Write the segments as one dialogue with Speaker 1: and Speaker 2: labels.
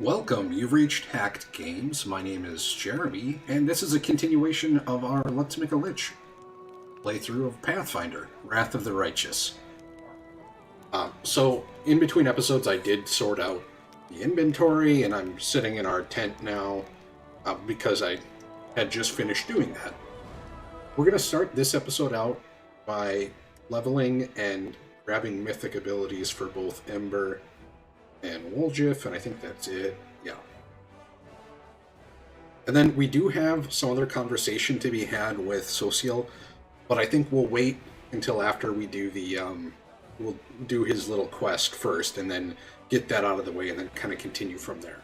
Speaker 1: Welcome, you've reached Hacked Games. My name is Jeremy, and this is a continuation of our Let's Make a Lich playthrough of Pathfinder, Wrath of the Righteous. So, in between episodes, I did sort out the inventory, and I'm sitting in our tent now because I had just finished doing that. We're going to start this episode out by leveling and grabbing mythic abilities for both Ember and Woljif, and I think that's it. Yeah. And then we do have some other conversation to be had with Social, but I think we'll wait until after we do the we'll do his little quest first, and then get that out of the way, and then kind of continue from there.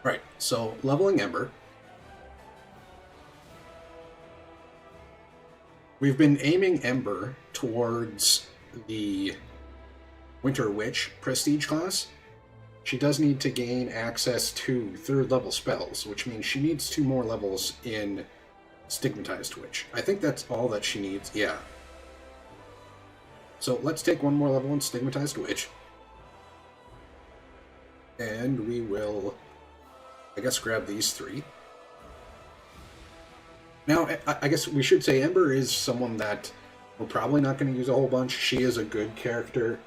Speaker 1: Right. So leveling Ember. We've been aiming Ember towards the Winter Witch prestige class. She does need to gain access to 3rd level spells, which means she needs 2 more levels in Stigmatized Witch. I think that's all that she needs, yeah. So let's take 1 more level in Stigmatized Witch. And we will, I guess, grab these 3. Now, I guess we should say Ember is someone that we're probably not going to use a whole bunch. She is a good character.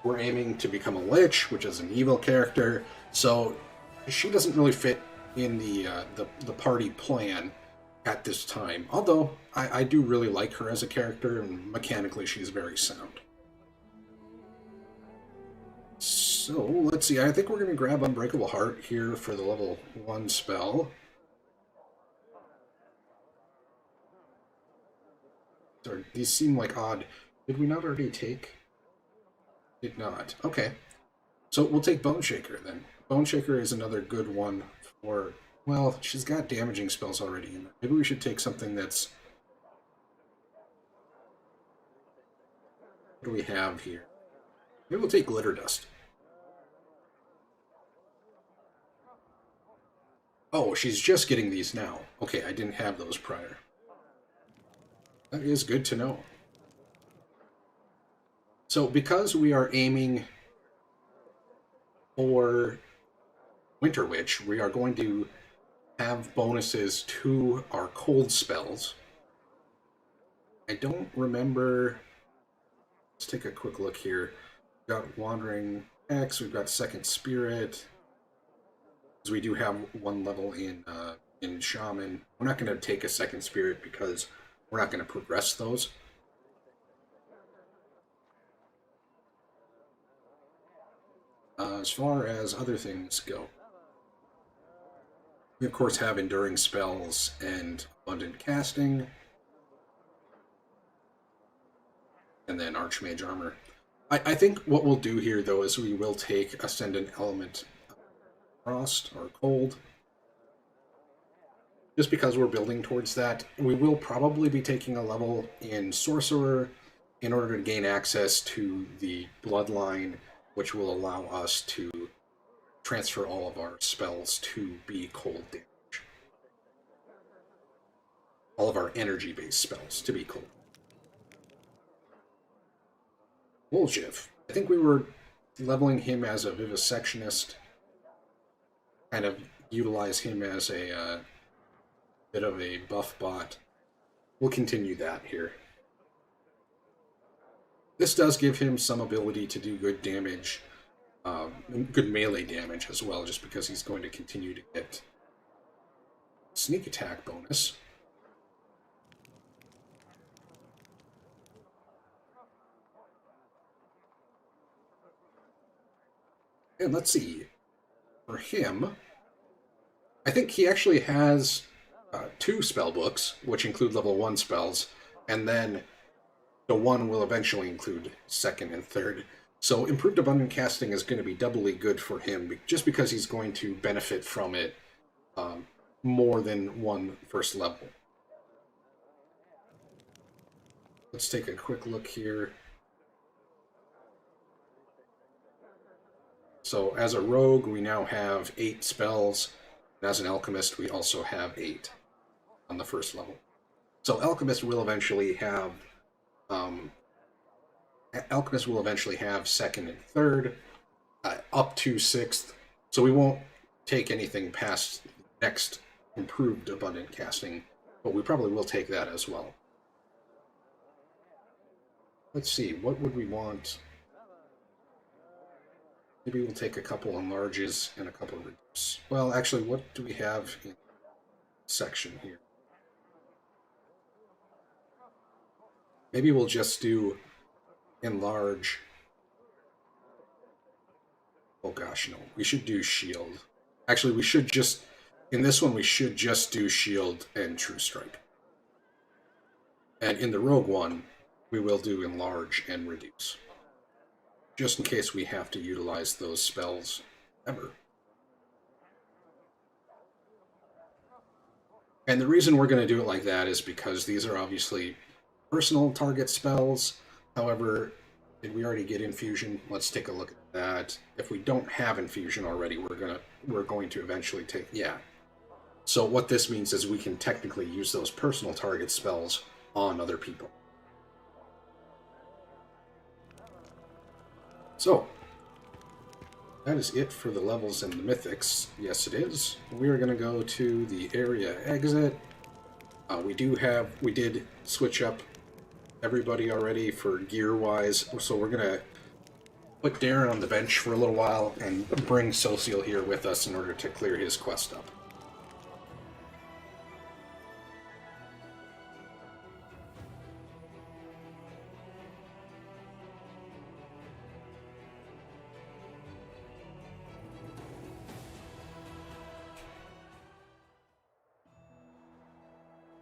Speaker 1: We're aiming to become a Lich, which is an evil character, so she doesn't really fit in the party plan at this time. Although, I do really like her as a character, and mechanically she's very sound. So, let's see, I think we're going to grab Unbreakable Heart here for the level 1 spell. These seem like odd. Did we not already take? Did not. Okay. So we'll take Bone Shaker then. Bone Shaker is another good one for... Well, she's got damaging spells already in there. Maybe we should take something that's... What do we have here? Maybe we'll take Glitter Dust. Oh, she's just getting these now. Okay, I didn't have those prior. That is good to know. So, because we are aiming for Winter Witch, we are going to have bonuses to our cold spells. I don't remember... Let's take a quick look here. We've got Wandering X, we've got Second Spirit. Because we do have 1 level in Shaman. We're not going to take a Second Spirit because we're not going to progress those. As far as other things go, we of course have Enduring Spells and Abundant Casting, and then Archmage Armor. I think what we'll do here, though, is we will take Ascendant Element Frost or Cold. Just because we're building towards that, we will probably be taking a level in Sorcerer in order to gain access to the Bloodline, which will allow us to transfer all of our spells to be cold damage. All of our energy-based spells to be cold. Woljif. I think we were leveling him as a Vivisectionist. Kind of utilize him as a bit of a buff bot. We'll continue that here. This does give him some ability to do good damage, good melee damage as well, just because he's going to continue to get sneak attack bonus. And let's see, for him, I think he actually has 2 spell books, which include level 1 spells, and then the 1 will eventually include 2nd and 3rd. So Improved Abundant Casting is going to be doubly good for him, just because he's going to benefit from it more than 1 first level. Let's take a quick look here. So as a rogue, we now have 8 spells, and as an alchemist, we also have 8 on the first level. So Alchemist will eventually have Alchemist will eventually have 2nd and 3rd, up to 6th. So we won't take anything past next improved abundant casting, but we probably will take that as well. Let's see, what would we want? Maybe we'll take a couple enlarges and a couple reduce. Well, actually, what do we have in section here? Maybe we'll just do enlarge. Oh gosh, no. We should do shield. Actually, we should just, in this one, we should just do shield and true strike. And in the rogue one, we will do enlarge and reduce. Just in case we have to utilize those spells ever. And the reason we're going to do it like that is because these are obviously personal target spells. However, did we already get infusion? Let's take a look at that. If we don't have infusion already, we're going to eventually take, yeah. So what this means is we can technically use those personal target spells on other people. So that is it for the levels and the mythics. Yes, it is. We are going to go to the area exit. We did switch up everybody already for gear-wise, so we're going to put Darren on the bench for a little while and bring Social here with us in order to clear his quest up.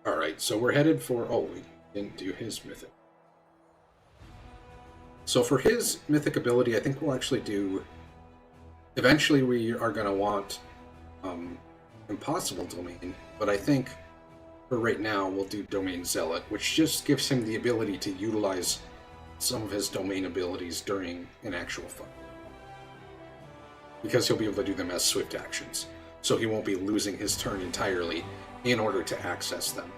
Speaker 1: Alright, so we're headed for... Oh, we didn't do his mythic. So for his mythic ability, I think we'll actually do... Eventually we are going to want Impossible Domain, but I think for right now we'll do Domain Zealot, which just gives him the ability to utilize some of his domain abilities during an actual fight. Because he'll be able to do them as swift actions. So he won't be losing his turn entirely in order to access them.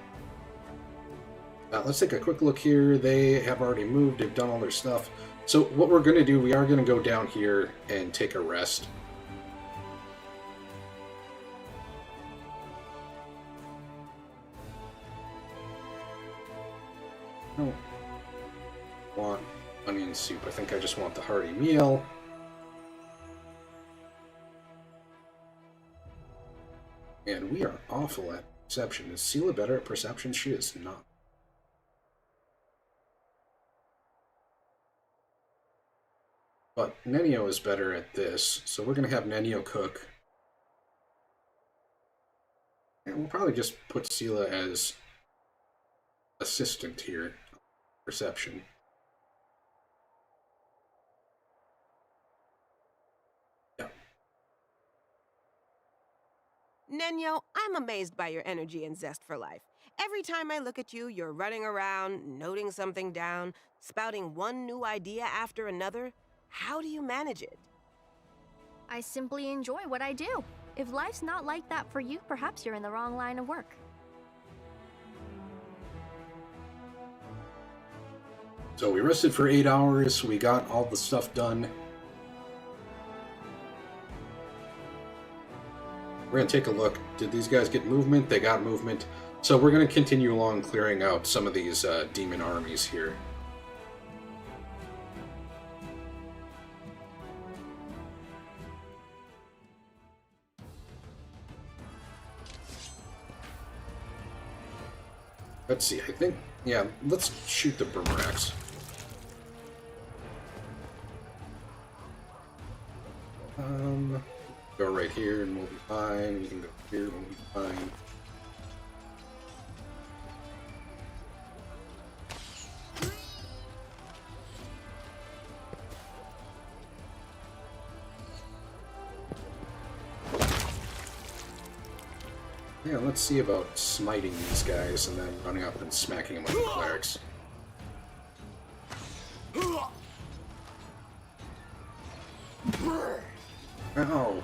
Speaker 1: Let's take a quick look here. They have already moved, they've done all their stuff. So what we're going to do, we are going to go down here and take a rest. I don't want onion soup, I think I just want the hearty meal. And we are awful at perception. Is Sela better at perception? She is not. But Nenio is better at this, so we're going to have Nenio cook. And we'll probably just put Sela as assistant here. Perception. Yeah.
Speaker 2: Nenyo, I'm amazed by your energy and zest for life. Every time I look at you, you're running around, noting something down, spouting one new idea after another. How do you manage it?
Speaker 3: I simply enjoy what I do. If life's not like that for you, perhaps you're in the wrong line of work.
Speaker 1: So we rested for 8 hours, we got all the stuff done. We're going to take a look. Did these guys get movement? They got movement. So we're going to continue along clearing out some of these demon armies here. Let's see, I think, yeah, let's shoot the Boomerangs. Go right here and we'll be fine. We can go here and we'll be fine. Yeah, let's see about smiting these guys and then running up and smacking them with the clerics. Ow.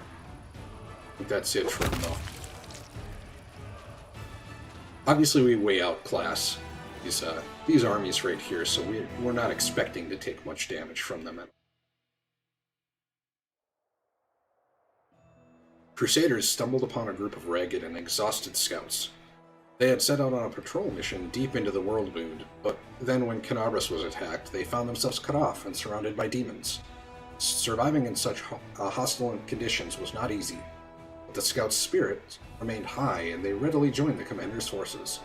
Speaker 1: I think that's it for him, though. Obviously, we way outclass these armies right here, so we're not expecting to take much damage from them at all. Crusaders stumbled upon a group of ragged and exhausted scouts. They had set out on a patrol mission deep into the world moon, but then when Canabras was attacked, they found themselves cut off and surrounded by demons. Surviving in such hostile conditions was not easy, but the scouts' spirit remained high and they readily joined the commander's forces.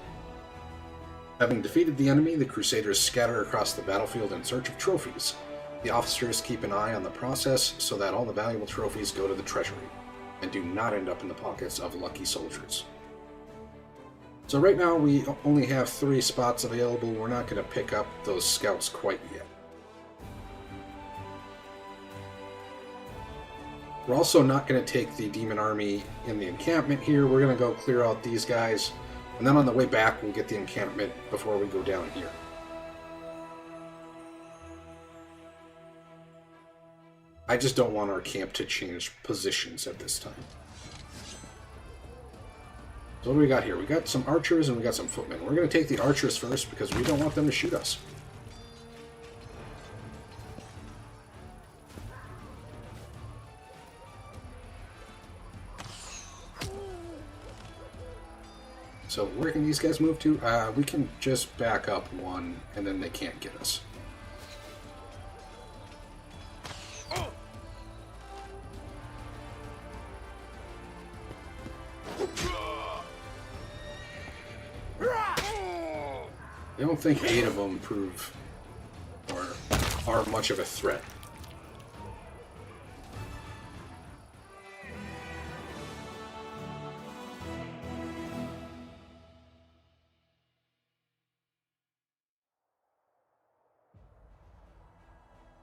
Speaker 1: Having defeated the enemy, the Crusaders scatter across the battlefield in search of trophies. The officers keep an eye on the process so that all the valuable trophies go to the treasury and do not end up in the pockets of lucky soldiers. So right now we only have 3 spots available. We're not going to pick up those scouts quite yet. We're also not going to take the demon army in the encampment here. We're going to go clear out these guys, and then on the way back we'll get the encampment before we go down here. I just don't want our camp to change positions at this time. So what do we got here? We got some archers and we got some footmen. We're going to take the archers first because we don't want them to shoot us. So where can these guys move to? We can just back up 1 and then they can't get us. I don't think 8 of them prove or are much of a threat.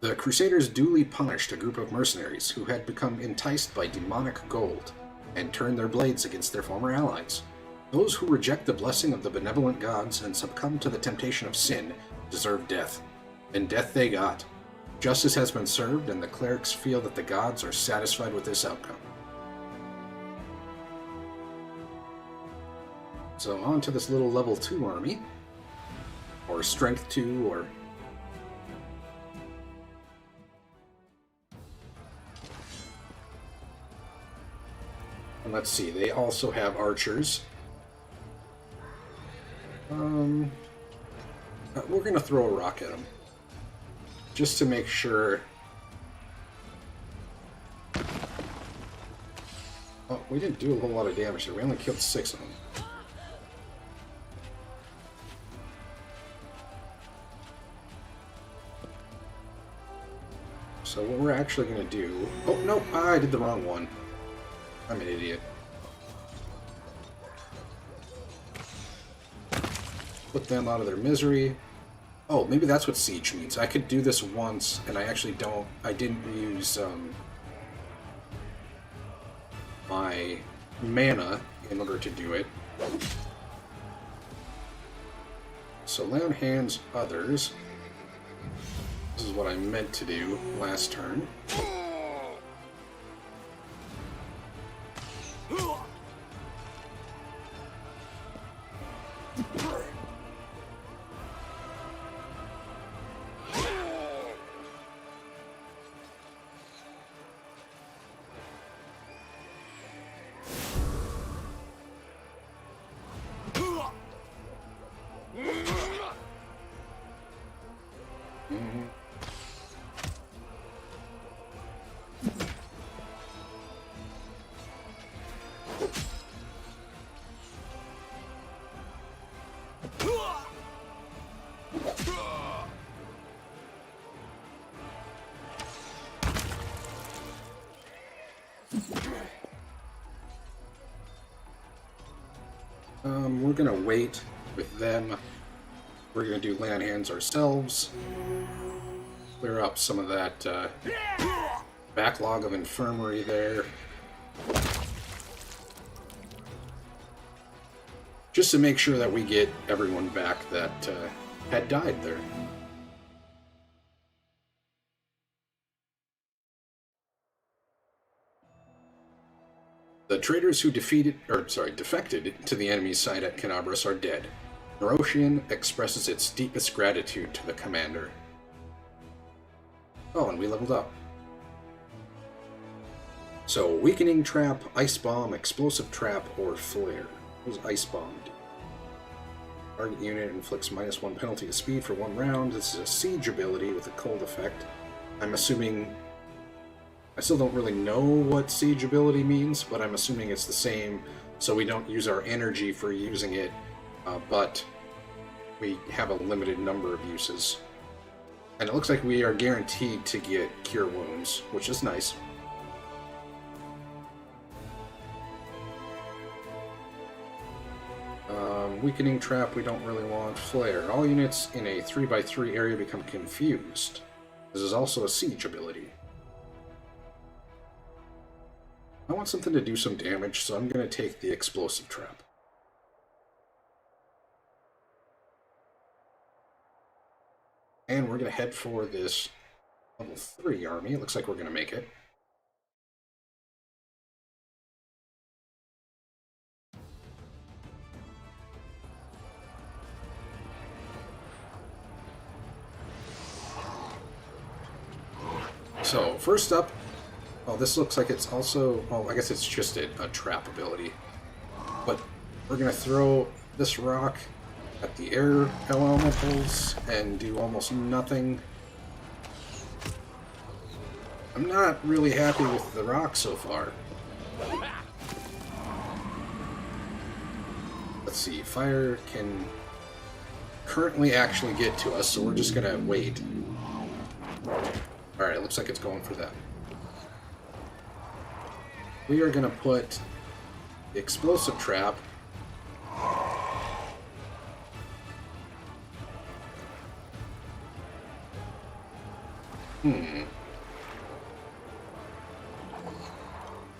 Speaker 1: The Crusaders duly punished a group of mercenaries who had become enticed by demonic gold and turned their blades against their former allies. Those who reject the blessing of the benevolent gods and succumb to the temptation of sin deserve death. And death they got. Justice has been served, and the clerics feel that the gods are satisfied with this outcome. So on to this little level 2 army. Or strength 2, or... And let's see, they also have archers. We're going to throw a rock at them. Just to make sure... Oh, we didn't do a whole lot of damage there. We only killed 6 of them. So what we're actually going to do... Oh, no, I did the wrong one. I'm an idiot. Put them out of their misery. Oh, maybe that's what siege means. I could do this once, and I didn't use my mana in order to do it. So lay on hands others. This is what I meant to do last turn. We're gonna wait with them. We're gonna do lay on hands ourselves. Clear up some of that backlog of infirmary there. Just to make sure that we get everyone back that had died there. The traitors who defected to the enemy's side at Canabras are dead. Nerotian expresses its deepest gratitude to the commander. Oh, and we leveled up. So, weakening trap, ice bomb, explosive trap, or flare. What does ice bomb do? Target unit inflicts -1 penalty to speed for 1 round. This is a siege ability with a cold effect. I'm assuming... I still don't really know what siege ability means, but I'm assuming it's the same, so we don't use our energy for using it, but we have a limited number of uses. And it looks like we are guaranteed to get Cure Wounds, which is nice. Weakening Trap we don't really want. Flare. All units in a 3x3 area become confused. This is also a siege ability. I want something to do some damage, so I'm going to take the Explosive Trap. And we're going to head for this level 3 army. It looks like we're going to make it. So, first up, oh, this looks like it's also, oh, I guess it's just a trap ability. But we're going to throw this rock at the air elementals and do almost nothing. I'm not really happy with the rock so far. Let's see, fire can currently actually get to us, so we're just going to wait. Alright, it looks like it's going for that. We are going to put the explosive trap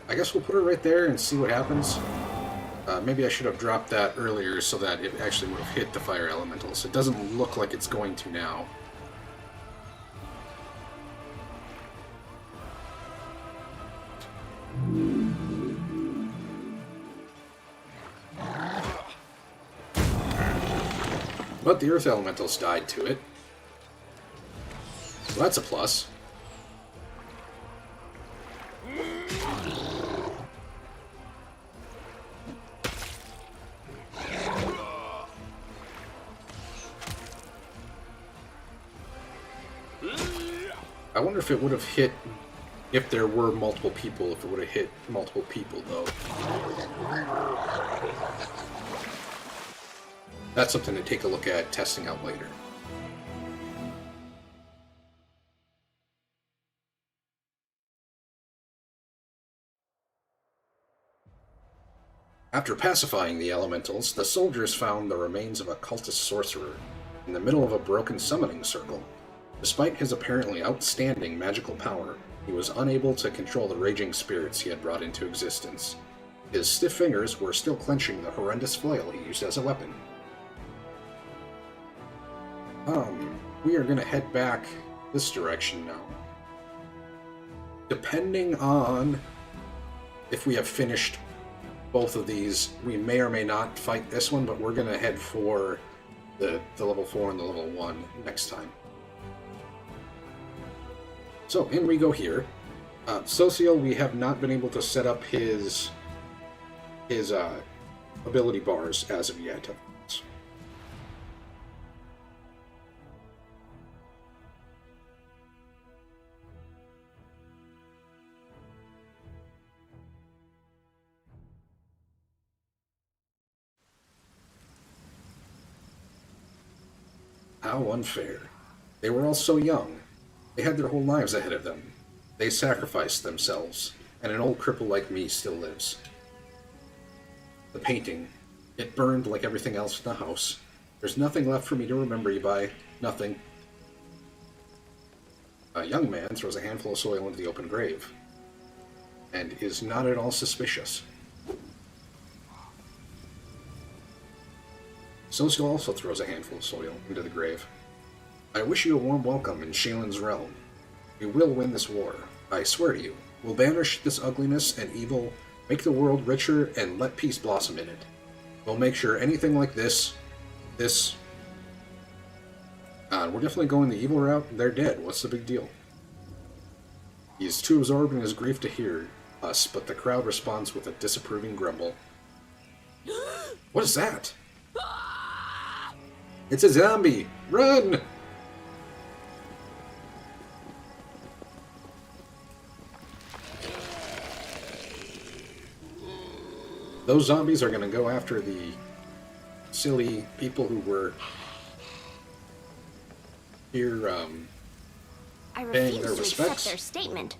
Speaker 1: I guess we'll put it right there and see what happens. Maybe I should have dropped that earlier so that it actually would have hit the fire elementals. It doesn't look like it's going to now. But the earth elementals died to it. So that's a plus. I wonder if it would have hit, if there were multiple people, if it would have hit multiple people, though. That's something to take a look at, testing out later. After pacifying the elementals, the soldiers found the remains of a cultist sorcerer in the middle of a broken summoning circle. Despite his apparently outstanding magical power, he was unable to control the raging spirits he had brought into existence. His stiff fingers were still clenching the horrendous flail he used as a weapon. We are going to head back this direction now. Depending on if we have finished both of these, we may or may not fight this one, but we're going to head for the level 4 and the level 1 next time. So, in we go here. Social, we have not been able to set up his ability bars as of yet. How unfair. They were all so young. They had their whole lives ahead of them. They sacrificed themselves, and an old cripple like me still lives. The painting. It burned like everything else in the house. There's nothing left for me to remember you by. Nothing. A young man throws a handful of soil into the open grave, and is not at all suspicious. Social also throws a handful of soil into the grave. I wish you a warm welcome in Shaylin's realm. We will win this war. I swear to you. We'll banish this ugliness and evil, make the world richer, and let peace blossom in it. We'll make sure anything like this... we're definitely going the evil route. They're dead. What's the big deal? He's too absorbed in his grief to hear. us, but the crowd responds with a disapproving grumble. What is that? It's a zombie! Run! Those zombies are going to go after the silly people who were here
Speaker 4: I
Speaker 1: paying
Speaker 4: refuse
Speaker 1: their
Speaker 4: to
Speaker 1: respects.
Speaker 4: accept their statement.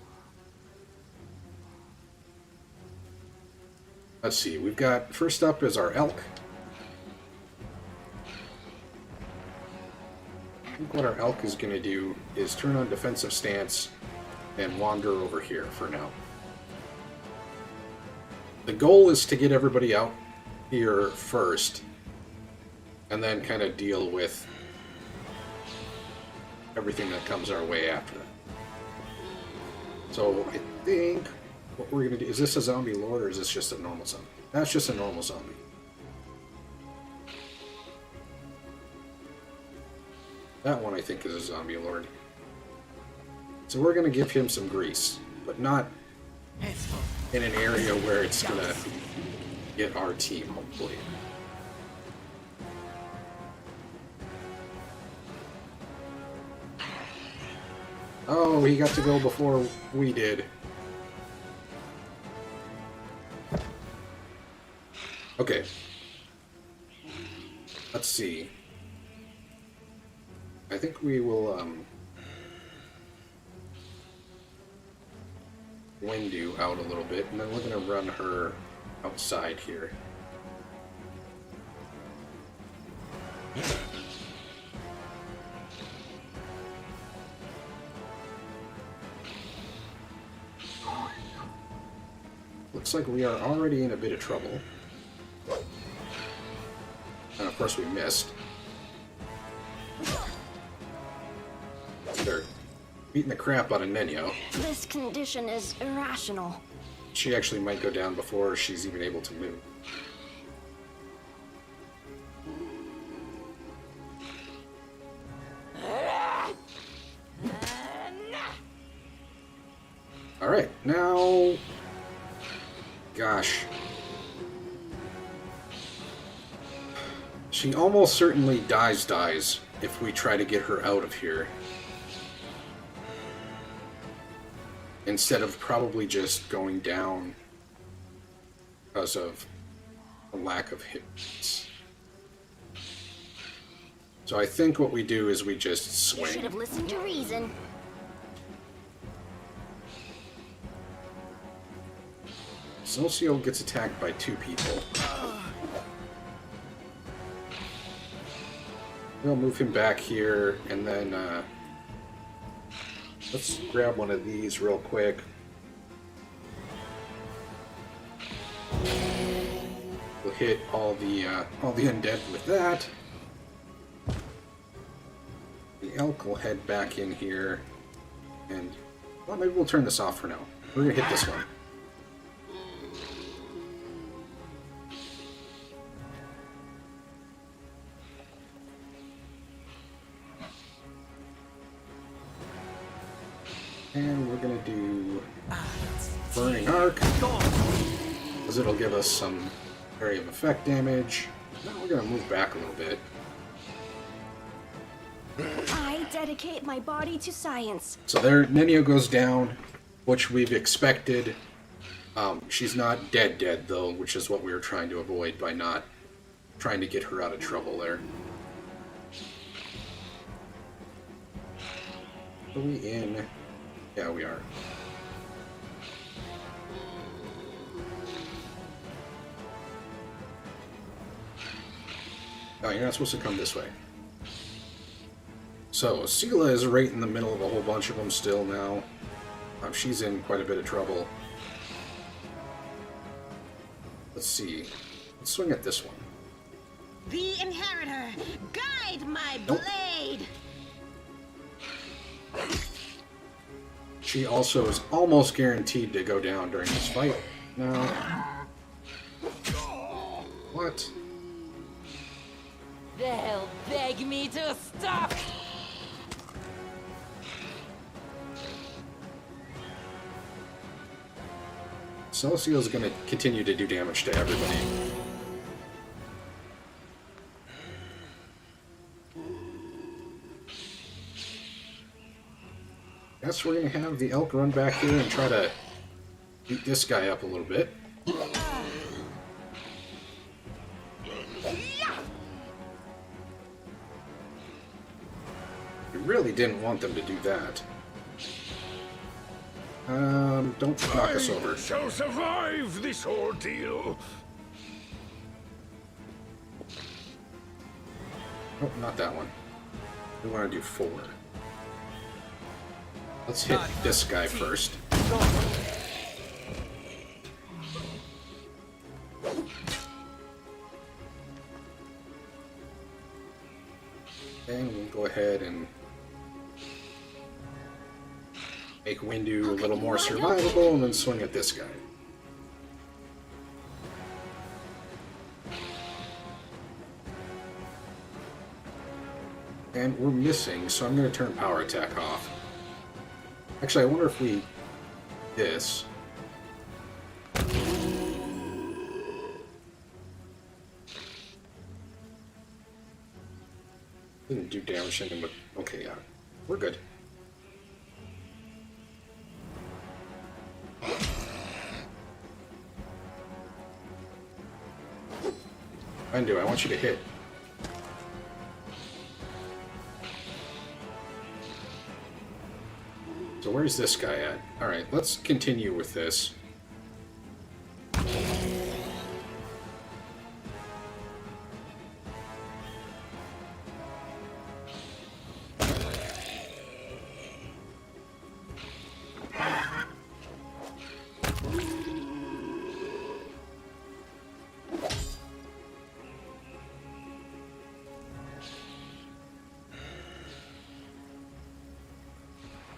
Speaker 1: Let's see, we've got, first up is our elk. I think what our elk is going to do is turn on defensive stance and wander over here for now. The goal is to get everybody out here first, and then kind of deal with everything that comes our way after that. So I think what we're going to do, is this a zombie lord or is this just a normal zombie? That's just a normal zombie. That one I think is a zombie lord. So we're going to give him some grease, but not in an area where it's going to get our team, hopefully. Oh, he got to go before we did. Okay. Let's see. I think we will, Windu out a little bit, and then we're going to run her outside here. Looks like we are already in a bit of trouble. And of course we missed. They're beating the crap out of Nenyo.
Speaker 4: This condition is irrational.
Speaker 1: She actually might go down before she's even able to move. Alright, now... Gosh. She almost certainly dies if we try to get her out of here. Instead of probably just going down because of a lack of hits. So I think what we do is we just
Speaker 4: You
Speaker 1: swing.
Speaker 4: should have listened to reason.
Speaker 1: Zelcio gets attacked by 2 people. We'll move him back here, and then let's grab one of these real quick. We'll hit all the undead with that. The elk will head back in here, and well, maybe we'll turn this off for now. We're gonna hit this one. And we're gonna do Burning Arc, because it'll give us some area of effect damage. Now we're gonna move back a little bit.
Speaker 4: I dedicate my body to science.
Speaker 1: So there, Nenyo goes down, which we've expected. She's not dead though, which is what we were trying to avoid by not trying to get her out of trouble there. Are we in? Yeah, we are. Oh, you're not supposed to come this way. So, Sela is right in the middle of a whole bunch of them still now. She's in quite a bit of trouble. Let's see. Let's swing at this one.
Speaker 2: The Inheritor, guide my
Speaker 1: Nope.
Speaker 2: blade!
Speaker 1: She also is almost guaranteed to go down during this fight. No. What?
Speaker 5: They'll beg me to stop.
Speaker 1: Celestial's going to continue to do damage to everybody. Guess we're going to have the elk run back here and try to beat this guy up a little bit. We really didn't want them to do that. Don't knock us over.
Speaker 6: I shall survive this ordeal.
Speaker 1: Oh, not that one. We want to do 4. Let's hit this guy first. And we'll go ahead and make Windu a little more survivable and then swing at this guy. And we're missing, so I'm going to turn power attack off. Actually, I wonder if we... this... didn't do damage to him, but okay, yeah. We're good. Undo, I want you to hit. So where's this guy at? Alright, let's continue with this.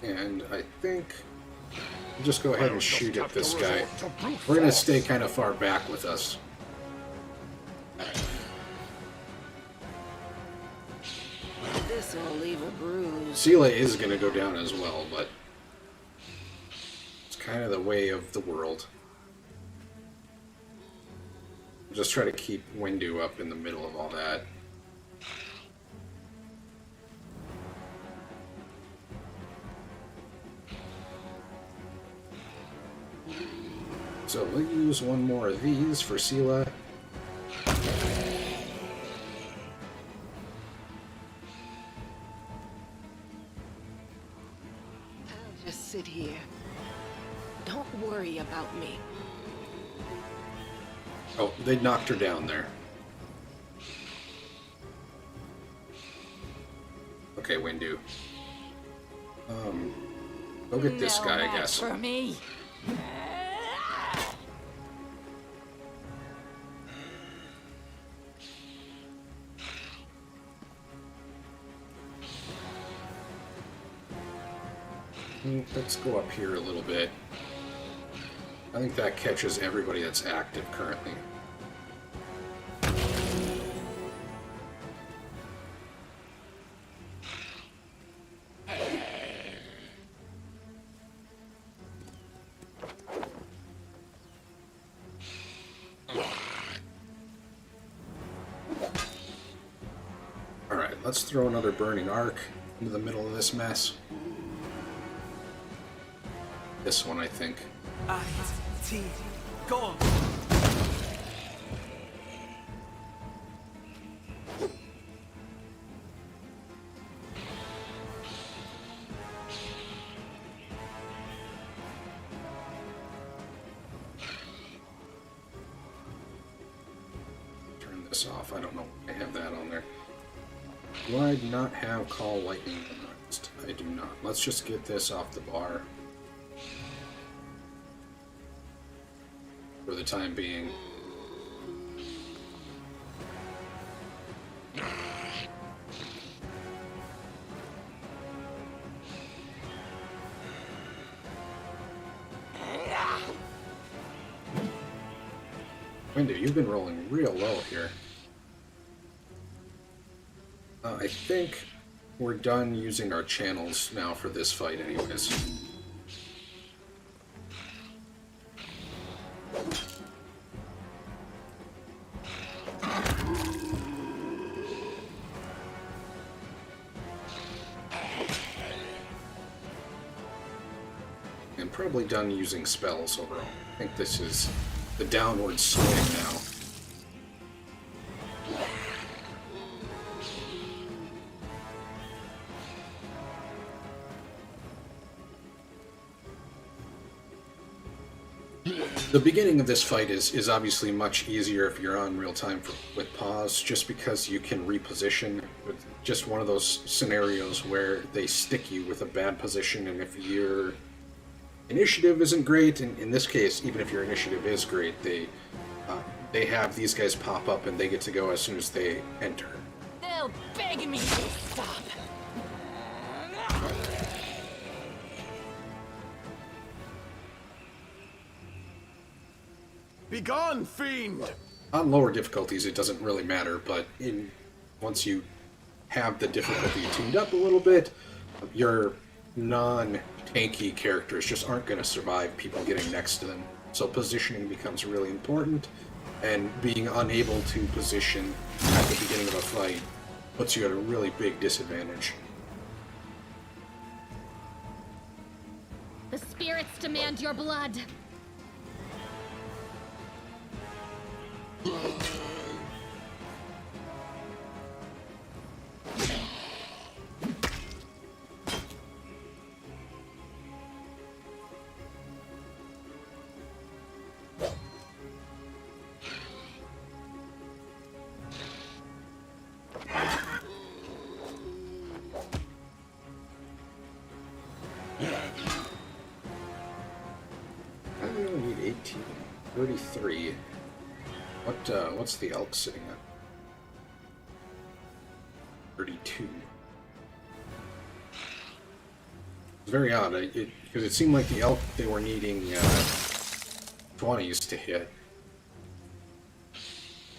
Speaker 1: And I think we'll just go ahead and shoot at this guy. We're going to stay kind of far back with us.
Speaker 2: This will leave a bruise.
Speaker 1: Sela is going to go down as well, but it's kind of the way of the world. Just try to keep Windu up in the middle of all that. So we'll use one more of these for Sela.
Speaker 2: I'll just sit here. Don't worry about me.
Speaker 1: Oh, they knocked her down there. Okay, Windu. Go get this guy, I guess.
Speaker 5: For me.
Speaker 1: Let's go up here a little bit. I think that catches everybody that's active currently. Alright, let's throw another burning arc into the middle of this mess. This one, I think.
Speaker 7: Go.
Speaker 1: Turn this off. I don't know. I have that on there. Do I not have Call Lightning memorized? I do not. Let's just get this off the bar. For the time being. Windu, you've been rolling real low here. I think we're done using our channels now for this fight anyways. probably done using spells overall. I think this is the downward swing now. The beginning of this fight is obviously much easier if you're on real time with pause, just because you can reposition. It's just one of those scenarios where they stick you with a bad position, and if your initiative isn't great, and in this case, even if your initiative is great, they have these guys pop up and they get to go as soon as they enter.
Speaker 5: They'll beg me to stop.
Speaker 6: Begone, fiend!
Speaker 1: On lower difficulties, it doesn't really matter, but once you have the difficulty tuned up a little bit, your non-tanky characters just aren't going to survive people getting next to them. So positioning becomes really important, and being unable to position at the beginning of a fight puts you at a really big disadvantage.
Speaker 7: The spirits demand your blood.
Speaker 1: I only need 18. 33. What's the elk sitting at? 32. It's very odd, because it seemed like the elk, they were needing 20s to hit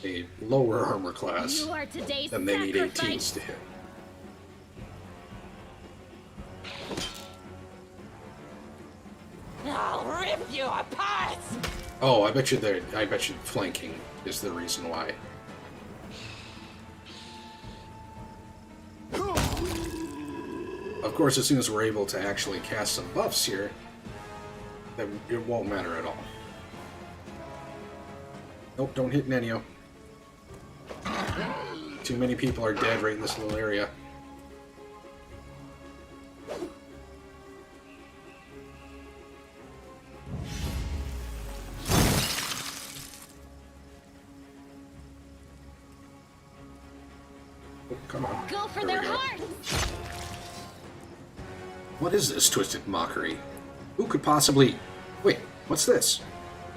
Speaker 1: a lower armor class,
Speaker 7: You are today's
Speaker 1: and they need
Speaker 7: sacrifice.
Speaker 1: 18s to hit.
Speaker 5: I'll rip you apart!
Speaker 1: Oh, I bet you flanking is the reason why. Of course, as soon as we're able to actually cast some buffs here, then it won't matter at all. Nope, don't hit Nenio. Too many people are dead right in this little area. Oh, come on.
Speaker 7: Go for
Speaker 1: There we
Speaker 7: their
Speaker 1: go.
Speaker 7: hearts!
Speaker 1: What is this twisted mockery? Who could possibly... Wait, what's this?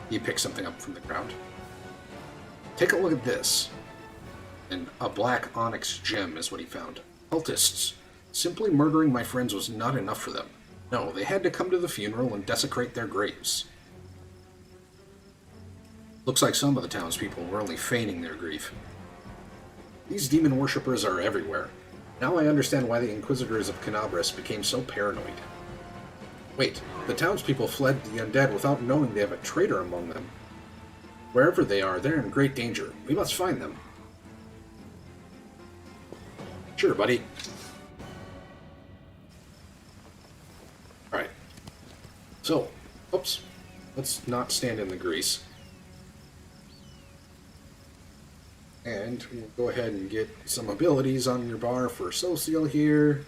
Speaker 1: He picked something up from the ground. Take a look at this. And a black onyx gem is what he found. Cultists. Simply murdering my friends was not enough for them. No, they had to come to the funeral and desecrate their graves. Looks like some of the townspeople were only feigning their grief. These demon worshippers are everywhere. Now I understand why the Inquisitors of Canabras became so paranoid. Wait, the townspeople fled the undead without knowing they have a traitor among them. Wherever they are, they're in great danger. We must find them. Sure, buddy. Alright. So, oops. Let's not stand in the grease. And we'll go ahead and get some abilities on your bar for Social here.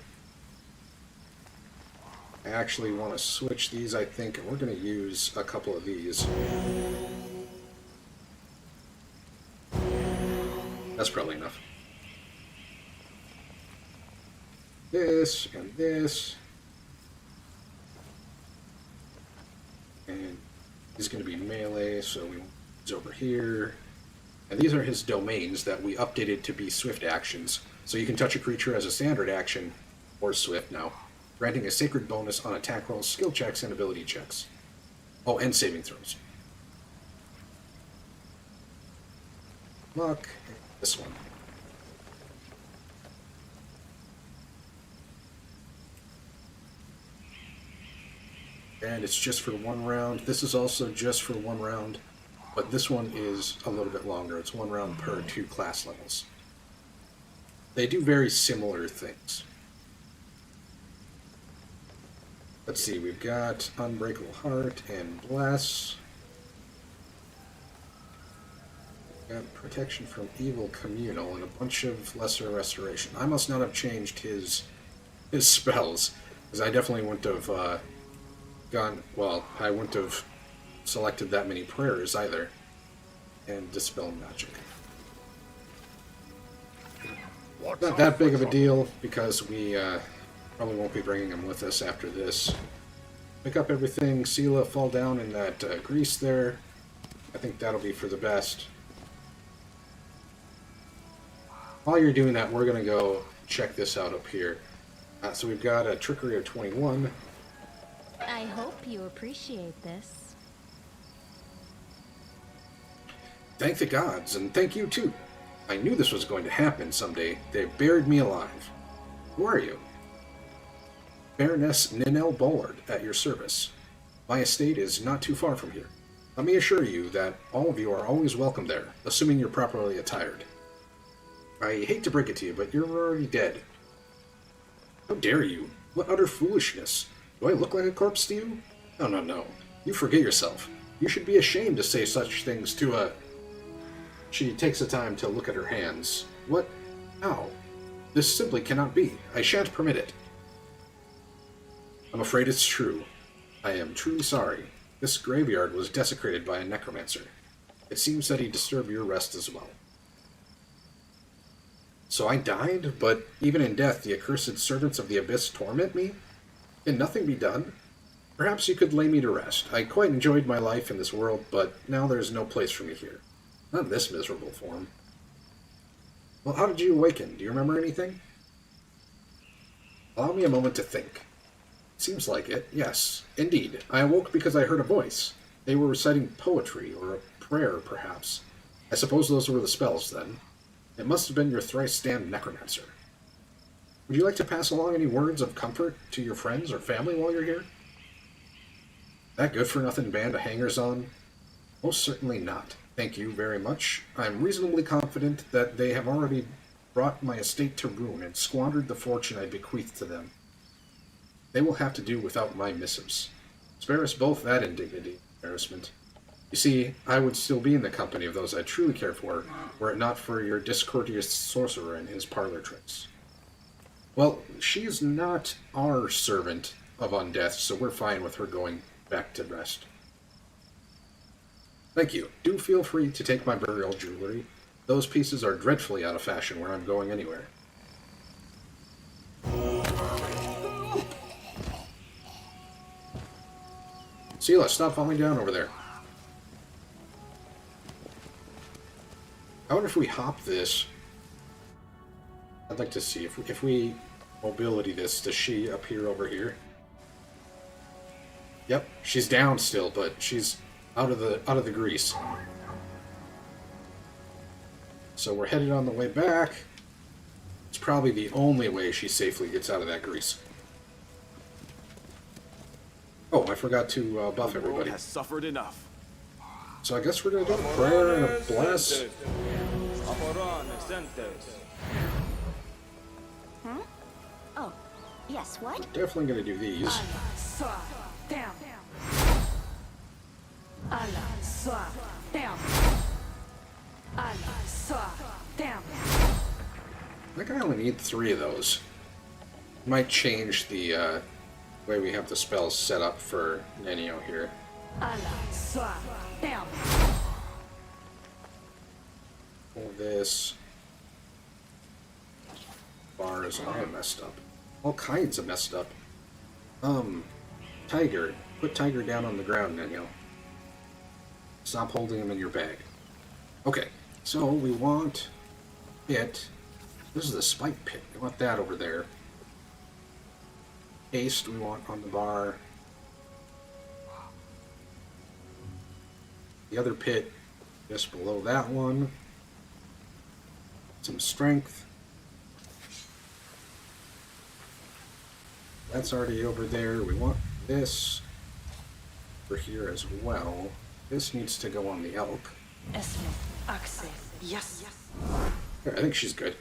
Speaker 1: I actually want to switch these, I think, and we're going to use a couple of these. That's probably enough. This and this. And he's going to be melee, so he's over here. And these are his domains that we updated to be swift actions. So you can touch a creature as a standard action, or swift now, granting a sacred bonus on attack rolls, skill checks, and ability checks. Oh, and saving throws. Luck. This one. And it's just for 1 round. This is also just for 1 round. But this one is a little bit longer. It's 1 round per 2 class levels. They do very similar things. Let's see, we've got Unbreakable Heart and Bless. We've got Protection from Evil Communal and a bunch of Lesser Restoration. I must not have changed his spells, because I definitely wouldn't have I wouldn't have selected that many prayers either. And Dispel Magic. Not that big of a deal, because we probably won't be bringing him with us after this. Pick up everything, Sela, fall down in that grease there. I think that'll be for the best. While you're doing that, we're going to go check this out up here. So we've got a Trickery of 21.
Speaker 3: I hope you appreciate this.
Speaker 1: Thank the gods, and thank you too. I knew this was going to happen someday. They buried me alive. Who are you? Baroness Ninel Bullard, at your service. My estate is not too far from here. Let me assure you that all of you are always welcome there, assuming you're properly attired. I hate to break it to you, but you're already dead. How dare you? What utter foolishness. Do I look like a corpse to you? No, no, no. You forget yourself. You should be ashamed to say such things to a... She takes the time to look at her hands. What? How? This simply cannot be. I shan't permit it. I'm afraid it's true. I am truly sorry. This graveyard was desecrated by a necromancer. It seems that he disturbed your rest as well. So I died, but even in death the accursed servants of the Abyss torment me? Can nothing be done? Perhaps you could lay me to rest. I quite enjoyed my life in this world, but now there is no place for me here. Not in this miserable form. Well, how did you awaken? Do you remember anything? Allow me a moment to think. Seems like it, yes. Indeed. I awoke because I heard a voice. They were reciting poetry, or a prayer, perhaps. I suppose those were the spells, then. It must have been your thrice-damned necromancer. Would you like to pass along any words of comfort to your friends or family while you're here? That good-for-nothing band of hangers-on? Most certainly not. Thank you very much. I'm reasonably confident that they have already brought my estate to ruin and squandered the fortune I bequeathed to them. They will have to do without my missives. Spare us both that indignity and embarrassment. You see, I would still be in the company of those I truly care for, were it not for your discourteous sorcerer and his parlor tricks. Well, she is not our servant of undeath, so we're fine with her going back to rest. Thank you. Do feel free to take my burial jewelry. Those pieces are dreadfully out of fashion where I'm going anywhere. Sela, stop falling down over there. I wonder if we hop this. I'd like to see if we mobility this, does she appear over here? Yep, she's down still, but she's out of the grease. So we're headed on the way back. It's probably the only way she safely gets out of that grease. Oh, I forgot to buff everybody.
Speaker 8: Has suffered enough.
Speaker 1: So I guess we're gonna do a prayer and a bless.
Speaker 4: Huh? Oh, yes, what?
Speaker 1: Definitely gonna do these. I think I only need 3 of those. Might change the way we have the spells set up for Nenio here. All this. Bar is all messed up. All kinds of messed up. Tiger. Put Tiger down on the ground, Nenio. Stop holding him in your bag. Okay, so we want it. This is the spike pit. We want that over there. Haste we want on the bar. The other pit just below that one. Some strength. That's already over there. We want this over here as well. This needs to go on the elk.
Speaker 5: Yes.
Speaker 1: Here, I think she's good.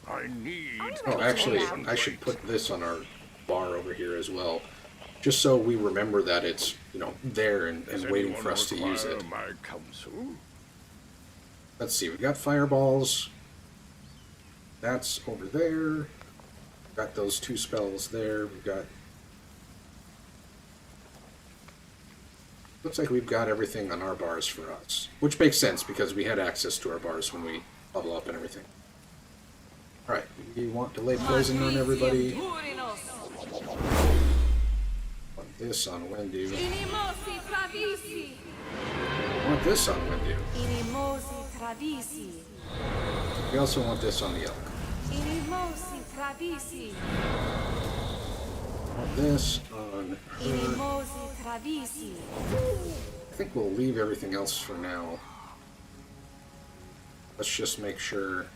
Speaker 6: I I need.
Speaker 1: Oh, actually, I should put this on our bar over here as well, just so we remember that it's, you know, there and waiting for us to use it.
Speaker 6: My counsel?
Speaker 1: Let's see, we've got fireballs. That's over there. Got those 2 spells there. We've got... Looks like we've got everything on our bars for us. Which makes sense, because we had access to our bars when we level up and everything. Alright, we want to lay poison on everybody. Want this on Wendu. Want this on Wendu. We also want this on the elk. Want this on her. I think we'll leave everything else for now. Let's just make sure.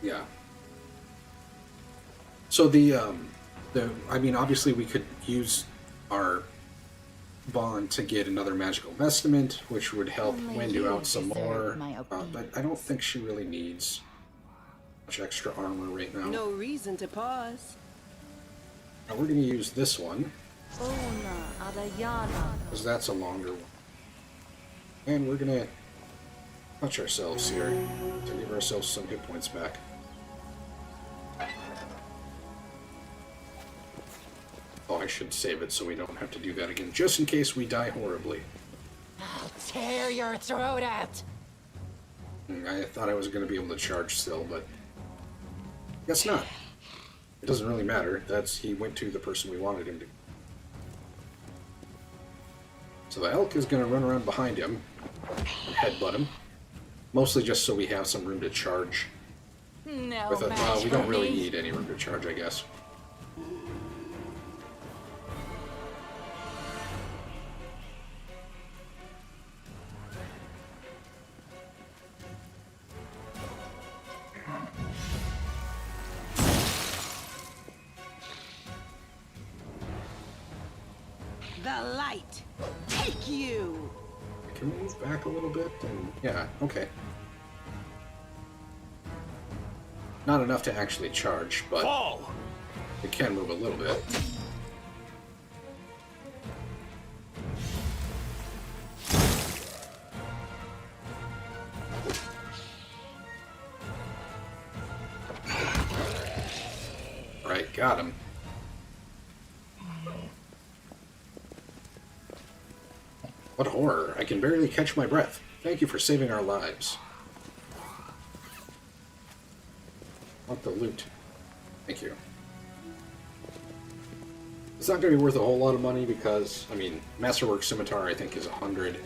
Speaker 1: Yeah. So I mean, obviously we could use our bond to get another magical vestment, which would help Wendu out some more. But I don't think she really needs much extra armor right now.
Speaker 2: No reason to pause.
Speaker 1: Now we're going to use this one, because that's a longer one. And we're going to touch ourselves here to give ourselves some hit points back. Oh, I should save it so we don't have to do that again, just in case we die horribly.
Speaker 5: I'll tear your throat out.
Speaker 1: I thought I was going to be able to charge still, but guess not. It doesn't really matter. He went to the person we wanted him to. So the elk is going to run around behind him and headbutt him. Mostly just so we have some room to charge.
Speaker 5: No
Speaker 1: With it.
Speaker 5: match
Speaker 1: We don't
Speaker 5: for
Speaker 1: really
Speaker 5: me.
Speaker 1: need any room to charge, I guess.
Speaker 2: The light. Take you.
Speaker 1: Can we move back a little bit? Yeah, okay. Not enough to actually charge, but
Speaker 6: Fall!
Speaker 1: it can move a little bit. Right, got him. What horror! I can barely catch my breath. Thank you for saving our lives. Want the loot. Thank you. It's not going to be worth a whole lot of money because, I mean, Masterwork Scimitar I think is 100.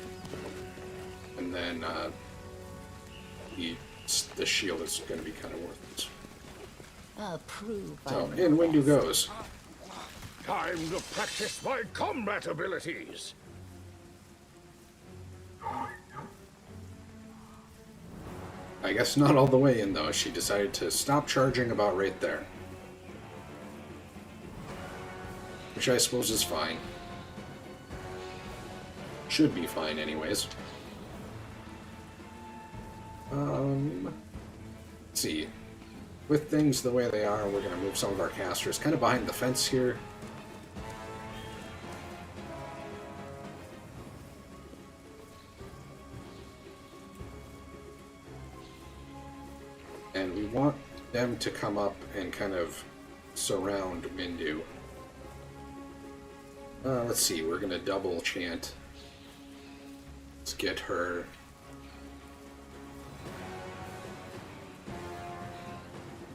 Speaker 1: And then the shield is going to be kind of worthless.
Speaker 5: Approve.
Speaker 1: So, in Wendu goes.
Speaker 6: Time to practice my combat abilities.
Speaker 1: I guess not all the way in, though. She decided to stop charging about right there. Which I suppose is fine. Should be fine, anyways. Let's see. With things the way they are, we're going to move some of our casters kind of behind the fence here. And we want them to come up and kind of surround Windu. Let's see, we're going to double chant. Let's get her.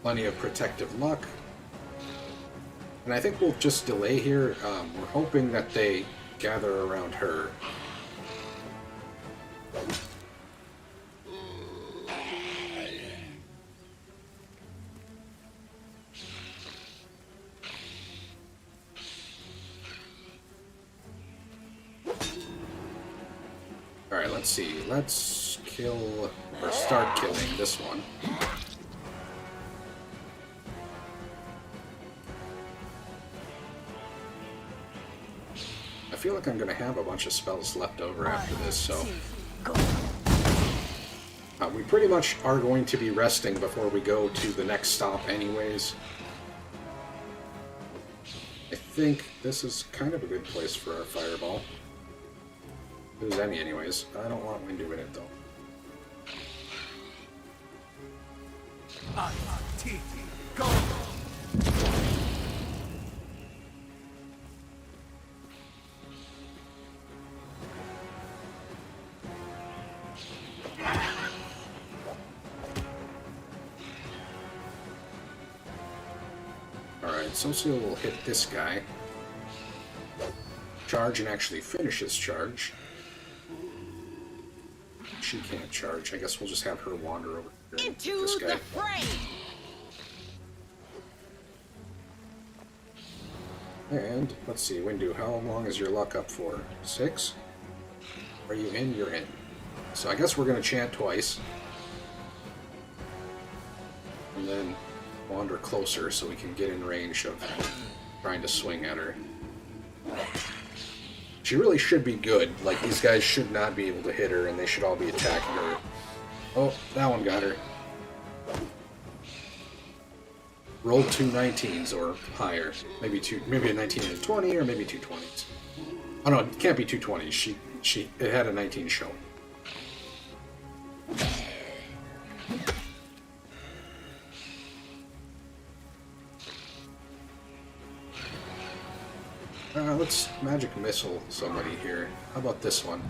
Speaker 1: Plenty of protective luck. And I think we'll just delay here. We're hoping that they gather around her. Alright, let's see. Let's kill, or start killing this one. I feel like I'm going to have a bunch of spells left over after this, so... We pretty much are going to be resting before we go to the next stop anyways. I think this is kind of a good place for our fireball. If there's any anyways. I don't want Windu in it though.
Speaker 6: Go!
Speaker 1: Alright, Socio will hit this guy. Charge and actually finish his charge. She can't charge. I guess we'll just have her wander over here.
Speaker 2: Into
Speaker 1: This guy.
Speaker 2: the fray!
Speaker 1: And let's see, Windu, how long is your luck up for? 6? Are you in? You're in. So I guess we're going to chant twice. And then wander closer so we can get in range of trying to swing at her. She really should be good. Like, these guys should not be able to hit her, and they should all be attacking her. Oh, that one got her. Roll 2 19s or higher. Maybe a 19 and a 20, or maybe 2 20s. Oh no, it can't be 2 20s. It had a 19 showing. Let's magic missile somebody here. How about this one?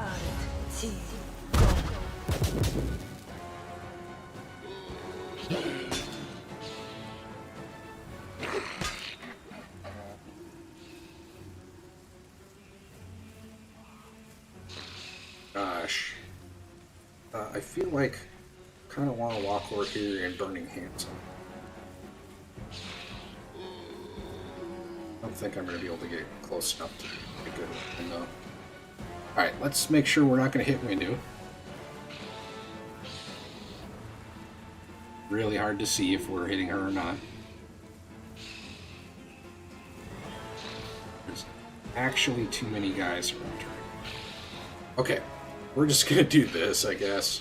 Speaker 1: Gosh. I feel like I kind of want to walk over here and Burning Hands. I don't think I'm going to be able to get close enough to be a good one, though. Alright, let's make sure we're not going to hit Windu. Really hard to see if we're hitting her or not. There's actually too many guys around her. Okay, we're just going to do this, I guess.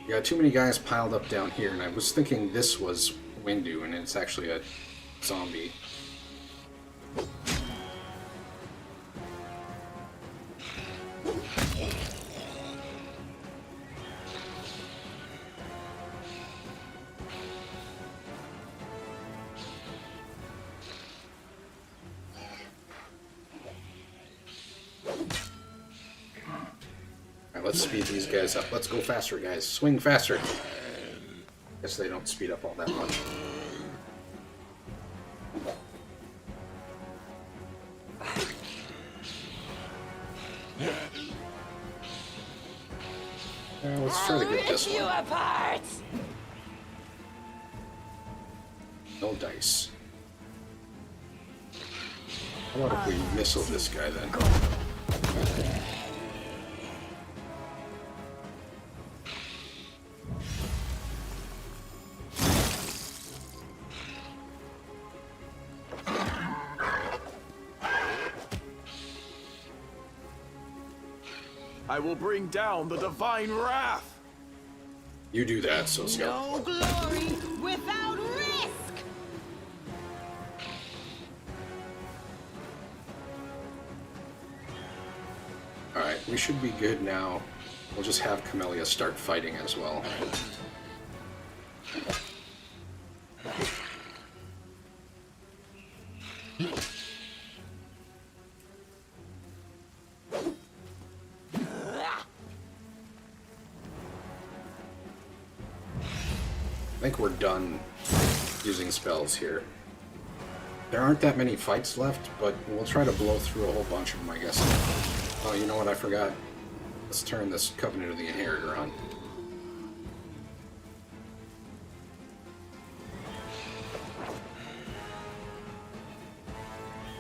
Speaker 1: We got too many guys piled up down here, and I was thinking this was Windu, and it's actually a zombie. Let's speed these guys up. Let's go faster, guys. Swing faster. Guess they don't speed up all that much. Let's try to get this one.
Speaker 5: Apart.
Speaker 1: No dice. How about if we missile this guy then?
Speaker 8: I will bring down the divine wrath.
Speaker 1: You do that, Socio.
Speaker 2: No glory without risk!
Speaker 1: Alright, we should be good now. We'll just have Camellia start fighting as well. I think we're done using spells here. There aren't that many fights left, but we'll try to blow through a whole bunch of them, I guess. Oh, you know what? I forgot. Let's turn this Covenant of the Inheritor on.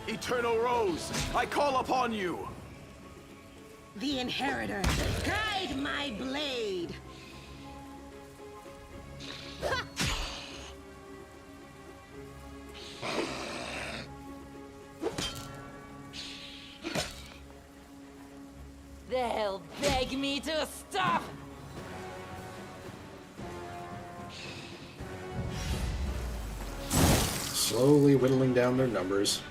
Speaker 8: Eternal Rose, I call upon you.
Speaker 2: The Inheritor, guide my blade!
Speaker 5: to a stop!
Speaker 1: Slowly whittling down their numbers.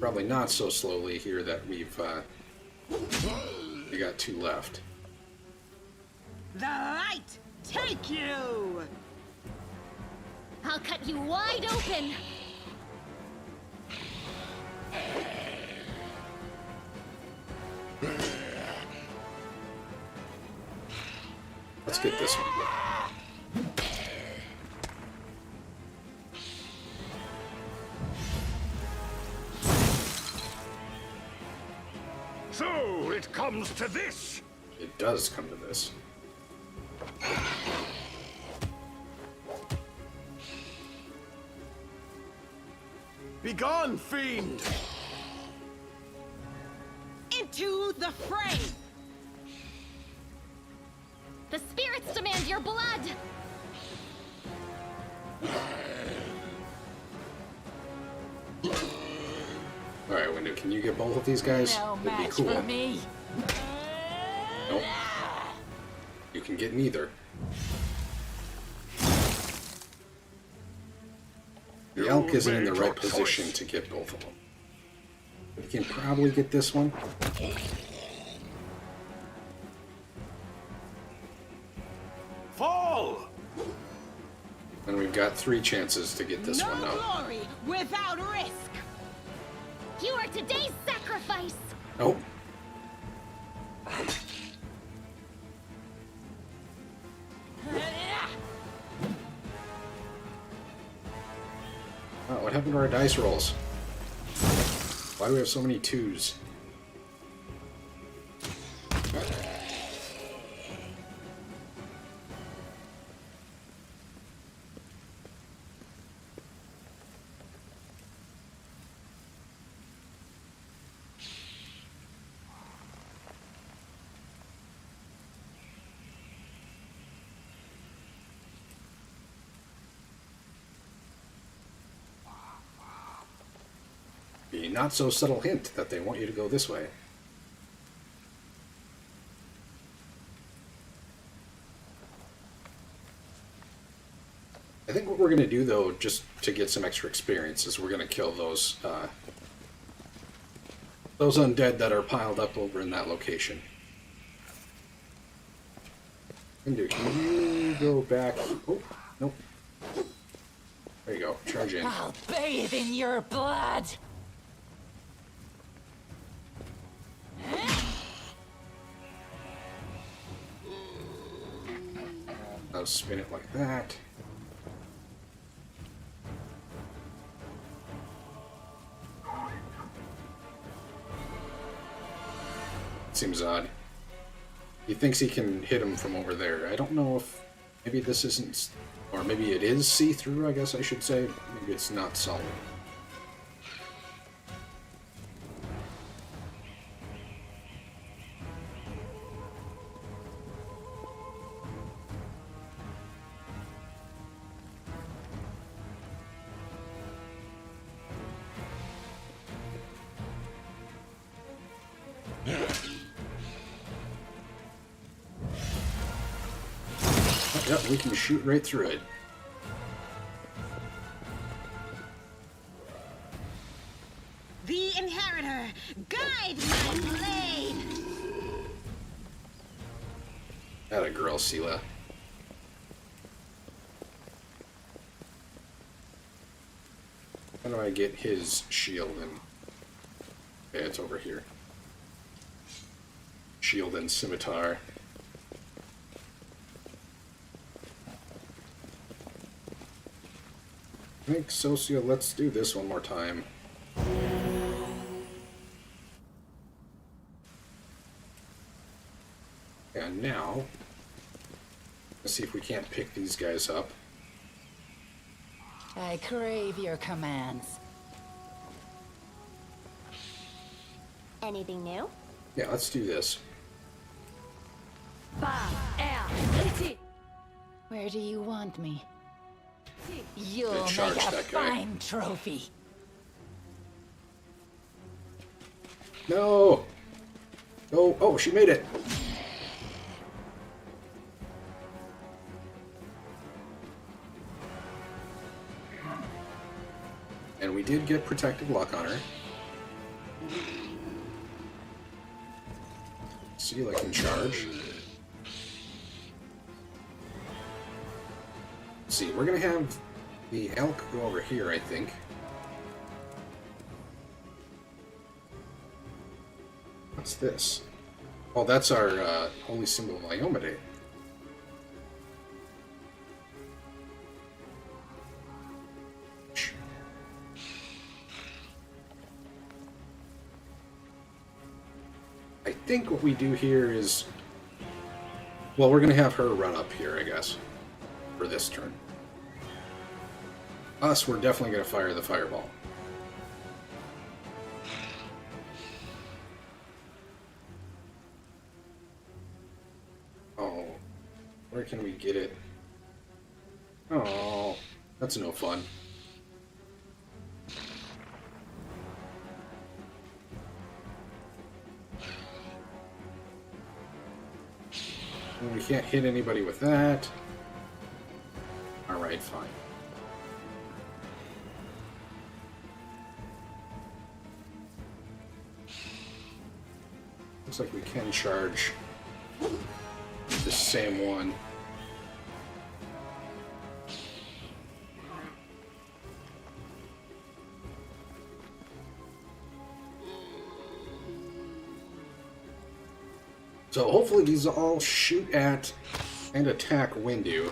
Speaker 1: Probably not so slowly here that we got 2 left.
Speaker 2: The light take you!
Speaker 7: I'll cut you wide open!
Speaker 1: Let's get this one.
Speaker 6: So it comes to this.
Speaker 1: It does come to this.
Speaker 8: Begone, fiend!
Speaker 2: Into the fray!
Speaker 7: The spirits demand your blood!
Speaker 1: Alright, Windu, can you get both of these guys?
Speaker 5: No
Speaker 1: That'd be
Speaker 5: match
Speaker 1: cool.
Speaker 5: for me.
Speaker 1: Nope. You can get neither. The elk isn't in the right position to get both of them. But he can probably get this one.
Speaker 8: Fall!
Speaker 1: And we've got 3 chances to get this one
Speaker 2: No
Speaker 1: out.
Speaker 2: glory without risk!
Speaker 7: You are today's sacrifice!
Speaker 1: Nope. Oh, what happened to our dice rolls? Why do we have so many 2s? A not so subtle hint that they want you to go this way. I think what we're going to do, though, just to get some extra experience, is we're going to kill those undead that are piled up over in that location. Windu, can you go back? Oh, nope. There you go. Charge in.
Speaker 5: I'll bathe in your blood!
Speaker 1: I'll spin it like that. Seems odd. He thinks he can hit him from over there. I don't know if maybe this isn't, or maybe it is see-through, I guess I should say. Maybe it's not solid. Yep, we can shoot right through it.
Speaker 2: The Inheritor, guide my blade!
Speaker 1: Atta girl, Sela. How do I get his shield in? Okay, it's over here. Shield and scimitar. I think Socia, let's do this one more time. And now, let's see if we can't pick these guys up.
Speaker 5: I crave your commands.
Speaker 3: Anything new?
Speaker 1: Yeah, let's do this.
Speaker 5: Where do you want me? You'll
Speaker 1: charge
Speaker 5: make a
Speaker 1: that guy.
Speaker 5: fine trophy.
Speaker 1: No! Oh, she made it! And we did get protective luck on her. Seal can charge. Let's see, we're gonna have the elk go over here, I think. What's this? Oh, that's our holy symbol of Iomade. I think what we do here is... Well, we're going to have her run up here, I guess, for this turn. Us, we're definitely going to fire the fireball. Oh, where can we get it? Oh, that's no fun. And we can't hit anybody with that. Alright, fine. Looks like we can charge the same one. So hopefully these all shoot at and attack Windu.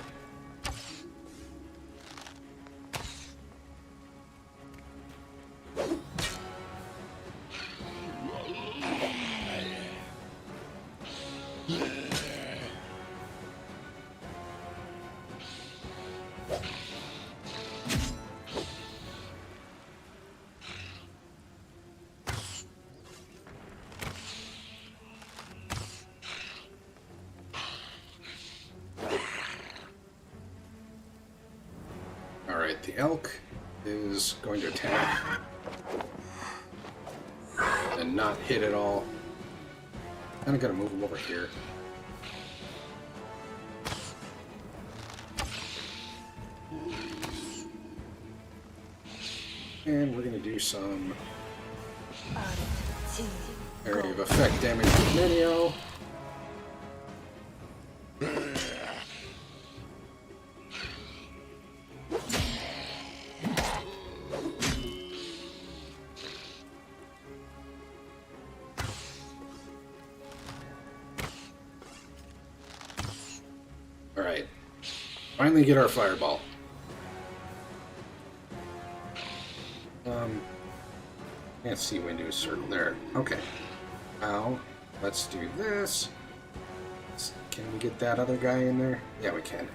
Speaker 1: Alright, the elk is going to attack and not hit at all. Kinda gotta move him over here. And we're gonna do some area of effect damage with Nenio. Alright. Finally get our fireball. Can't see Windu's circle there. Okay. Now, let's do this. Can we get that other guy in there? Yeah, we can.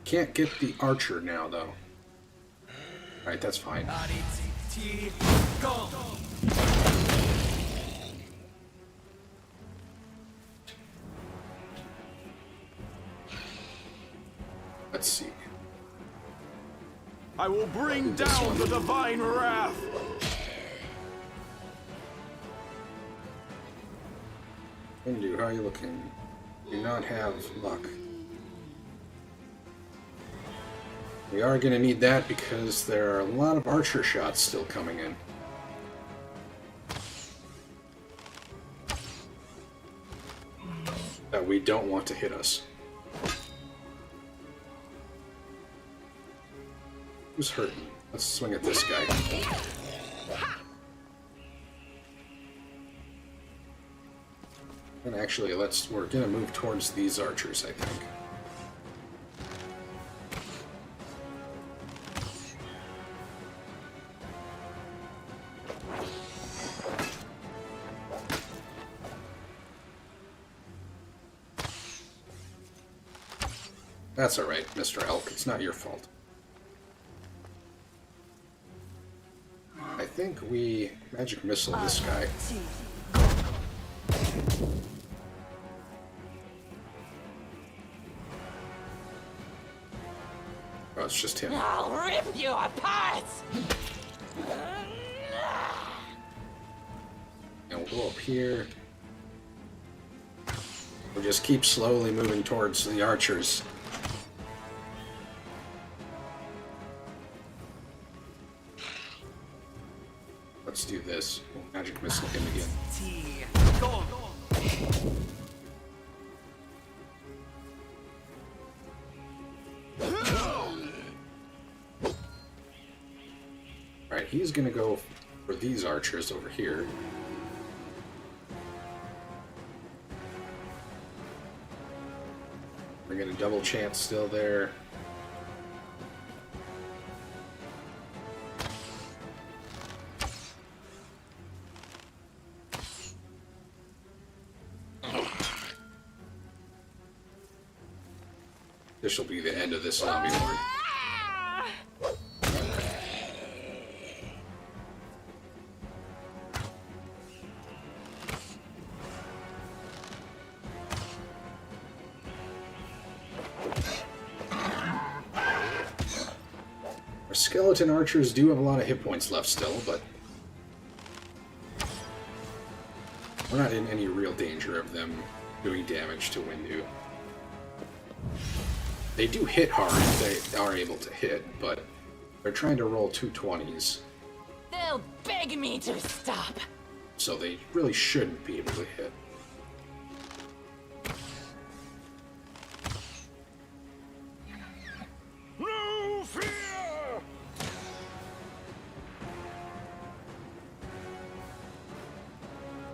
Speaker 1: Can't get the archer now, though. Alright, that's fine. Let's see.
Speaker 8: I will bring down the divine wrath.
Speaker 1: Windu, how are you looking? Do not have luck. We are going to need that because there are a lot of archer shots still coming in. That we don't want to hit us. Who's hurting? Let's swing at this guy. And actually, we're gonna move towards these archers, I think. That's alright, Mr. Elk. It's not your fault. I think we magic missile this guy. it's just him.
Speaker 5: I'll rip you apart!
Speaker 1: And we'll go up here. We'll just keep slowly moving towards the archers. Let's do this. We'll magic missile him again. Alright, he's gonna go for these archers over here. We're gonna double chance still there. This will be the end of this zombie horde. Our skeleton archers do have a lot of hit points left still, but we're not in any real danger of them doing damage to Windu. They do hit hard if they are able to hit, but they're trying to roll 220s,
Speaker 5: They'll beg me to stop.
Speaker 1: so they really shouldn't be able to hit.
Speaker 6: No fear!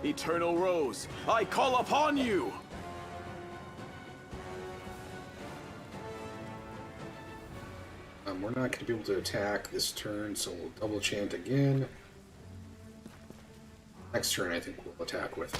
Speaker 8: Eternal Rose, I call upon you!
Speaker 1: We're not going to be able to attack this turn, so we'll double chant again. Next turn, I think we'll attack with.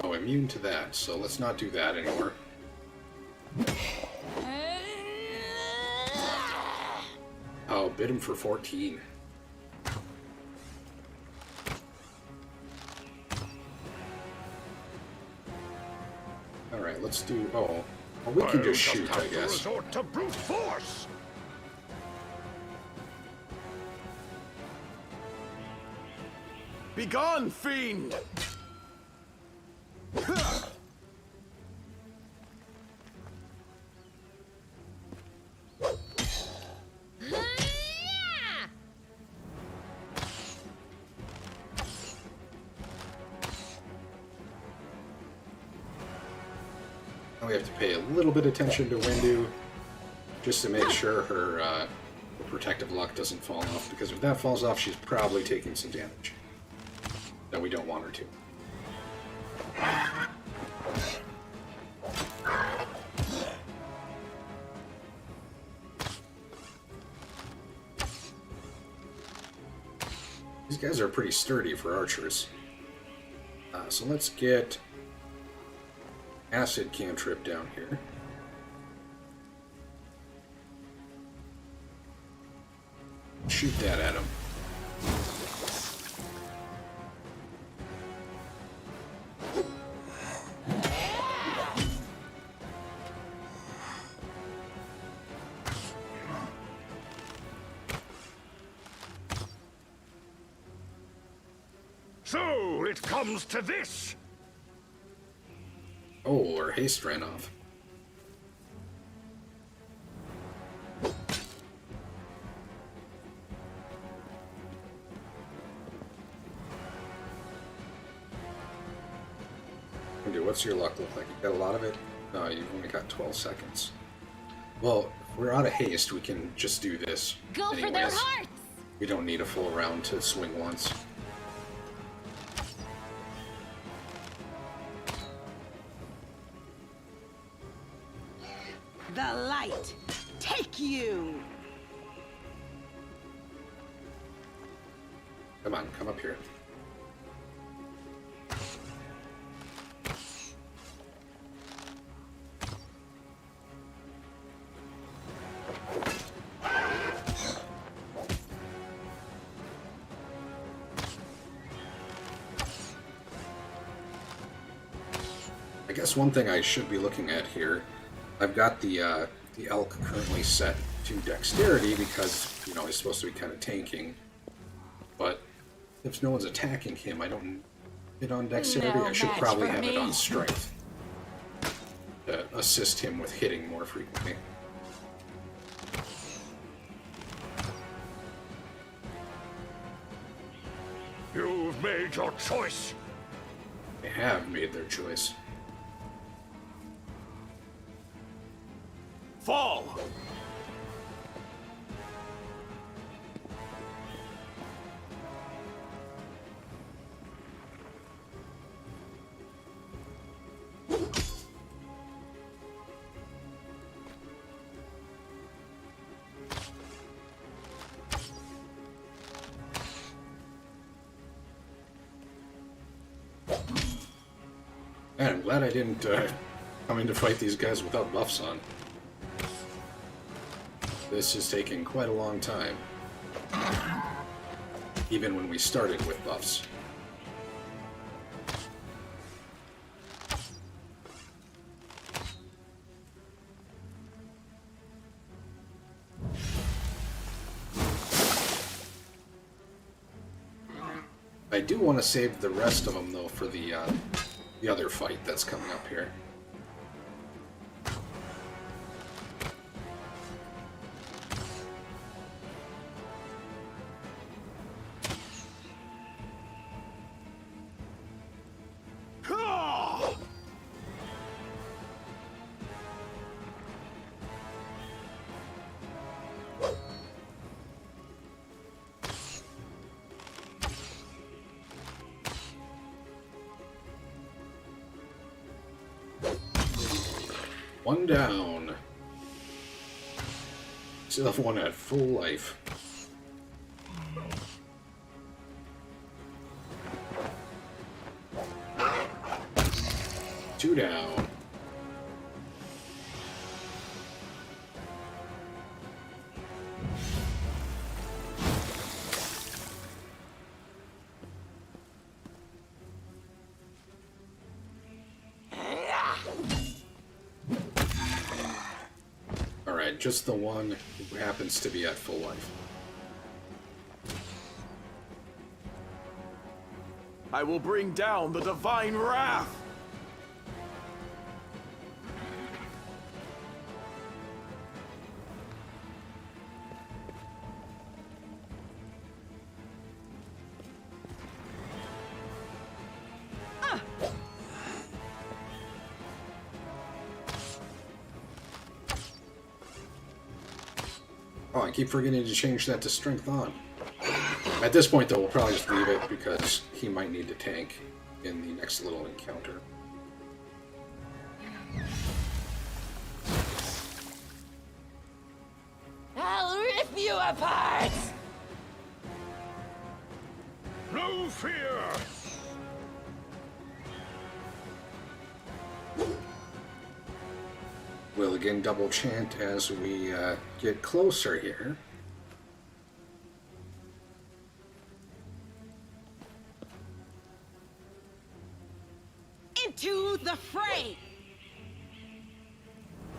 Speaker 1: Oh, immune to that, so let's not do that anymore. Oh, bid him for 14. Alright, let's do... Oh, well, we can just shoot, I
Speaker 6: have to
Speaker 1: guess.
Speaker 6: resort to brute force.
Speaker 8: Begone, fiend!
Speaker 1: Now we have to pay a little bit of attention to Windu, just to make sure her protective luck doesn't fall off, because if that falls off, she's probably taking some damage that we don't want her to. These guys are pretty sturdy for archers. So let's get acid cantrip down here. Shoot that at him.
Speaker 6: So it comes to this.
Speaker 1: Oh, our haste ran off. Windu, what's your luck look like? You got a lot of it? No, you've only got 12 seconds. Well, if we're out of haste, we can just do this.
Speaker 7: Go for their
Speaker 1: anyways.
Speaker 7: hearts!
Speaker 1: We don't need a full round to swing once.
Speaker 2: The light! Take you!
Speaker 1: Come on, come up here. I guess one thing I should be looking at here, I've got the elk currently set to dexterity because, you know, he's supposed to be kind of tanking. But if no one's attacking him, I don't hit on dexterity.
Speaker 5: No
Speaker 1: I should
Speaker 5: match
Speaker 1: probably
Speaker 5: for
Speaker 1: have it
Speaker 5: me.
Speaker 1: on strength to assist him with hitting more frequently.
Speaker 6: You've made your choice.
Speaker 1: They have made their choice.
Speaker 8: Fall!
Speaker 1: Man, I'm glad I didn't come in to fight these guys without buffs on. This is taking quite a long time. Even when we started with buffs. I do want to save the rest of them, though, for the other fight that's coming up here. One down. Still have one at full life. Two down. Alright, just the one who happens to be at full life.
Speaker 8: I will bring down the divine wrath!
Speaker 1: Oh, I keep forgetting to change that to strength on. At this point, though, we'll probably just leave it because he might need to tank in the next little encounter.
Speaker 5: I'll rip you apart!
Speaker 6: No fear.
Speaker 1: We'll again double chant as we get closer here.
Speaker 2: Into the fray!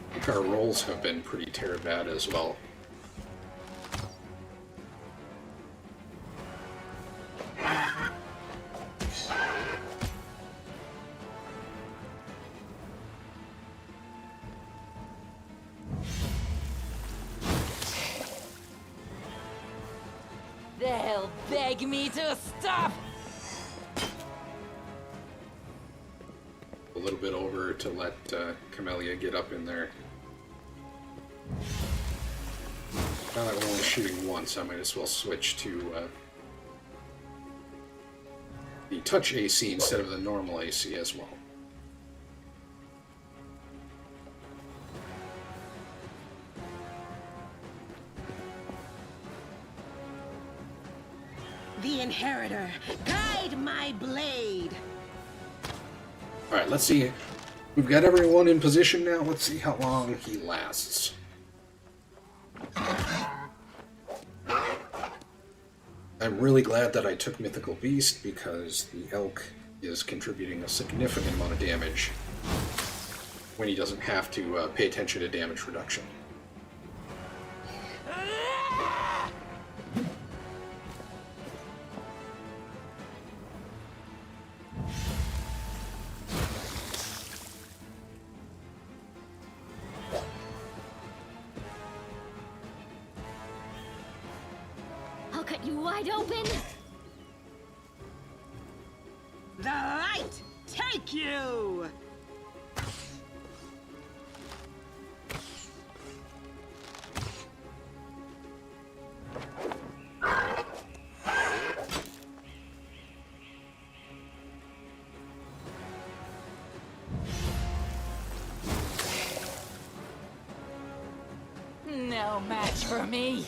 Speaker 1: I think our rolls have been pretty bad as well.
Speaker 5: They'll beg me to stop!
Speaker 1: A little bit over to let Camellia get up in there. Now that we're only shooting once, I might as well switch to the touch AC instead of the normal AC as well.
Speaker 2: The Inheritor, guide my blade.
Speaker 1: Alright, let's see. We've got everyone in position now. Let's see how long he lasts. I'm really glad that I took Mythical Beast because the Elk is contributing a significant amount of damage when he doesn't have to pay attention to damage reduction.
Speaker 7: I'll cut you wide open.
Speaker 2: The light take you!
Speaker 5: No match for me.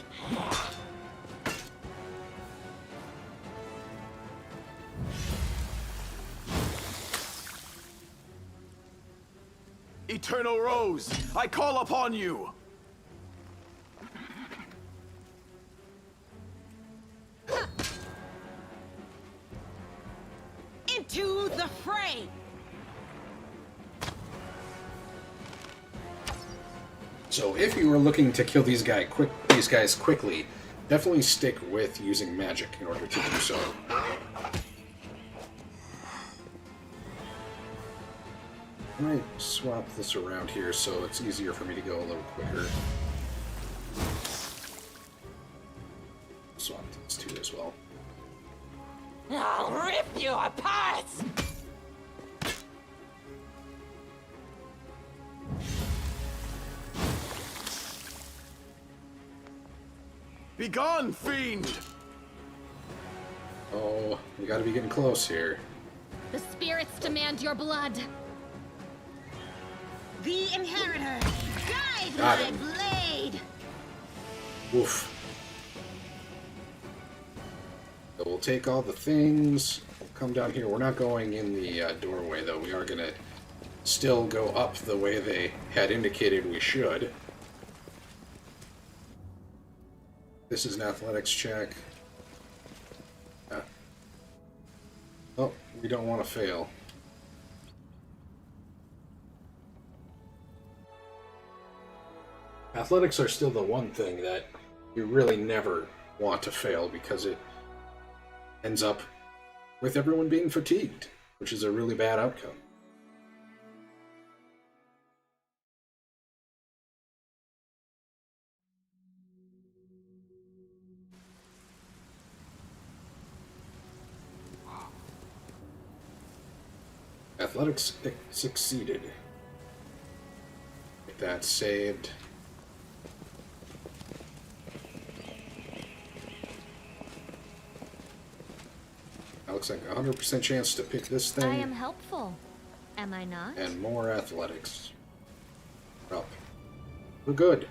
Speaker 8: Eternal Rose, I call upon you!
Speaker 2: Into the fray!
Speaker 1: So if you were looking to kill these guys quickly, definitely stick with using magic in order to do so. I might swap this around here so it's easier for me to go a little quicker. Swap these two as well.
Speaker 5: I'll rip you apart!
Speaker 8: Begone, fiend!
Speaker 1: Oh, we gotta be getting close here.
Speaker 7: The spirits demand your blood.
Speaker 2: The Inheritor, guide
Speaker 1: Got
Speaker 2: my
Speaker 1: him.
Speaker 2: blade!
Speaker 1: Woof. So we'll take all the things, we'll come down here. We're not going in the doorway, though. We are going to still go up the way they had indicated we should. This is an athletics check. Oh, we don't want to fail. Athletics are still the one thing that you really never want to fail because it ends up with everyone being fatigued, which is a really bad outcome. Athletics succeeded. Get that saved. That looks like a 100% chance to pick this thing.
Speaker 3: I am helpful, am I not?
Speaker 1: And more athletics. Up. We're good.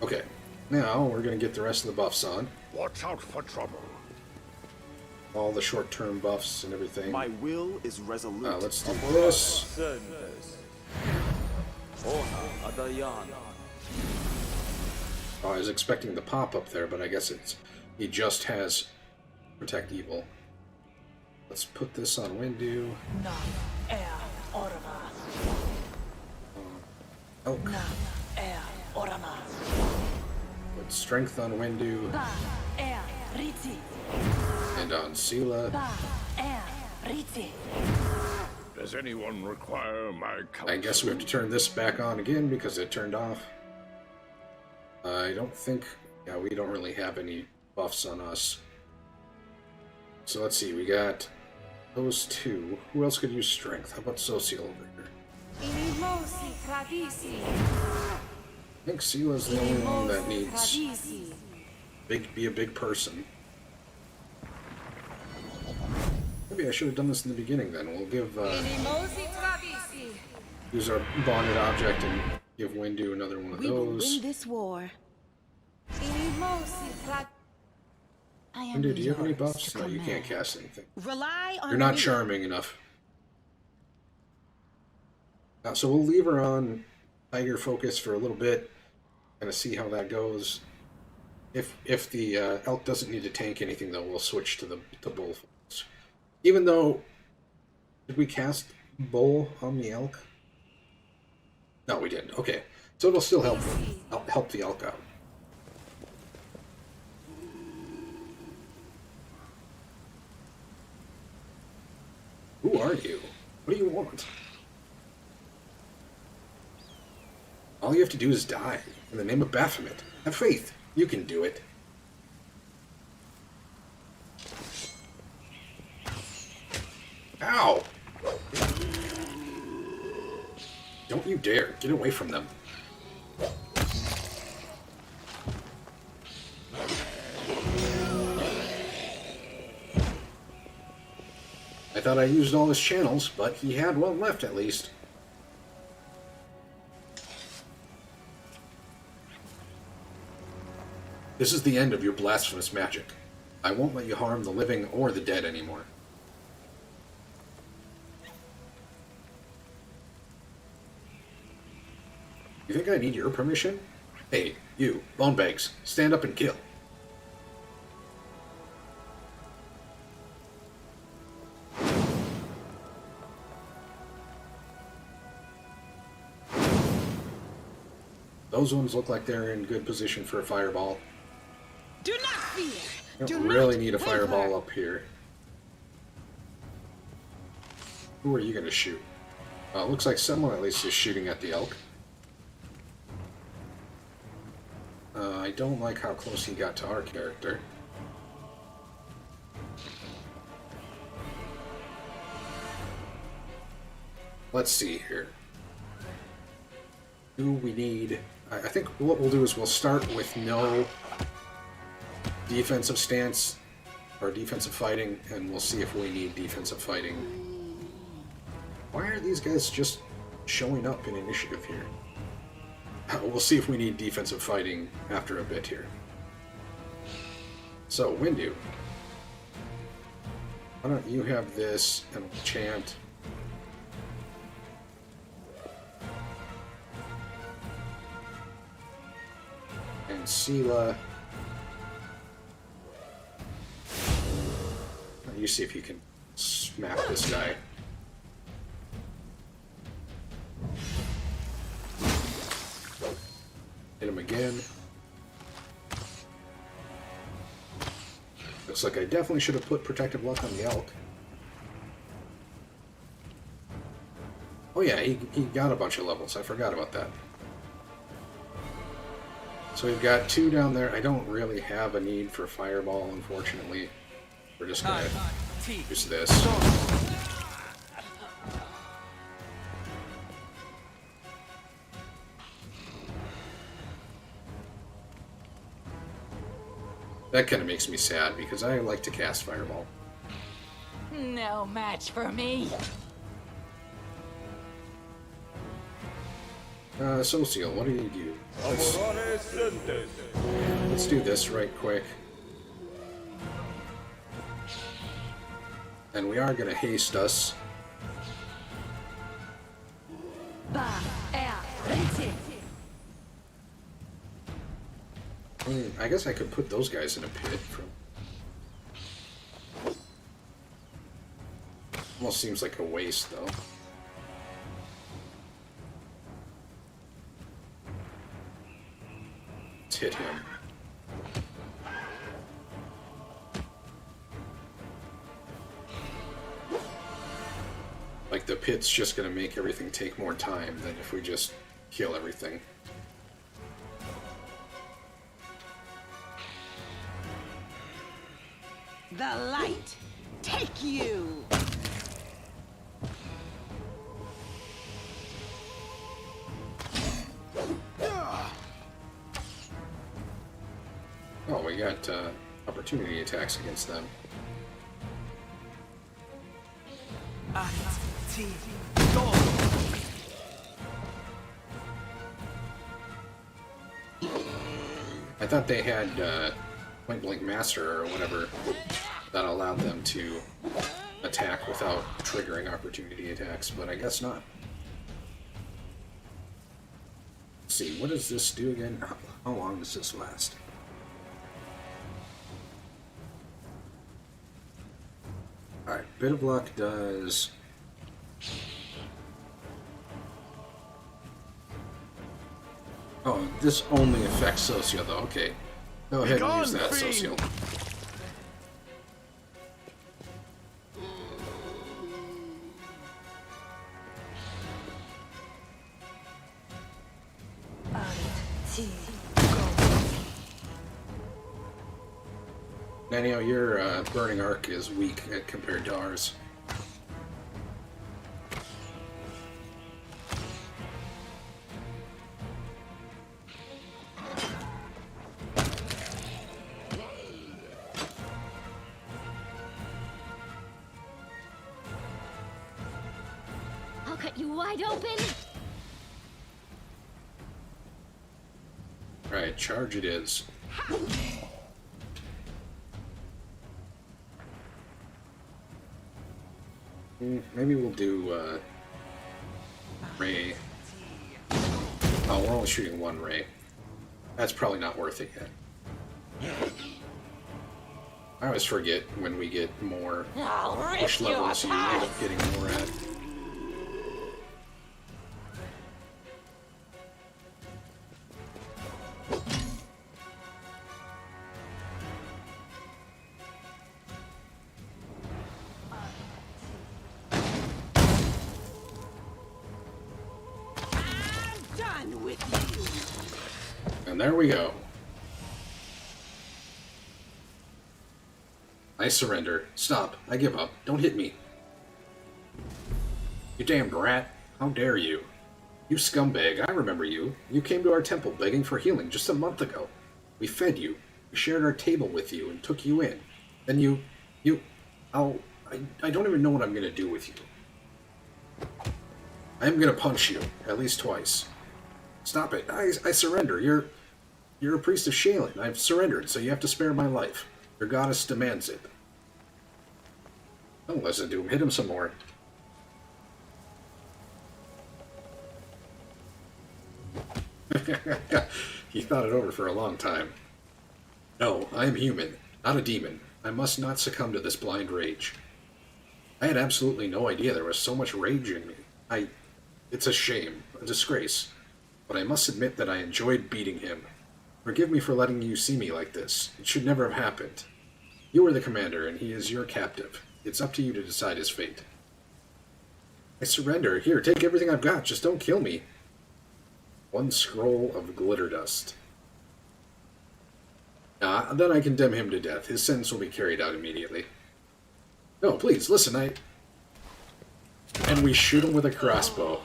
Speaker 1: Okay, now we're going to get the rest of the buffs on.
Speaker 6: Watch out for trouble.
Speaker 1: All the short-term buffs and everything.
Speaker 8: My will is resolute.
Speaker 1: Let's do this. Oh, I was expecting the pop-up there, but I guess he just has Protect Evil. Let's put this on Windu. Elk. Put Strength on Windu. And on Sela.
Speaker 6: Does anyone require my counsel?
Speaker 1: I guess we have to turn this back on again because it turned off. I don't think... Yeah, we don't really have any buffs on us. So let's see, we got those two. Who else could use Strength? How about Social over here? I think Sela's the only one that needs be a big person. Maybe I should have done this in the beginning then. We'll give use our bonded object and give Windu another one of
Speaker 2: We will
Speaker 1: those.
Speaker 2: win this war.
Speaker 5: I am
Speaker 1: Wendy, do you have any
Speaker 5: yours
Speaker 1: buffs?
Speaker 5: to
Speaker 1: No, you can't
Speaker 5: command.
Speaker 1: cast anything.
Speaker 2: Rely on
Speaker 1: You're not
Speaker 2: me.
Speaker 1: charming enough. So we'll leave her on Tiger Focus for a little bit, kind of see how that goes. If the elk doesn't need to tank anything, though, we'll switch to the bull. Even though, did we cast bull on the elk? No, we didn't. Okay, so it'll still help the elk out. Who are you? What do you want? All you have to do is die in the name of Baphomet. Have faith. You can do it. Ow! Don't you dare. Get away from them. I thought I used all his channels, but he had one left at least. This is the end of your blasphemous magic. I won't let you harm the living or the dead anymore. You think I need your permission? Hey, you, Bonebags, stand up and kill. Those ones look like they're in good position for a fireball.
Speaker 2: Do not fear.
Speaker 1: You
Speaker 2: Do
Speaker 1: don't really
Speaker 2: not
Speaker 1: need a
Speaker 2: waver.
Speaker 1: fireball up here. Who are you going to shoot? Looks like someone at least is shooting at the elk. I don't like how close he got to our character. Let's see here. Do we need... I think what we'll do is we'll start with no defensive stance or defensive fighting, and we'll see if we need defensive fighting. Why are these guys just showing up in initiative here? We'll see if we need defensive fighting after a bit here. So, Windu, why don't you have this and we'll chant. And Sela, you see if you can smack this guy. Hit him again. Looks like I definitely should have put Protective Luck on the elk. Oh yeah, he got a bunch of levels. I forgot about that. So we've got 2 down there. I don't really have a need for Fireball, unfortunately. We're just gonna use this. That kind of makes me sad because I like to cast Fireball.
Speaker 5: No match for me.
Speaker 1: Social, what do you do? Let's do this right quick. And we are going to haste us. I guess I could put those guys in a pit. Almost seems like a waste, though. Let's hit him. Like, the pit's just gonna make everything take more time than if we just kill everything.
Speaker 2: The light, take you!
Speaker 1: Oh, we got opportunity attacks against them. I thought they had point blank master or whatever that allowed them to attack without triggering opportunity attacks, but I guess not. Let's see, what does this do again? How long does this last? Alright, Bit of Luck does... Oh, this only affects Socio though, okay. Go ahead and use that, Socio. Nanio, your burning arc is weak compared to ours.
Speaker 7: I'll cut you wide open.
Speaker 1: Alright, charge it is. Maybe we'll do ray. Oh, we're only shooting one ray. That's probably not worth it yet. I always forget when we get more push levels, you end up getting more at. And there we go. I surrender. Stop. I give up. Don't hit me. You damned rat. How dare you? You scumbag. I remember you. You came to our temple begging for healing just a month ago. We fed you. We shared our table with you and took you in. Then I don't even know what I'm gonna do with you. I'm gonna punch you. At least twice. Stop it. I surrender. You're a priest of Shaylin. I've surrendered, so you have to spare my life. Your goddess demands it. Don't listen to him. Hit him some more. He thought it over for a long time. No, I am human, not a demon. I must not succumb to this blind rage. I had absolutely no idea there was so much rage in me. It's a shame, a disgrace. But I must admit that I enjoyed beating him. Forgive me for letting you see me like this. It should never have happened. You are the commander, and he is your captive. It's up to you to decide his fate. I surrender. Here, take everything I've got. Just don't kill me. 1 scroll of glitter dust. Then I condemn him to death. His sentence will be carried out immediately. No, please, listen, And we shoot him with a crossbow.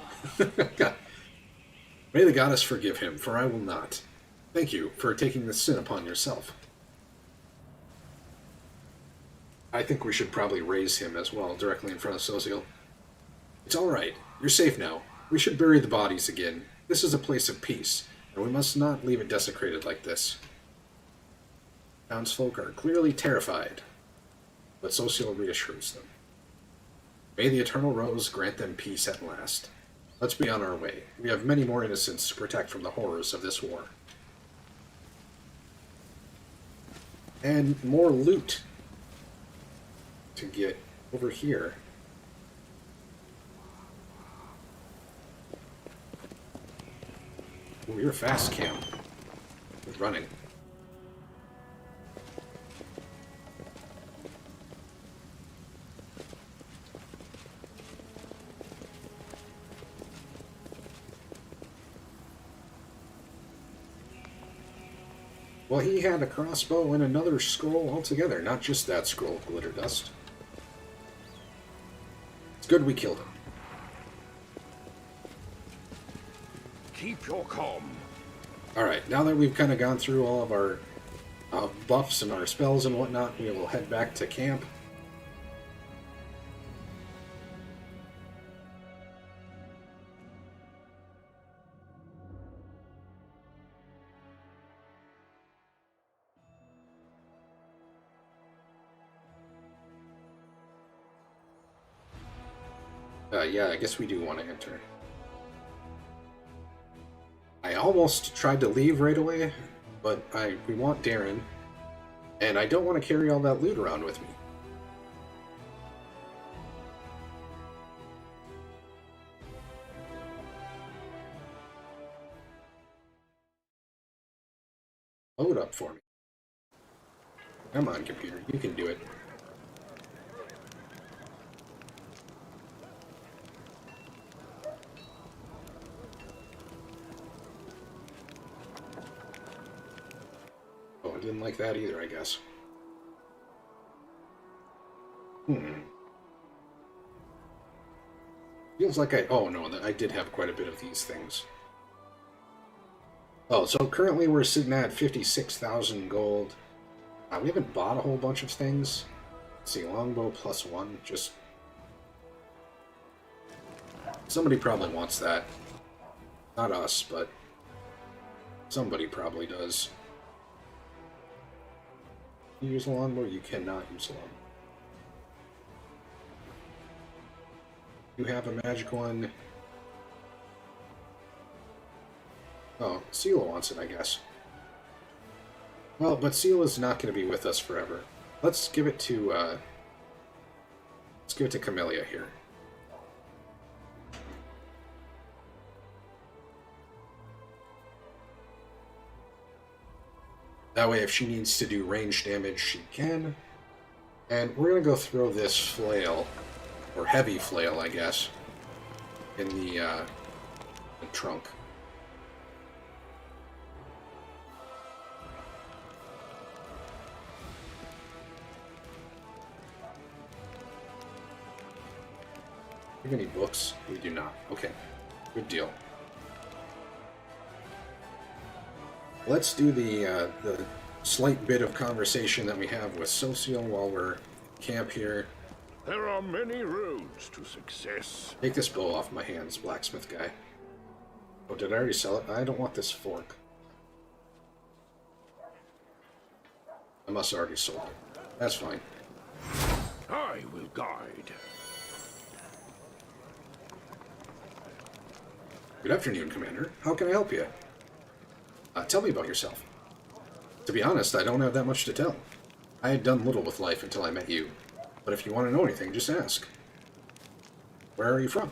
Speaker 1: May the goddess forgive him, for I will not. Thank you for taking this sin upon yourself. I think we should probably raise him as well, directly in front of Soziel. It's alright. You're safe now. We should bury the bodies again. This is a place of peace, and we must not leave it desecrated like this. Townsfolk are clearly terrified, but Soziel reassures them. May the Eternal Rose grant them peace at last. Let's be on our way. We have many more innocents to protect from the horrors of this war. And more loot to get over here. Ooh, you're fast, Cam. Good running. Well, he had a crossbow and another scroll altogether, not just that scroll of glitter dust. It's good we killed him.
Speaker 6: Keep your calm.
Speaker 1: Alright, now that we've kind of gone through all of our buffs and our spells and whatnot, we will head back to camp. Yeah, I guess we do want to enter. I almost tried to leave right away, but we want Darren, and I don't want to carry all that loot around with me. Load up for me. Come on, computer, you can do it. Oh, I didn't like that either, I guess. Feels like oh no, I did have quite a bit of these things. Oh, so currently we're sitting at 56,000 gold. We haven't bought a whole bunch of things. Let's see, longbow +1, just... Somebody probably wants that. Not us, but somebody probably does. Can you use a longbow? You cannot use a longbow. You have a magic one. Oh, Sela wants it, I guess. Well, but Sela's not going to be with us forever. Let's give it to Camellia here. That way, if she needs to do range damage, she can. And we're going to go throw this flail, or heavy flail, I guess, in the trunk. Do we have any books? We do not. Okay, good deal. Let's do the slight bit of conversation that we have with Socio while we're camp here.
Speaker 6: There are many roads to success.
Speaker 1: Take this bow off my hands, blacksmith guy. Oh, did I already sell it? I don't want this fork. I must have already sold it. That's fine.
Speaker 6: I will guide.
Speaker 1: Good afternoon, Commander. How can I help you? Tell me about yourself. To be honest, I don't have that much to tell. I had done little with life until I met you. But if you want to know anything, just ask. Where are you from?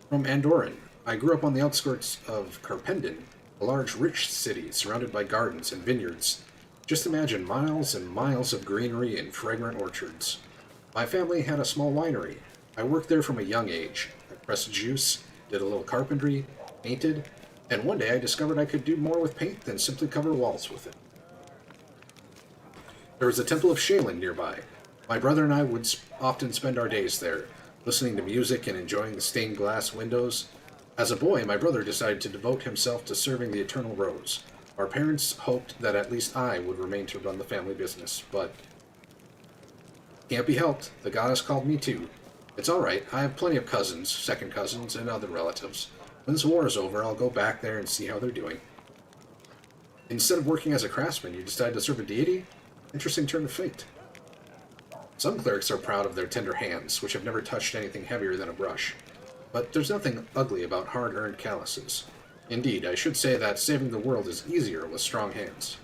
Speaker 1: From Andoran. I grew up on the outskirts of Carpendon, a large, rich city surrounded by gardens and vineyards. Just imagine miles and miles of greenery and fragrant orchards. My family had a small winery. I worked there from a young age. I pressed juice, did a little carpentry, painted, and one day I discovered I could do more with paint than simply cover walls with it. There was a temple of Shaylin nearby. My brother and I would often spend our days there, listening to music and enjoying the stained glass windows. As a boy, my brother decided to devote himself to serving the Eternal Rose. Our parents hoped that at least I would remain to run the family business, but can't be helped. The goddess called me too. It's alright, I have plenty of cousins, second cousins, and other relatives. When this war is over, I'll go back there and see how they're doing. Instead of working as a craftsman, you decide to serve a deity? Interesting turn of fate. Some clerics are proud of their tender hands, which have never touched anything heavier than a brush. But there's nothing ugly about hard-earned calluses. Indeed, I should say that saving the world is easier with strong hands.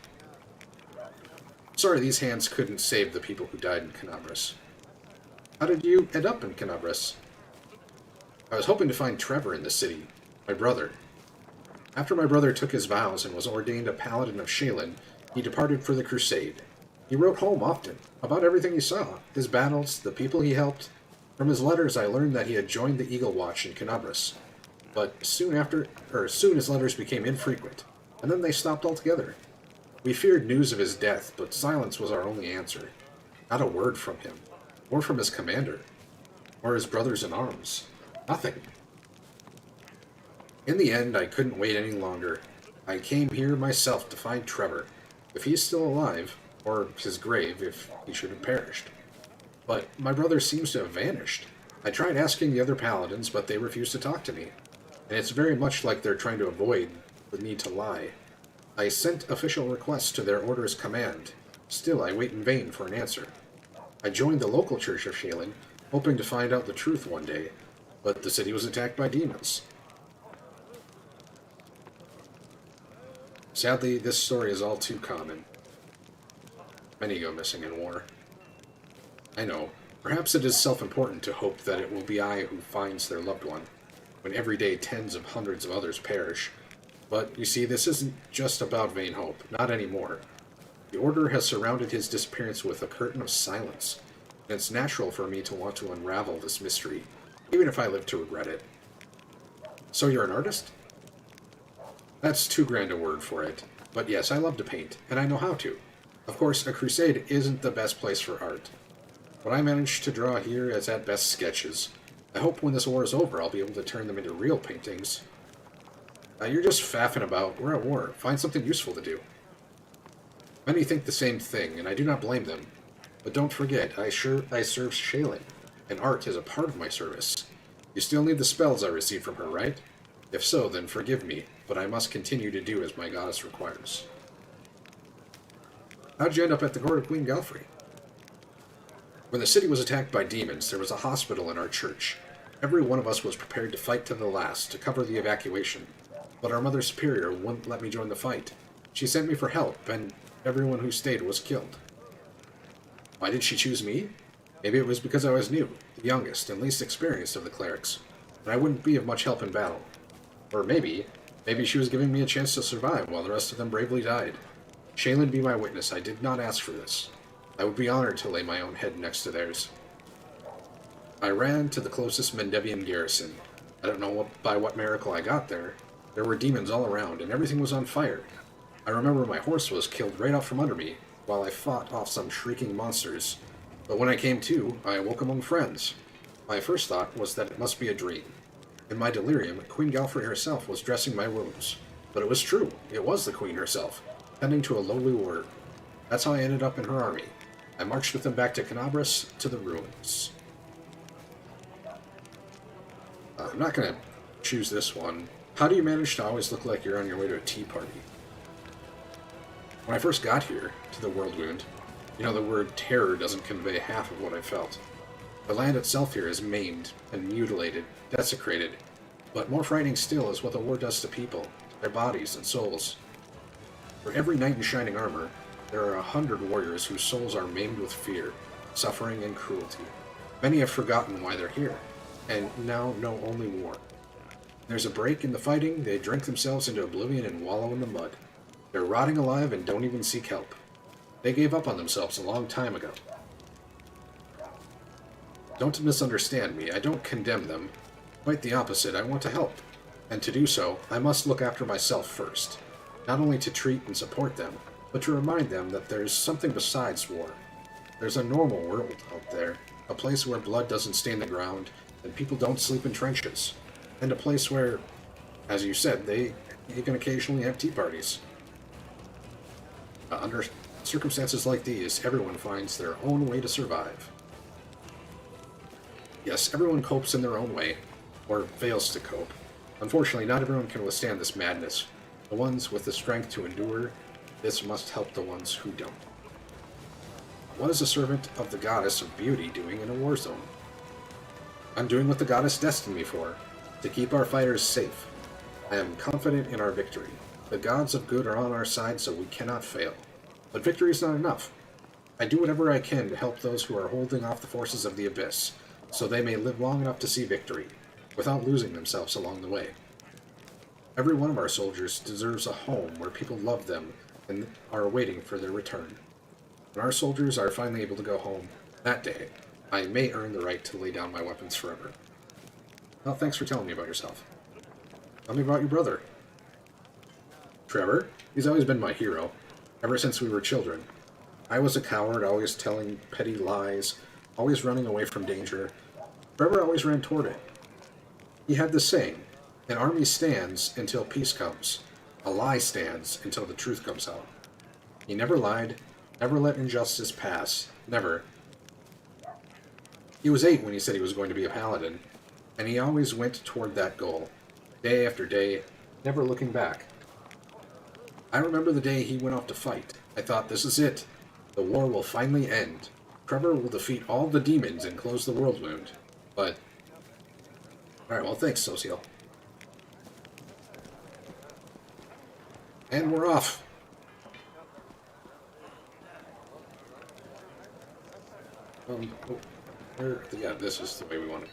Speaker 1: Sorry, these hands couldn't save the people who died in Canabras. How did you end up in Canabras? I was hoping to find Trevor in the city, my brother. After my brother took his vows and was ordained a paladin of Shaylin, he departed for the crusade. He wrote home often, about everything he saw, his battles, the people he helped. From his letters I learned that he had joined the Eagle Watch in Canabras. But soon his letters became infrequent, and then they stopped altogether. We feared news of his death, but silence was our only answer. Not a word from him, or from his commander, or his brothers in arms. Nothing. In the end, I couldn't wait any longer. I came here myself to find Trevor, if he's still alive, or his grave if he should have perished. But my brother seems to have vanished. I tried asking the other paladins, but they refused to talk to me. And it's very much like they're trying to avoid the need to lie. I sent official requests to their order's command. Still, I wait in vain for an answer. I joined the local church of Shaylin, hoping to find out the truth one day, but the city was attacked by demons. Sadly, this story is all too common. Many go missing in war. I know, perhaps it is self-important to hope that it will be I who finds their loved one, when every day tens of hundreds of others perish. But, you see, this isn't just about vain hope, not anymore. The Order has surrounded his disappearance with a curtain of silence, and it's natural for me to want to unravel this mystery, even if I live to regret it. So you're an artist? That's too grand a word for it, but yes, I love to paint, and I know how to. Of course, a crusade isn't the best place for art. What I managed to draw here is at best sketches. I hope when this war is over, I'll be able to turn them into real paintings. You're just faffing about. We're at war. Find something useful to do. Many think the same thing, and I do not blame them. But don't forget, I serve Shaylin, and art is a part of my service. You still need the spells I received from her, right? If so, then forgive me, but I must continue to do as my goddess requires. How'd you end up at the court of Queen Galfrey? When the city was attacked by demons, there was a hospital in our church. Every one of us was prepared to fight to the last to cover the evacuation, but our Mother Superior wouldn't let me join the fight. She sent me for help, and everyone who stayed was killed. Why did she choose me? Maybe it was because I was new, the youngest and least experienced of the clerics, and I wouldn't be of much help in battle. Or maybe she was giving me a chance to survive while the rest of them bravely died. Shaylin be my witness, I did not ask for this. I would be honored to lay my own head next to theirs. I ran to the closest Mendevian garrison. I don't know by what miracle I got there. There were demons all around, and everything was on fire. I remember my horse was killed right out from under me, while I fought off some shrieking monsters. But when I came to, I awoke among friends. My first thought was that it must be a dream. In my delirium, Queen Galfrey herself was dressing my wounds. But it was true. It was the Queen herself, tending to a lowly ward. That's how I ended up in her army. I marched with them back to Canabras, to the ruins. I'm not going to choose this one. How do you manage to always look like you're on your way to a tea party? When I first got here, to the World Wound, the word terror doesn't convey half of what I felt. The land itself here is maimed and mutilated, desecrated, but more frightening still is what the war does to people, their bodies and souls. For every knight in shining armor, there are 100 warriors whose souls are maimed with fear, suffering, and cruelty. Many have forgotten why they're here, and now know only war. There's a break in the fighting, they drink themselves into oblivion and wallow in the mud. They're rotting alive and don't even seek help. They gave up on themselves a long time ago. Don't misunderstand me, I don't condemn them. Quite the opposite, I want to help. And to do so, I must look after myself first. Not only to treat and support them, but to remind them that there's something besides war. There's a normal world out there, a place where blood doesn't stain the ground, and people don't sleep in trenches, and a place where, as you said, they can occasionally have tea parties. Under circumstances like these, everyone finds their own way to survive. Yes, everyone copes in their own way, or fails to cope. Unfortunately, not everyone can withstand this madness. The ones with the strength to endure this must help the ones who don't. What is a servant of the goddess of beauty doing in a war zone? I'm doing what the goddess destined me for, to keep our fighters safe. I am confident in our victory. The gods of good are on our side, so we cannot fail. But victory is not enough. I do whatever I can to help those who are holding off the forces of the abyss, so they may live long enough to see victory, without losing themselves along the way. Every one of our soldiers deserves a home where people love them and are waiting for their return. When our soldiers are finally able to go home, that day, I may earn the right to lay down my weapons forever. Well, thanks for telling me about yourself. Tell me about your brother. Trevor? He's always been my hero, ever since we were children. I was a coward, always telling petty lies, always running away from danger. Trevor always ran toward it. He had this saying, an army stands until peace comes. A lie stands until the truth comes out. He never lied, never let injustice pass, never. He was 8 when he said he was going to be a paladin, and he always went toward that goal, day after day, never looking back. I remember the day he went off to fight. I thought, this is it. The war will finally end. Trevor will defeat all the demons and close the world wound. But Alright, well, thanks, Socio. And we're off. Yeah, this is the way we want it.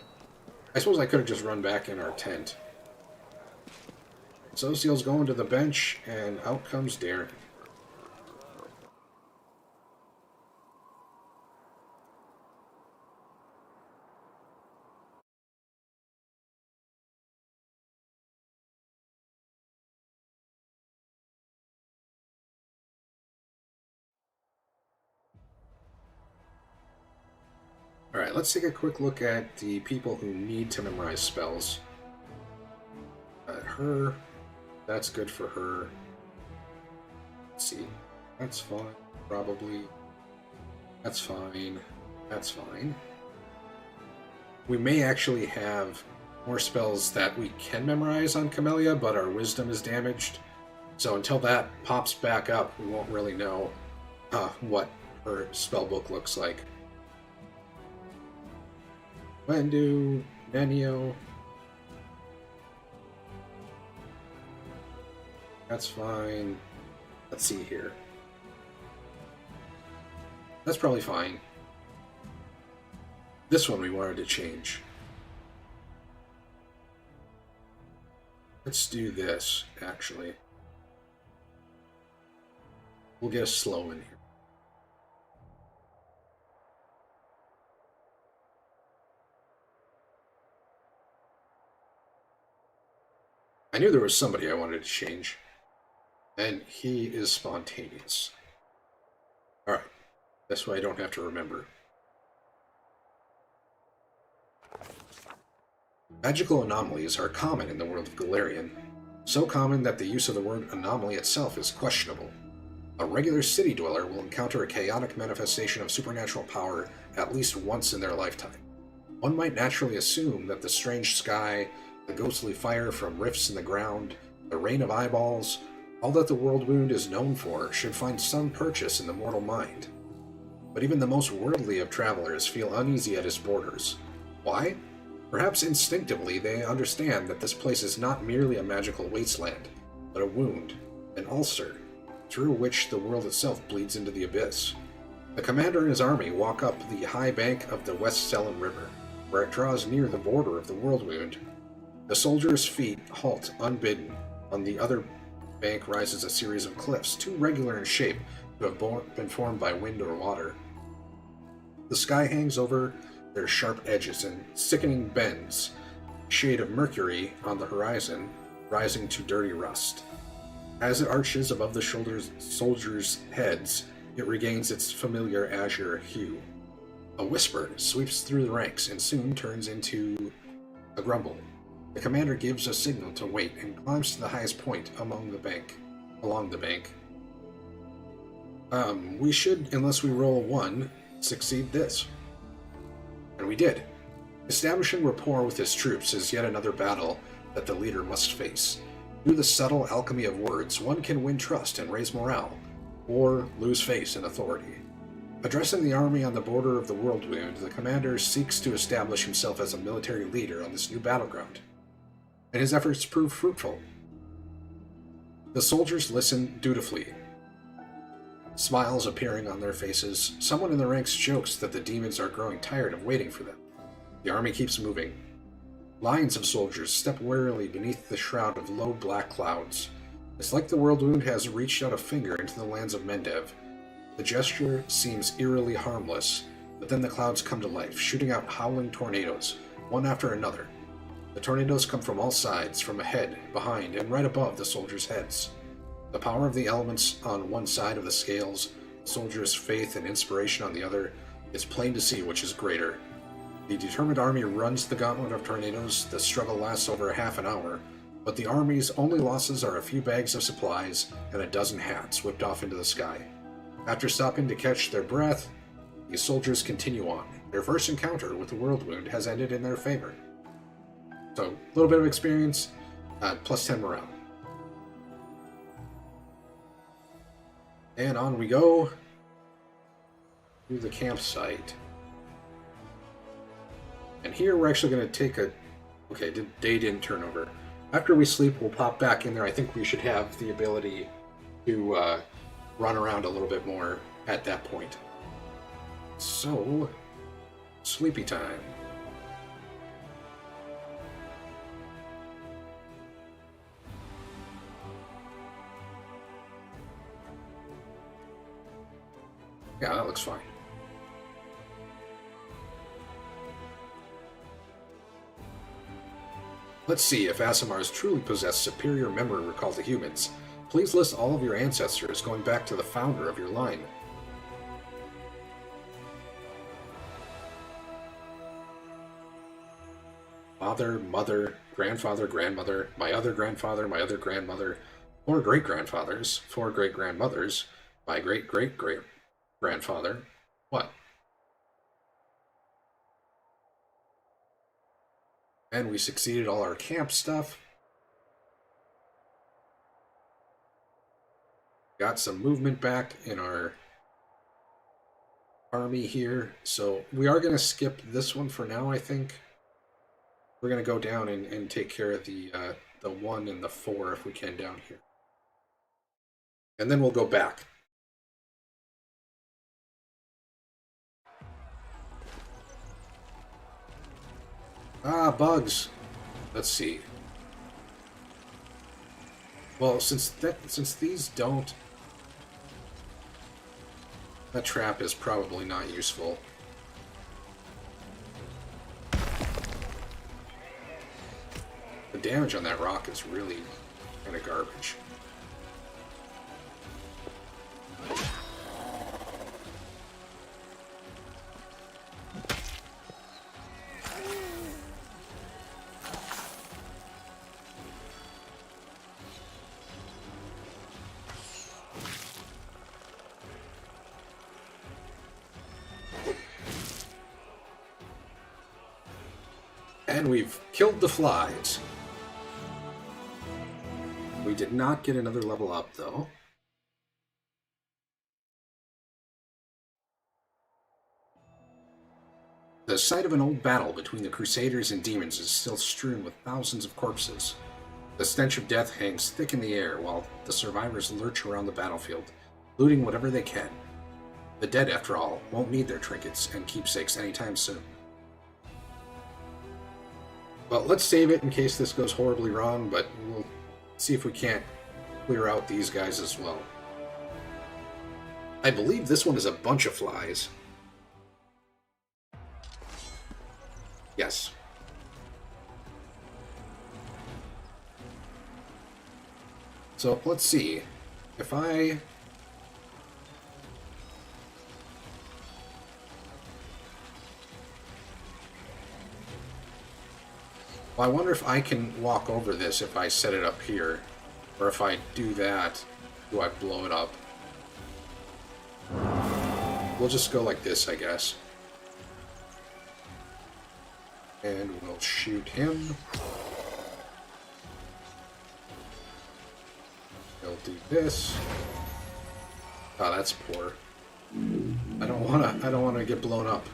Speaker 1: I suppose I could have just run back in our tent. Social's going to the bench, and out comes Darren. Alright, let's take a quick look at the people who need to memorize spells. Her, that's good for her. Let's see, that's fine, probably. That's fine, that's fine. We may actually have more spells that we can memorize on Camellia, but our wisdom is damaged. So until that pops back up, we won't really know what her spellbook looks like. Wendu, Nenio. That's fine. Let's see here. That's probably fine. This one we wanted to change. Let's do this, actually. We'll get a slow in here. I knew there was somebody I wanted to change. And he is spontaneous. Alright. This way I don't have to remember. Magical anomalies are common in the world of Galarian. So common that the use of the word anomaly itself is questionable. A regular city dweller will encounter a chaotic manifestation of supernatural power at least once in their lifetime. One might naturally assume that the strange sky, the ghostly fire from rifts in the ground, the rain of eyeballs, all that the world wound is known for should find some purchase in the mortal mind. But even the most worldly of travelers feel uneasy at its borders. Why? Perhaps instinctively they understand that this place is not merely a magical wasteland, but a wound, an ulcer, through which the world itself bleeds into the abyss. The commander and his army walk up the high bank of the West Selen River, where it draws near the border of the world wound. The soldiers' feet halt unbidden. On the other bank rises a series of cliffs, too regular in shape to have been formed by wind or water. The sky hangs over their sharp edges and sickening bends, a shade of mercury on the horizon, rising to dirty rust. As it arches above the soldiers' heads, it regains its familiar azure hue. A whisper sweeps through the ranks and soon turns into a grumble. The commander gives a signal to wait and climbs to the highest point along the bank. We should, unless we roll 1, succeed this. And we did. Establishing rapport with his troops is yet another battle that the leader must face. Through the subtle alchemy of words, one can win trust and raise morale, or lose faith in authority. Addressing the army on the border of the world wound, the commander seeks to establish himself as a military leader on this new battleground, and his efforts prove fruitful. The soldiers listen dutifully, smiles appearing on their faces. Someone in the ranks jokes that the demons are growing tired of waiting for them. The army keeps moving. Lines of soldiers step warily beneath the shroud of low black clouds. It's like the world wound has reached out a finger into the lands of Mendev. The gesture seems eerily harmless, but then the clouds come to life, shooting out howling tornadoes, one after another. The tornadoes come from all sides, from ahead, behind, and right above the soldiers' heads. The power of the elements on one side of the scales, the soldiers' faith and inspiration on the other, it's plain to see which is greater. The determined army runs the gauntlet of tornadoes. The struggle lasts over half an hour, but the army's only losses are a few bags of supplies and a dozen hats whipped off into the sky. After stopping to catch their breath, the soldiers continue on. Their first encounter with the world wound has ended in their favor. So, a little bit of experience, plus 10 morale. And on we go to the campsite. And here we're actually going to take a Okay, day didn't turn over. After we sleep, we'll pop back in there. I think we should have the ability to run around a little bit more at that point. So, sleepy time. Yeah, that looks fine. Let's see if Asimars truly possess superior memory recall to humans. Please list all of your ancestors going back to the founder of your line. Father, mother, grandfather, grandmother, my other grandfather, my other grandmother, 4 great-grandfathers, 4 great-grandmothers, my great-great-great-grandfather. What? And we succeeded all our camp stuff. Got some movement back in our army here. So we are going to skip this one for now, I think. We're going to go down and take care of the 1 and the 4 if we can down here. And then we'll go back. Ah, bugs. Let's see. Well, since these don't, that trap is probably not useful. The damage on that rock is really kind of garbage. And we've killed the flies. We did not get another level up, though. The site of an old battle between the Crusaders and demons is still strewn with thousands of corpses. The stench of death hangs thick in the air while the survivors lurch around the battlefield, looting whatever they can. The dead, after all, won't need their trinkets and keepsakes anytime soon. Well, let's save it in case this goes horribly wrong, but we'll see if we can't clear out these guys as well. I believe this one is a bunch of flies. Yes. So, let's see. If I... Well, I wonder if I can walk over this if I set it up here. Or if I do that, do I blow it up? We'll just go like this, I guess. And we'll shoot him. We'll do this. Oh, that's poor. I don't wanna get blown up.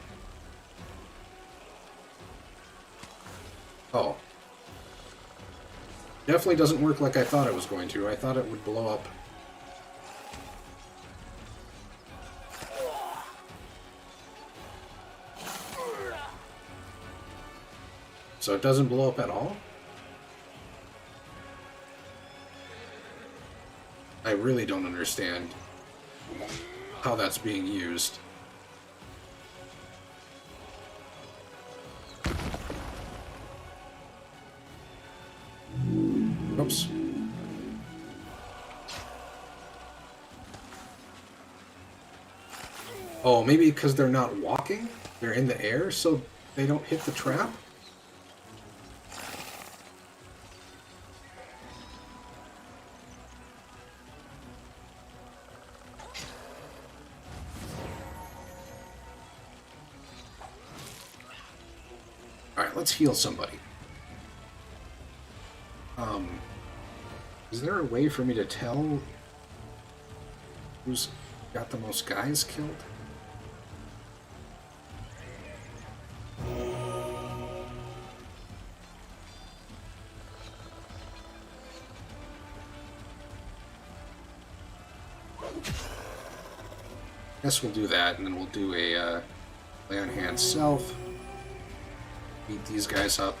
Speaker 1: Oh. Definitely doesn't work like I thought it was going to. I thought it would blow up. So it doesn't blow up at all? I really don't understand how that's being used. Oops. Oh, maybe because they're not walking? They're in the air, so they don't hit the trap? Alright, let's heal somebody. Is there a way for me to tell who's got the most guys killed? Guess we'll do that, and then we'll do a lay on hands self. Beat these guys up.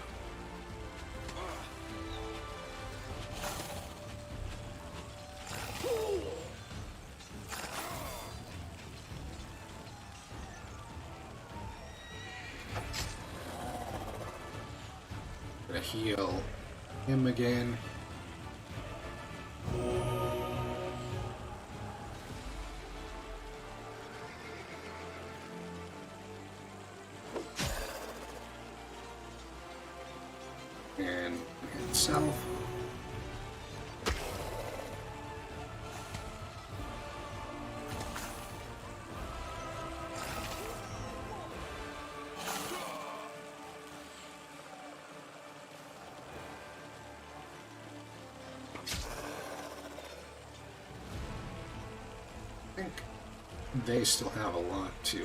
Speaker 1: Gonna heal him again. And hit self. I think they still have a lot to,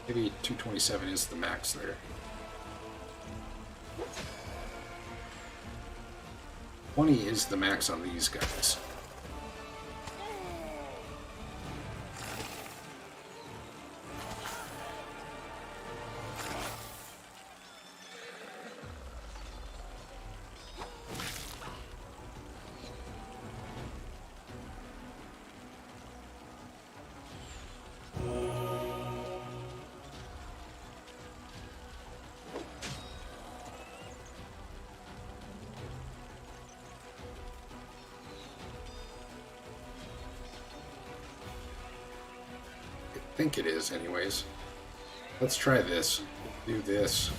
Speaker 1: maybe 227 is the max there. 20 is the max on these guys. I think it is, anyways. Let's try this. Do this.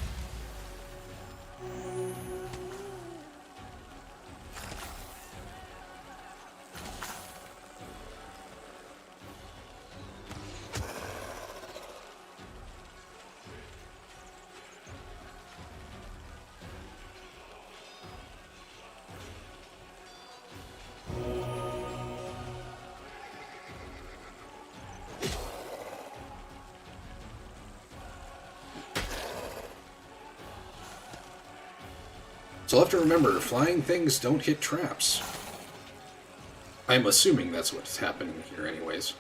Speaker 1: So I'll have to remember, flying things don't hit traps. I'm assuming that's what's happening here anyways.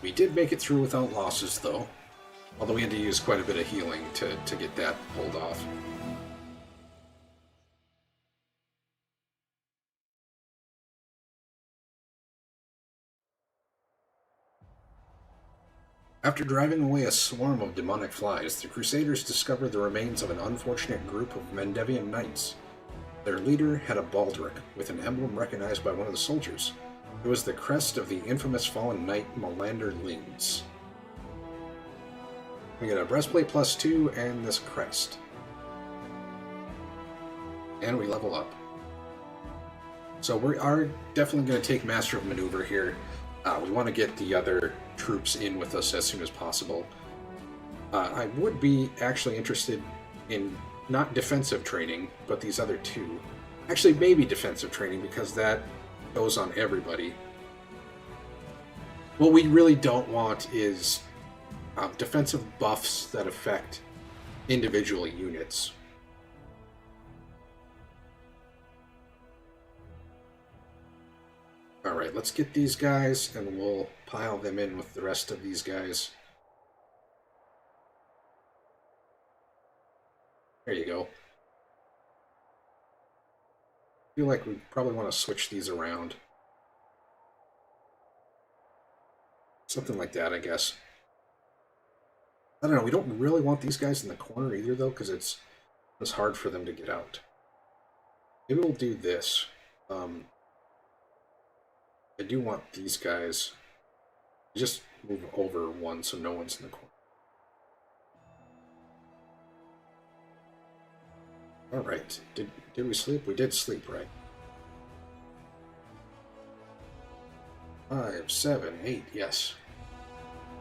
Speaker 1: We did make it through without losses, though. Although we had to use quite a bit of healing to get that pulled off. After driving away a swarm of demonic flies, the Crusaders discovered the remains of an unfortunate group of Mendevian knights. Their leader had a baldric, with an emblem recognized by one of the soldiers. It was the crest of the infamous fallen knight Melander Lings. We get a breastplate +2 and this crest. And we level up. So we are definitely going to take Master of Maneuver here. We want to get the other troops in with us as soon as possible. I would be actually interested in not defensive training, but these other two. Actually, maybe defensive training, because that goes on everybody. What we really don't want is defensive buffs that affect individual units. Alright, let's get these guys, and we'll pile them in with the rest of these guys. There you go. I feel like we probably want to switch these around. Something like that, I guess. I don't know, we don't really want these guys in the corner either, though, because it's hard for them to get out. Maybe we'll do this. I do want these guys to just move over one so no one's in the corner. Alright, did we sleep? We did sleep, right? 5, 7, 8, yes.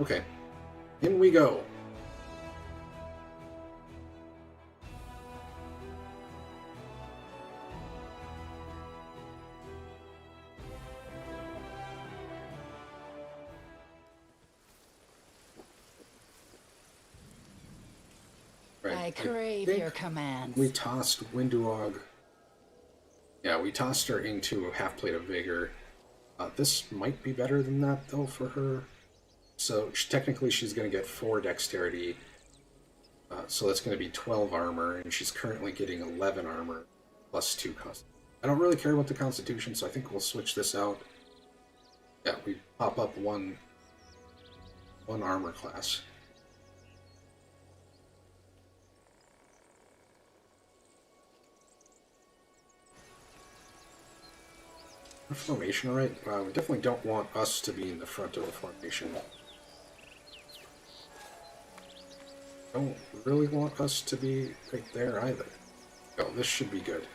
Speaker 1: Okay, in we go. Right.
Speaker 5: I crave
Speaker 1: think
Speaker 5: your commands.
Speaker 1: We tossed Winduog. Yeah, we tossed her into a half plate of vigor. This might be better than that, though, for her. So technically she's going to get 4 dexterity. So that's going to be 12 armor, and she's currently getting 11 armor plus 2 constitution. I don't really care about the constitution, so I think we'll switch this out. Yeah, we pop up one armor class. Formation, right? We definitely don't want us to be in the front of the formation. Don't really want us to be right there either. Oh, this should be good.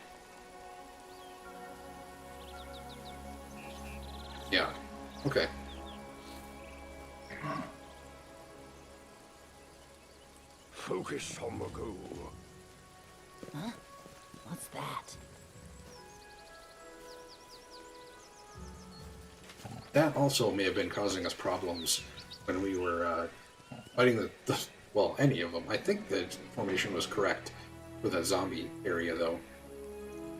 Speaker 1: Yeah. Okay.
Speaker 6: Focus on the goal.
Speaker 5: Huh? What's that?
Speaker 1: That also may have been causing us problems when we were fighting well, any of them. I think the formation was correct for the zombie area, though.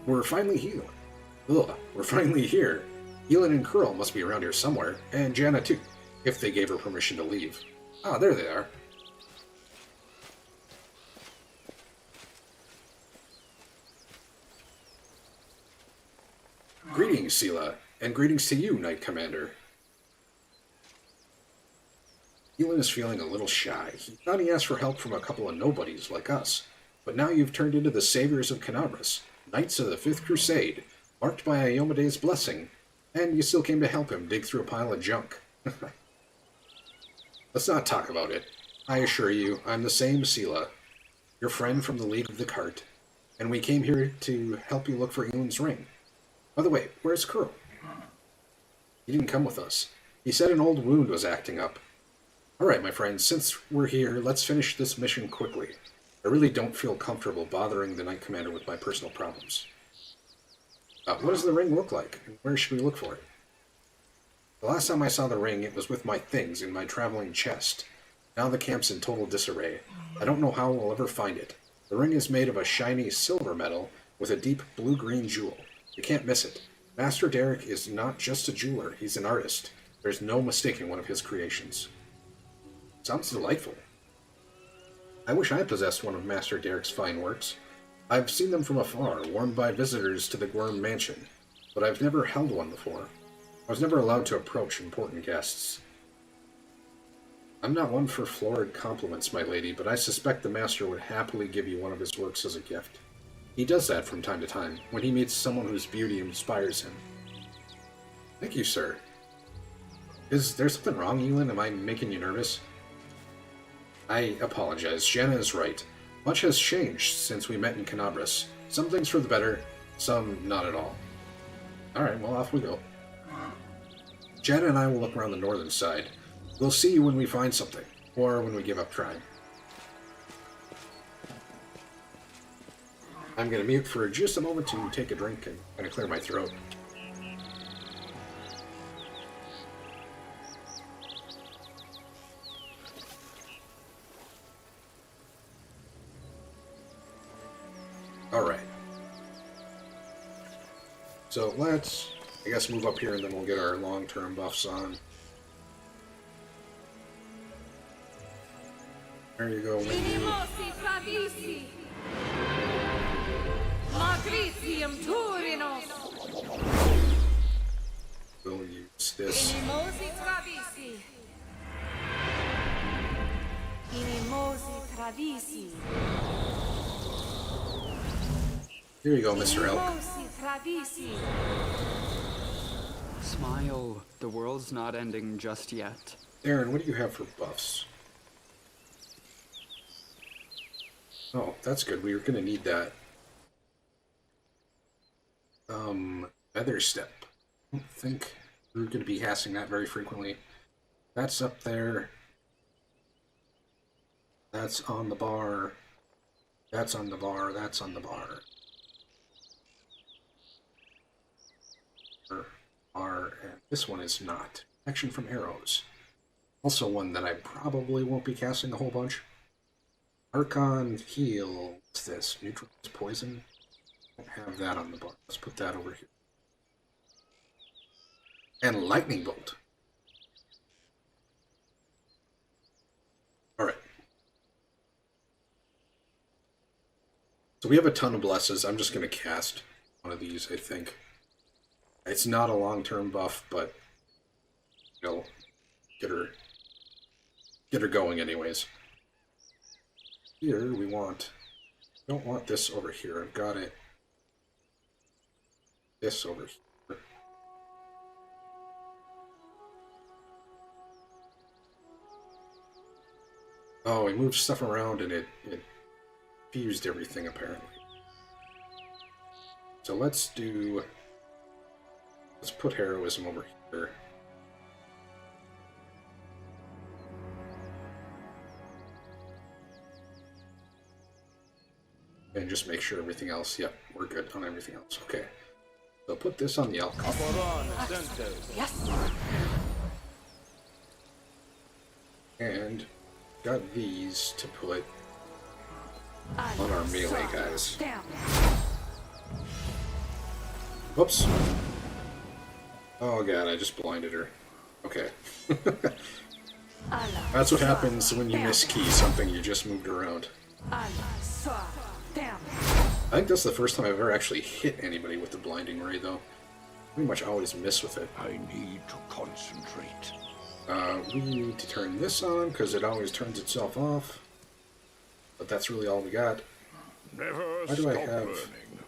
Speaker 1: We're finally here. Ugh, we're finally here. Elin and Curl must be around here somewhere, and Janna too, if they gave her permission to leave. Ah, there they are. Greetings, Sela, and greetings to you, Knight Commander. Elin is feeling a little shy. He thought he asked for help from a couple of nobodies like us, but now you've turned into the saviors of Canabras, Knights of the Fifth Crusade, marked by Iomede's blessing, and you still came to help him dig through a pile of junk. Let's not talk about it. I assure you, I'm the same Sela, your friend from the League of the Cart, and we came here to help you look for Elin's ring. By the way, where's Curl? He didn't come with us. He said an old wound was acting up. Alright, my friends, since we're here, let's finish this mission quickly. I really don't feel comfortable bothering the Knight Commander with my personal problems. What does the ring look like, and where should we look for it? The last time I saw the ring, it was with my things in my traveling chest. Now the camp's in total disarray. I don't know how we'll ever find it. The ring is made of a shiny silver metal with a deep blue-green jewel. You can't miss it. Master Derek is not just a jeweler, he's an artist. There's no mistaking one of his creations. Sounds delightful. I wish I possessed one of Master Derek's fine works. I've seen them from afar, worn by visitors to the Gwyrm Mansion, but I've never held one before. I was never allowed to approach important guests. I'm not one for florid compliments, my lady, but I suspect the Master would happily give you one of his works as a gift. He does that from time to time, when he meets someone whose beauty inspires him. Thank you, sir. Is there something wrong, Elin? Am I making you nervous? I apologize. Janna is right. Much has changed since we met in Canabras. Some things for the better, some not at all. Alright, well, off we go. Janna and I will look around the northern side. We'll see you when we find something, or when we give up trying. I'm going to mute for just a moment to take a drink and kind of clear my throat. Alright. So let's, I guess, move up here and then we'll get our long-term buffs on. There you go, Wendy. We'll use this. Here you go, Mr. Elk.
Speaker 9: Smile. The world's not ending just yet.
Speaker 1: Aaron, what do you have for buffs? Oh, that's good. We were going to need that. Feather Step. I don't think we're going to be casting that very frequently. That's up there. That's on the bar. That's on the bar. That's on the bar. And this one is not. Action from arrows. Also one that I probably won't be casting a whole bunch. Archon heal. What's this? Neutralize poison? Don't have that on the bar. Let's put that over here. And lightning bolt. Alright. So we have a ton of blesses. I'm just going to cast one of these, I think. It's not a long-term buff, but it'll get her going anyways. Here we don't want this over here. I've got it. This over here. Oh, we moved stuff around and it fused everything apparently. So let's put heroism over here. And just make sure everything else, yep, we're good on everything else. Okay. So put this on the alcohol.
Speaker 2: Yes.
Speaker 1: And got these to put on our melee guys. Whoops. Oh god, I just blinded her. Okay. That's what happens when you miskey something you just moved around. I think that's the first time I've ever actually hit anybody with the blinding ray, though. Pretty much always miss with it.
Speaker 6: I need to concentrate.
Speaker 1: We need to turn this on, because it always turns itself off. But that's really all we got.
Speaker 6: Never
Speaker 1: Why do
Speaker 6: stop
Speaker 1: I have...
Speaker 6: learning.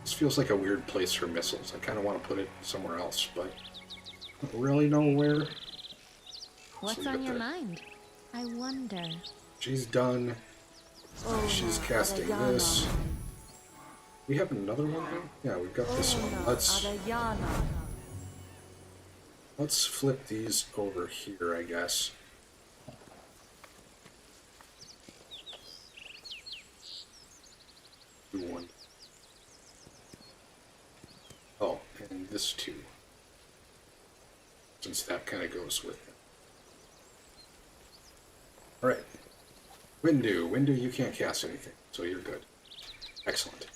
Speaker 1: This feels like a weird place for missiles. I kind of want to put it somewhere else, but I don't really know where.
Speaker 7: What's on your mind? I wonder.
Speaker 1: She's done. She's casting this. We have another one now? Yeah, we've got this one. Let's flip these over here, I guess. Do one. Oh, and this too. Since that kind of goes with it. Alright. Windu, you can't cast anything, so you're good. Excellent.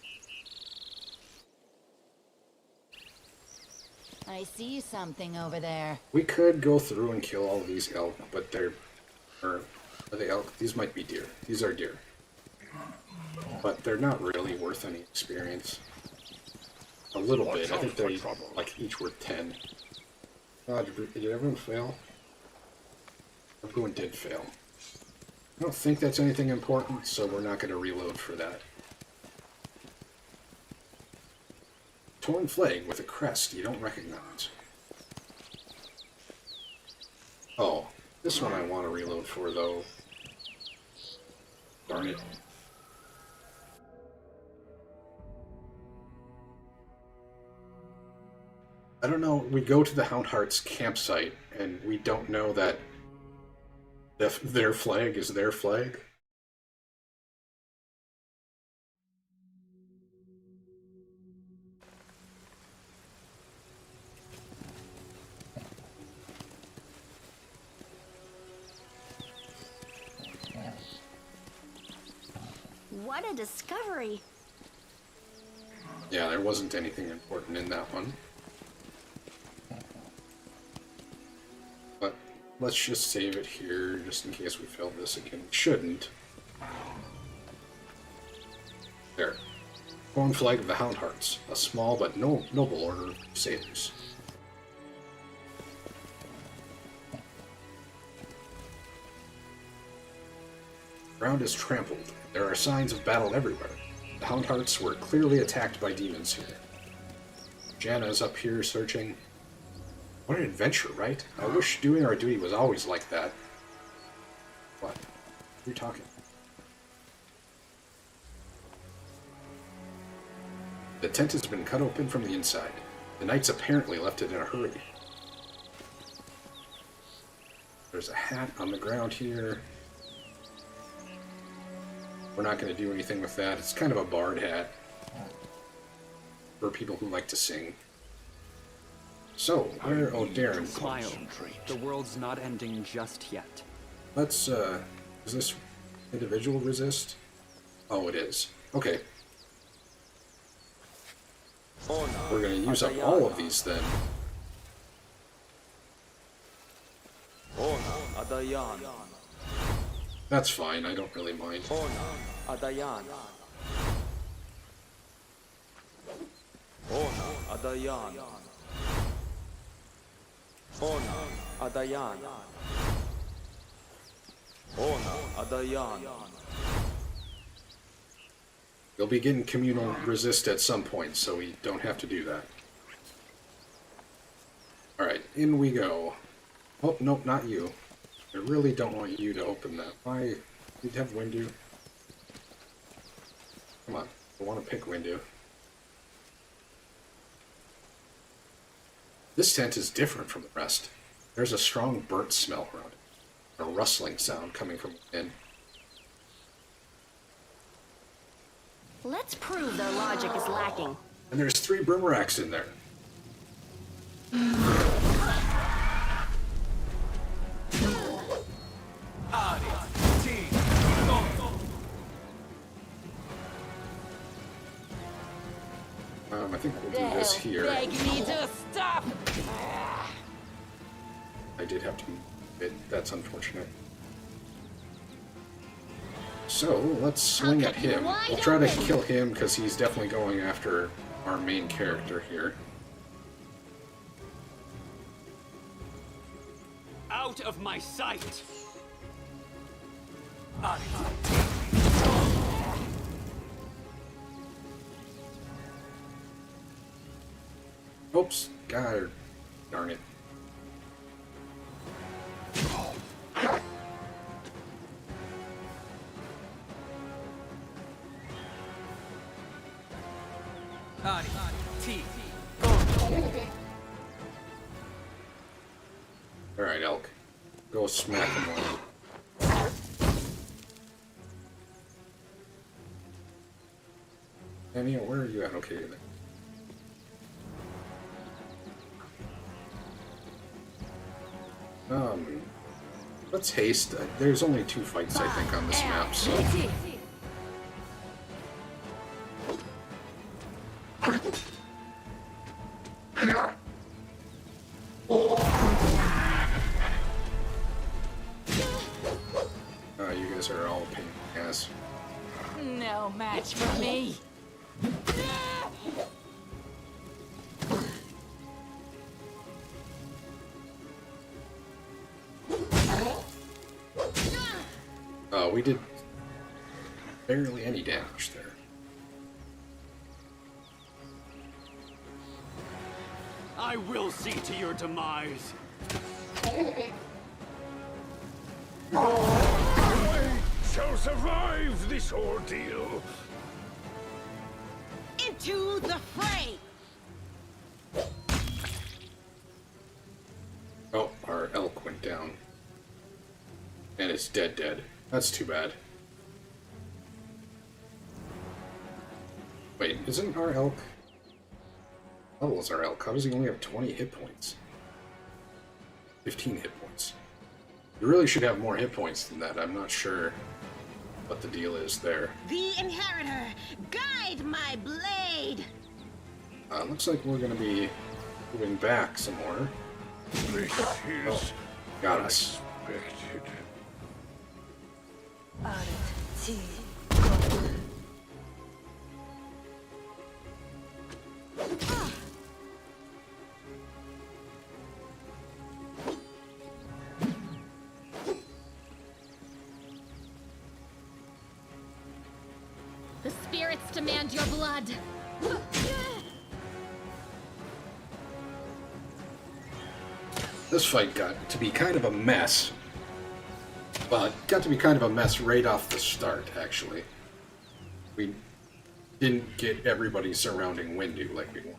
Speaker 5: I see something over there.
Speaker 1: We could go through and kill all these elk, but are they elk? These might be deer. These are deer. But they're not really worth any experience. A little bit. I think they're like each worth 10. Did everyone fail? Everyone did fail. I don't think that's anything important, so we're not going to reload for that. Torn flag with a crest you don't recognize. Oh, this one I want to reload for, though. Darn it. I don't know, we go to the Houndheart's campsite, and we don't know that their flag is their flag.
Speaker 3: What a discovery!
Speaker 1: Yeah, there wasn't anything important in that one. But let's just save it here, just in case we fail this again. We shouldn't. There. Torn flag of the Houndhearts, a small but noble order of sailors. Ground is trampled. There are signs of battle everywhere. The Houndhearts were clearly attacked by demons here. Jana's up here searching. What an adventure, right? I wish doing our duty was always like that. What? Who are you talking? The tent has been cut open from the inside. The knights apparently left it in a hurry. There's a hat on the ground here. We're not going to do anything with that. It's kind of a bard hat for people who like to sing. So, where? Oh, Darren.
Speaker 9: Smile. The world's not ending just yet.
Speaker 1: let's, is this individual resist? Oh, it is. Okay. We're gonna use up all of these then. That's fine, I don't really mind. You'll be getting communal resist at some point, so we don't have to do that. Alright, in we go. Oh, nope, not you. I really don't want you to open that. Why? You'd have Windu. Come on, I want to pick Windu. This tent is different from the rest. There's a strong burnt smell around it. A rustling sound coming from within.
Speaker 4: Let's prove their logic is lacking.
Speaker 1: And there's 3 Brimracks in there. I think we'll do this here.
Speaker 5: Beg me to stop.
Speaker 1: I did have to move it. That's unfortunate. So, let's swing at him. We'll try to kill him because he's definitely going after our main character here.
Speaker 9: Out of my sight!
Speaker 1: Oops. God darn it. Alright, Elk. Go smack him one. Anya, where are you at? Okay, you're there. Let's haste. There's only 2 fights, I think, on this map, so... you guys are all a pain in the ass.
Speaker 5: No match for me.
Speaker 1: We did barely any damage there.
Speaker 9: I will see to your demise.
Speaker 6: I shall survive this ordeal.
Speaker 2: Into the fray!
Speaker 1: Oh, our elk went down. And it's dead. That's too bad. Wait, isn't our elk... How level is our elk? How does he only have 20 hit points? 15 hit points. You really should have more hit points than that. I'm not sure what the deal is there.
Speaker 2: The Inheritor, guide my blade!
Speaker 1: Looks like we're gonna be moving back some more.
Speaker 6: This is
Speaker 1: Got us.
Speaker 6: unexpected.
Speaker 7: The spirits demand your blood.
Speaker 1: This fight got to be kind of a mess. Well, it got to be kind of a mess right off the start, actually. We didn't get everybody surrounding Windu like we wanted.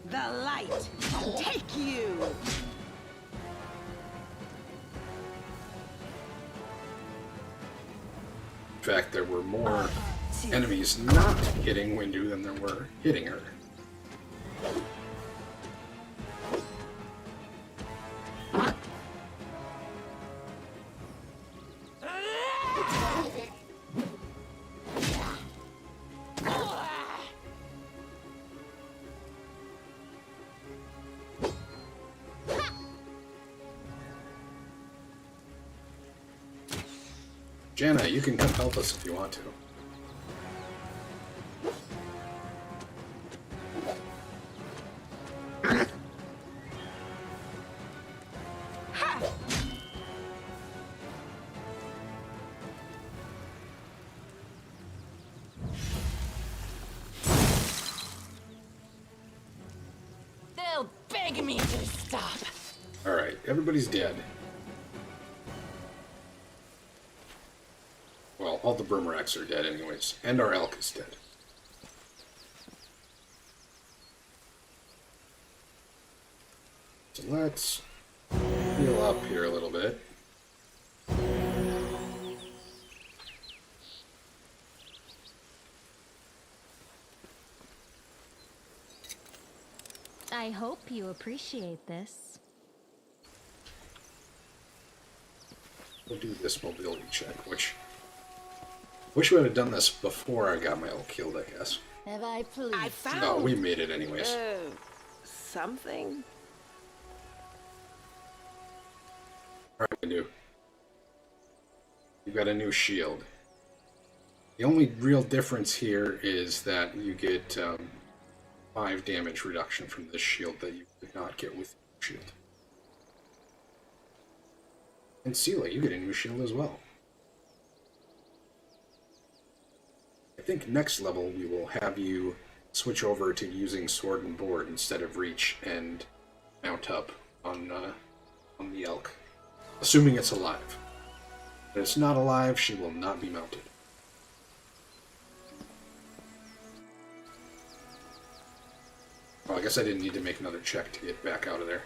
Speaker 2: The light, take you!
Speaker 1: In fact, there were more enemies not hitting Windu than there were hitting her. Janna, you can come help us if you want to.
Speaker 5: They'll beg me to stop.
Speaker 1: Alright, everybody's dead. Well, all the Brimracks are dead anyways, and our elk is dead. So let's heal up here a little bit.
Speaker 3: I hope you appreciate this.
Speaker 1: We'll do this mobility check, which... Wish we would have done this before I got my elk killed, I guess.
Speaker 5: Have I pleased?
Speaker 2: I found
Speaker 1: No, we made it anyways.
Speaker 2: something.
Speaker 1: Alright, Windu. You've got a new shield. The only real difference here is that you get 5 damage reduction from this shield that you did not get with your shield. And Seela, you get a new shield as well. I think next level we will have you switch over to using sword and board instead of reach and mount up on the elk. Assuming it's alive. If it's not alive, she will not be mounted. Well, I guess I didn't need to make another check to get back out of there.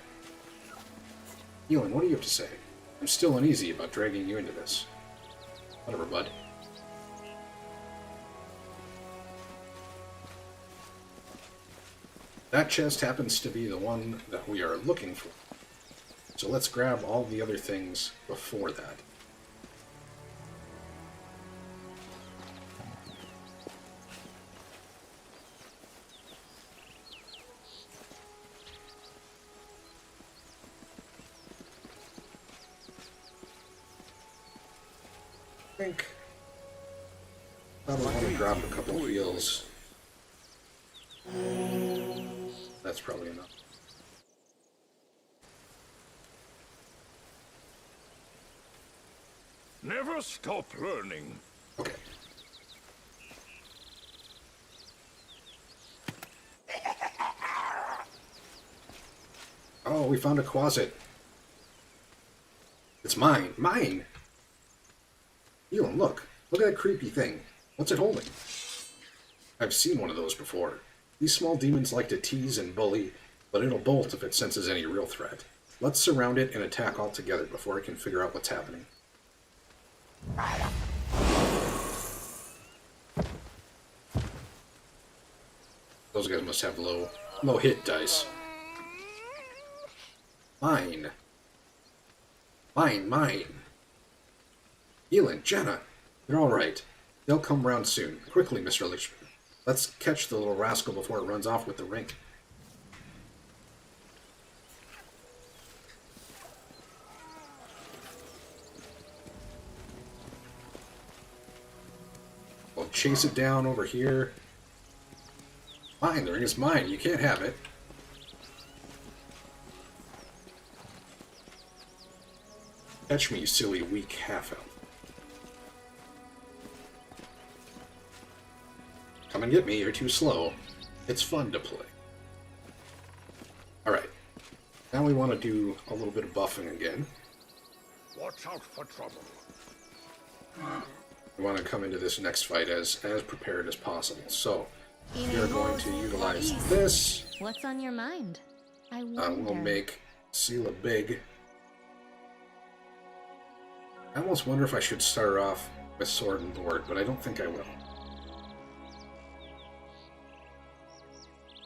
Speaker 1: Elin, what do you have to say? I'm still uneasy about dragging you into this. Whatever, bud. That chest happens to be the one that we are looking for. So let's grab all the other things before that. I think probably want to drop a couple heals. That's probably enough.
Speaker 6: Never stop learning.
Speaker 1: Okay. Oh, we found a closet. It's mine. Mine! Elon, look. Look at that creepy thing. What's it holding? I've seen one of those before. These small demons like to tease and bully, but it'll bolt if it senses any real threat. Let's surround it and attack all together before it can figure out what's happening. Those guys must have low hit dice. Mine. Mine. Elin, Jenna, they're all right. They'll come round soon. Quickly, Mr. Lich. Let's catch the little rascal before it runs off with the ring. We'll chase it down over here. Mine, the ring is mine. You can't have it. Catch me, you silly, weak half-elf. Come and get me, you're too slow. It's fun to play. Alright. Now we want to do a little bit of buffing again.
Speaker 6: Watch out for trouble.
Speaker 1: We want to come into this next fight as prepared as possible. So, we are going to utilize this.
Speaker 3: What's on your mind? I wonder.
Speaker 1: We'll make Seela big. I almost wonder if I should start her off with sword and board, but I don't think I will.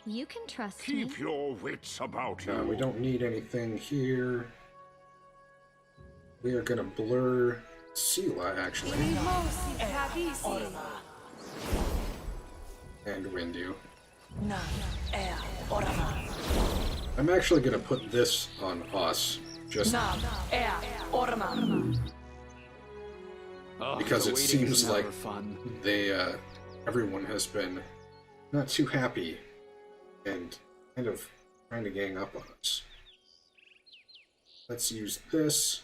Speaker 3: You can trust me.
Speaker 6: Keep your wits about you.
Speaker 1: We don't need anything here. We are gonna blur Sela, actually. And Windu. I'm actually gonna put this on us, just because it seems like they, everyone has been not too happy and kind of trying to gang up on us. Let's use this.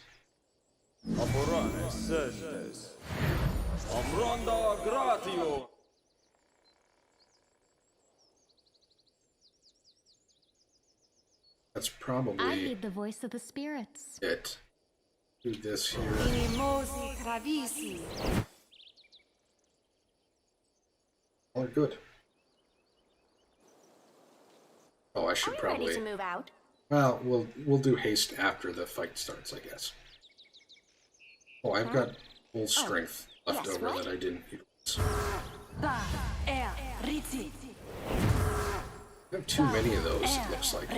Speaker 1: That's
Speaker 3: I
Speaker 1: probably
Speaker 3: heed the voice of the spirits.
Speaker 1: it. Do this here. All are good. Oh, I should probably.
Speaker 4: Ready to move out?
Speaker 1: Well, we'll do haste after the fight starts, I guess. Oh, I've got full strength left
Speaker 4: Yes,
Speaker 1: over
Speaker 4: what?
Speaker 1: that I didn't use. I have too many of those, it looks like.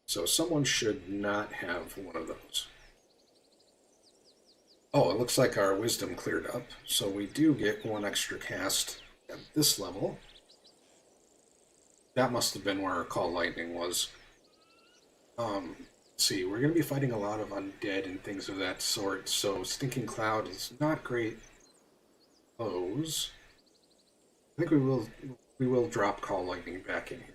Speaker 1: So someone should not have one of those. Oh, it looks like our wisdom cleared up, so we do get one extra cast at this level. That must have been where our Call Lightning was. Let's see, we're going to be fighting a lot of undead and things of that sort, so Stinking Cloud is not great. Those. I think we will drop Call Lightning back in here.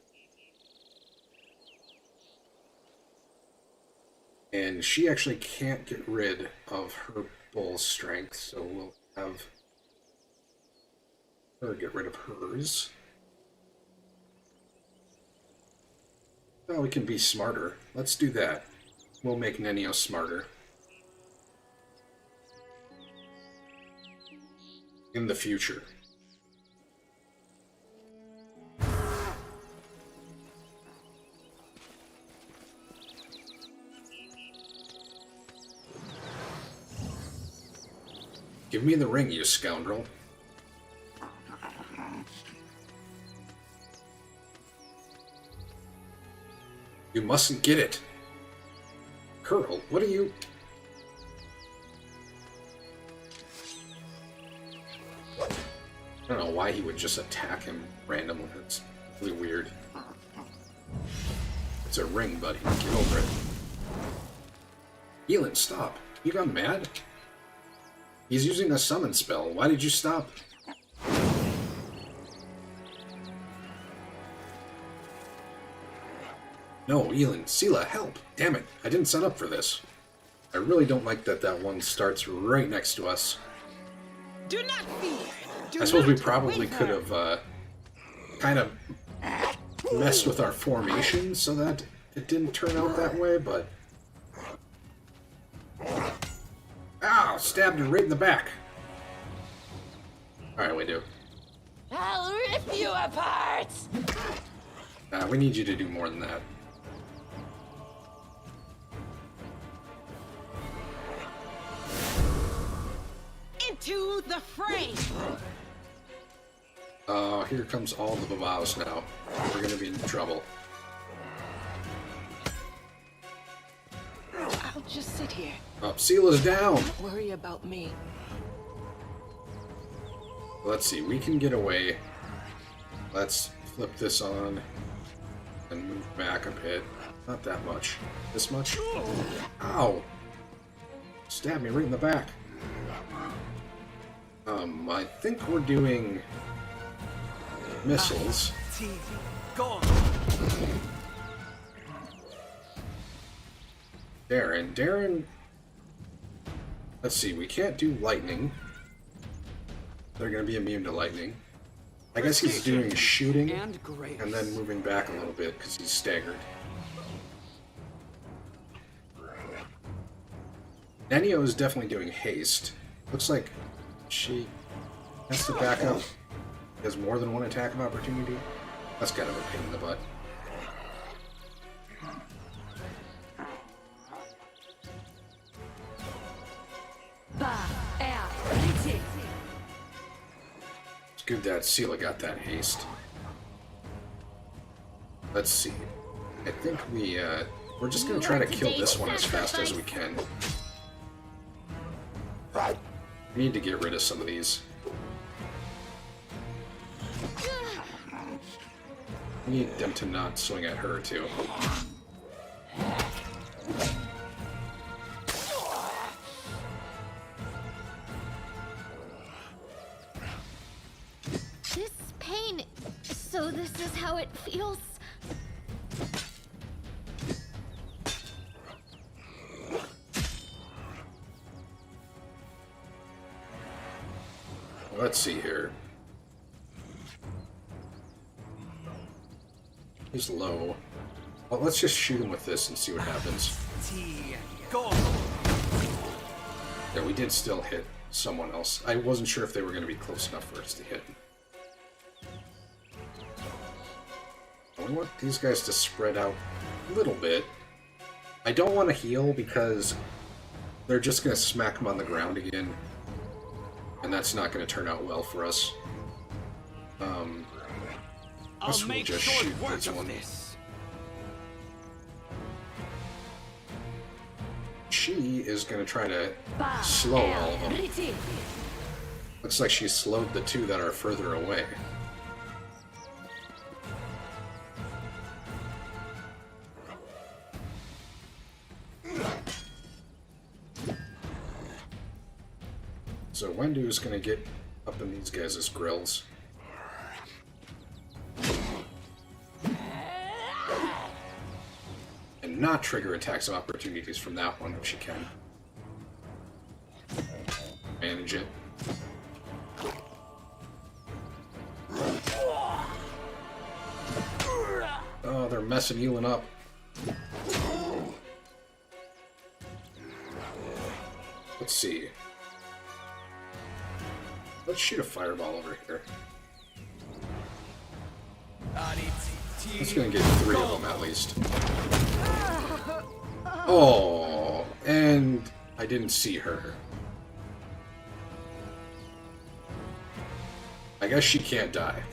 Speaker 1: And she actually can't get rid of her bull strength, so we'll have her get rid of hers. Oh, we can be smarter. Let's do that. We'll make Nenio smarter. In the future. Give me the ring, you scoundrel. You mustn't get it. Curl, what are you... I don't know why he would just attack him randomly. It's really weird. It's a ring, buddy. Get over it. Elin, stop. You got mad? He's using a summon spell. Why did you stop? No, Elin. Sela, help. Damn it. I didn't sign up for this. I really don't like that that one starts right next to us.
Speaker 2: Do not fear.
Speaker 1: I suppose we probably could have kind of messed with our formation so that it didn't turn out that way, but... Ow! Stabbed her right in the back. Alright, we do.
Speaker 5: I'll rip you apart!
Speaker 1: We need you to do more than that.
Speaker 2: Into the fray.
Speaker 1: Here comes all the Babaos now. We're gonna be in trouble.
Speaker 2: I'll just sit here.
Speaker 1: Oh, Sela's down!
Speaker 2: Don't worry about me.
Speaker 1: Let's see, we can get away. Let's flip this on and move back a bit. Not that much. This much? Ow! Stabbed me right in the back. I think we're doing missiles. Darren. Let's see, we can't do lightning. They're gonna be immune to lightning. I guess he's doing shooting and then moving back a little bit because he's staggered. Nenio is definitely doing haste. Looks like she has to back up. He has more than one attack of opportunity. That's kind of a pain in the butt. It's good that Sela got that haste. Let's see. I think we're just gonna try to kill this one as fast as we can. We need to get rid of some of these. We need them to not swing at her, too.
Speaker 7: This pain. So this is how it feels.
Speaker 1: Let's see here. He's low. Well, let's just shoot him with this and see what happens.
Speaker 8: Go!
Speaker 1: Yeah, we did still hit someone else. I wasn't sure if they were going to be close enough for us to hit. I want these guys to spread out a little bit. I don't want to heal because they're just going to smack them on the ground again. And that's not going to turn out well for us.
Speaker 8: I'll make
Speaker 1: just
Speaker 8: short
Speaker 1: shoot
Speaker 8: work
Speaker 1: this
Speaker 8: of
Speaker 1: one.
Speaker 8: this.
Speaker 1: She is going to try to slow all of them. Looks like she slowed the two that are further away. So Wendu's going to get up in these guys' grills. And not trigger attacks of opportunities from that one if she can. Manage it. Oh, they're messing healing up. Let's see. Let's shoot a fireball over here. It's gonna get 3 of them at least. Oh, and I didn't see her. I guess she can't die.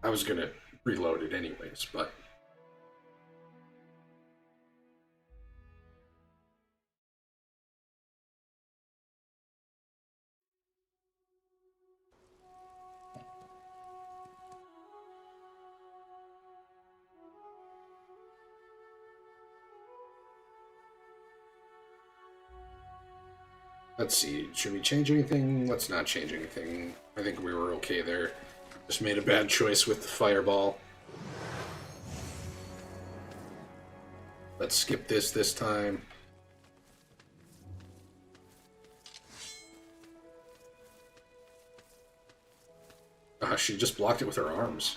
Speaker 1: I was gonna reload it anyways, but... Let's see, should we change anything? Let's not change anything. I think we were okay there. Just made a bad choice with the fireball. Let's skip this time. She just blocked it with her arms.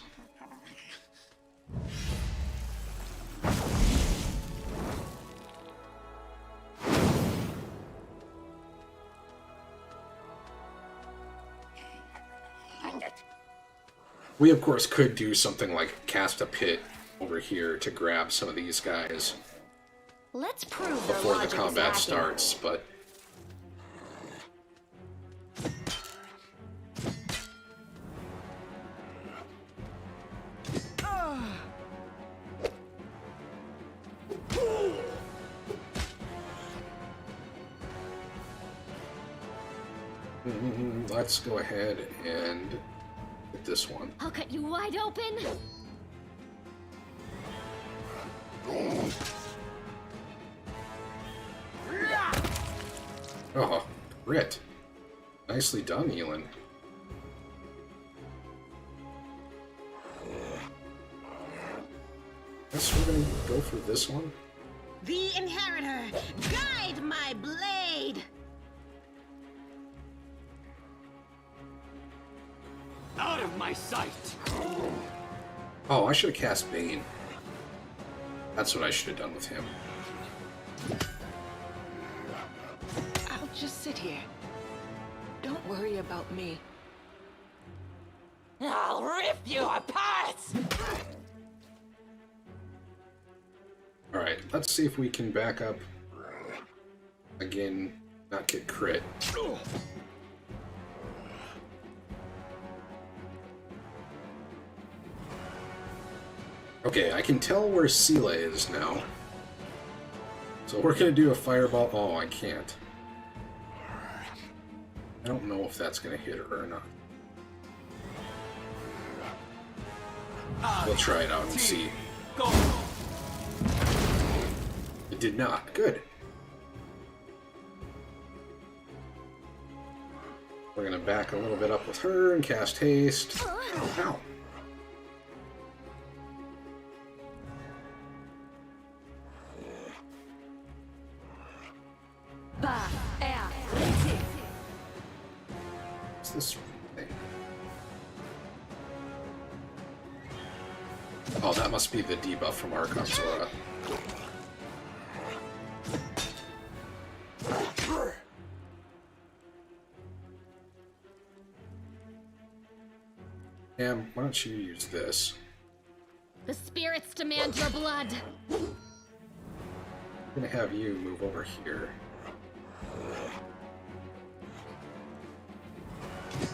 Speaker 1: We, of course, could do something like cast a pit over here to grab some of these guys
Speaker 3: Let's prove
Speaker 1: before the combat starts, but... Let's go ahead and get this one.
Speaker 7: I'll cut you wide open.
Speaker 1: Oh, crit. Nicely done, Elin. Guess we're gonna go for this one.
Speaker 2: The Inheritor, guide my blade!
Speaker 8: Out of my sight!
Speaker 1: Oh, I should have cast Bane. That's what I should have done with him.
Speaker 10: I'll just sit here. Don't worry about me.
Speaker 5: I'll rip you apart!
Speaker 1: Alright, let's see if we can back up. Again, not get crit. Okay, I can tell where Sela is now. So we're gonna do a fireball. Oh, I can't. I don't know if that's gonna hit her or not. We'll try it out and see. It did not. Good. We're gonna back a little bit up with her and cast haste. Ow. What's this thing? Oh, that must be the debuff from Archon Zora. Cam, why don't you use this?
Speaker 7: The spirits demand your blood.
Speaker 1: I'm gonna have you move over here.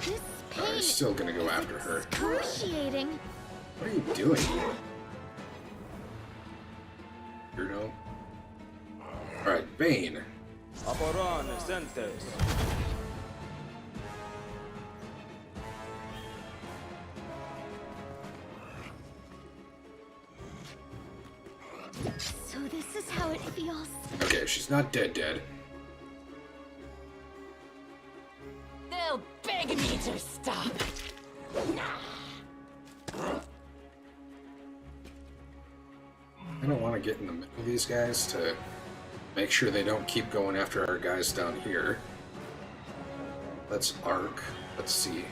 Speaker 7: This pain
Speaker 1: I'm still gonna go after her.
Speaker 7: excruciating.
Speaker 1: What are you doing? Weirdo. Alright, Bane.
Speaker 7: So this is how it feels.
Speaker 1: Okay, she's not dead.
Speaker 5: They'll beg me to stop.
Speaker 1: I don't want to get in the middle of these guys to make sure they don't keep going after our guys down here. Let's arc. Let's see.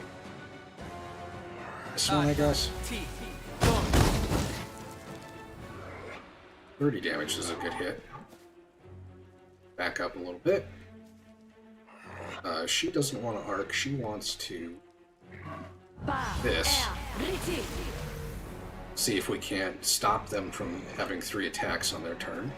Speaker 1: This one, I guess. 30 damage is a good hit. Back up a little bit. She doesn't want to arc. She wants to... this. See if we can't stop them from having 3 attacks on their turn.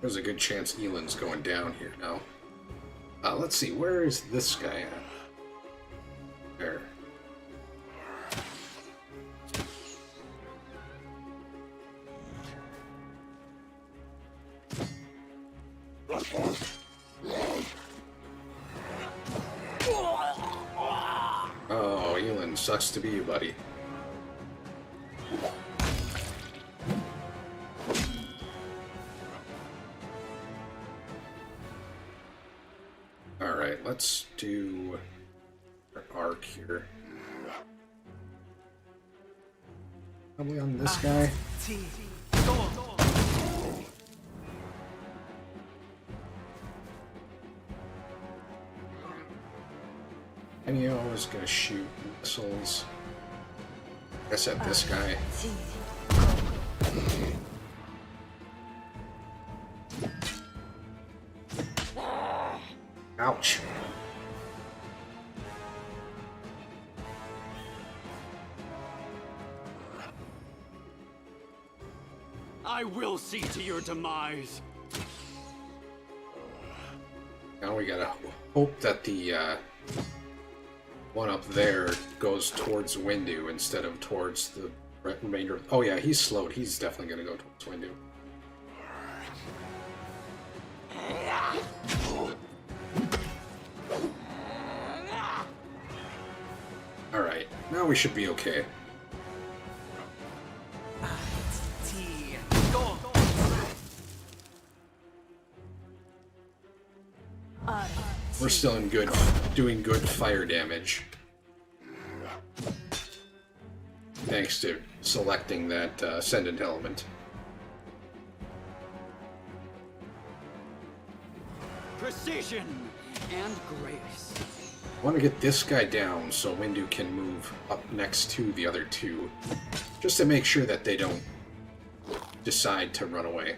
Speaker 1: There's a good chance Elan's going down here now. Let's see, where is this guy at? There. Oh, Elan, sucks to be you, buddy. Alright, let's do our arc here. Probably on this guy. Enyo is gonna shoot missiles. I guess at this guy. Ouch.
Speaker 9: I will see to your demise.
Speaker 1: Now we gotta hope that the one up there goes towards Windu instead of towards the remainder. Oh yeah, he's slowed. He's definitely gonna go towards Windu. Alright, now we should be okay. We're still in doing good fire damage. Thanks to selecting that Ascendant element.
Speaker 9: Precision and grace.
Speaker 1: I want to get this guy down so Windu can move up next to the other two. Just to make sure that they don't decide to run away.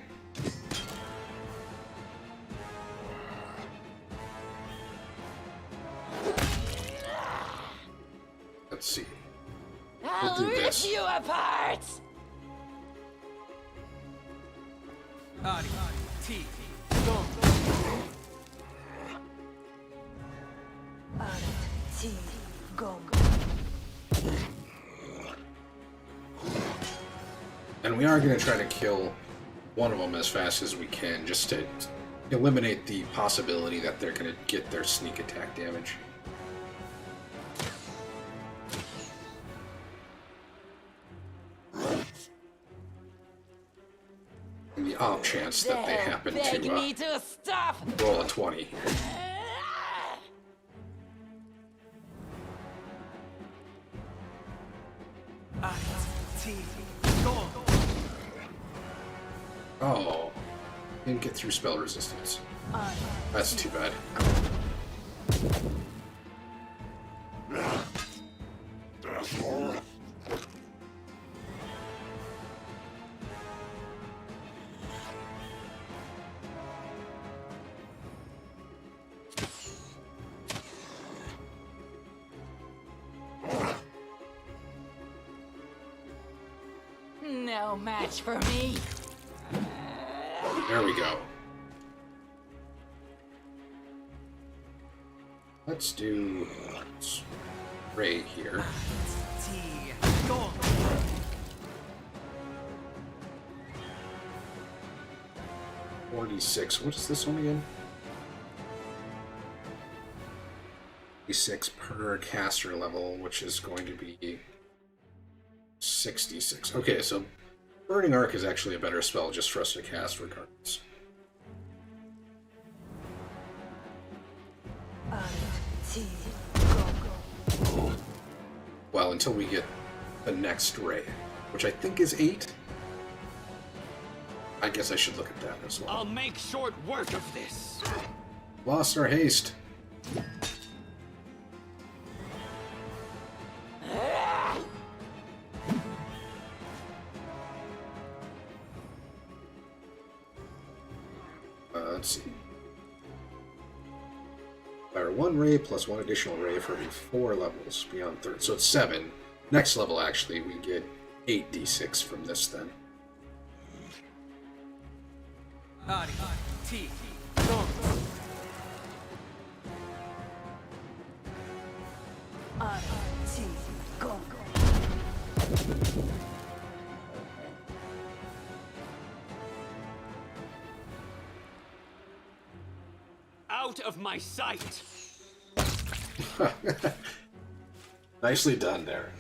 Speaker 5: I'll
Speaker 1: do
Speaker 5: rip
Speaker 1: this.
Speaker 5: you apart!
Speaker 1: And we are going to try to kill one of them as fast as we can, just to eliminate the possibility that they're going to get their sneak attack damage. And the off chance that they happen
Speaker 5: Beg
Speaker 1: to
Speaker 5: me to stop!
Speaker 1: roll a 20 here. Oh, didn't get through spell resistance. That's too bad.
Speaker 5: No match for me.
Speaker 1: There we go. Let's do Ray here. 46. What is this one again? 46 per caster level, which is going to be 66. Okay, so Burning Arc is actually a better spell just for us to cast regardless. Well, until we get the next ray, which I think is 8. I guess I should look at that as well.
Speaker 8: I'll make short work of this.
Speaker 1: Lost our haste. Let's see. Fire 1 ray plus 1 additional ray for every 4 levels beyond 3rd. So it's 7. Next level, actually, we get 8d6 from this then.
Speaker 8: Out of my sight!
Speaker 1: Nicely done there.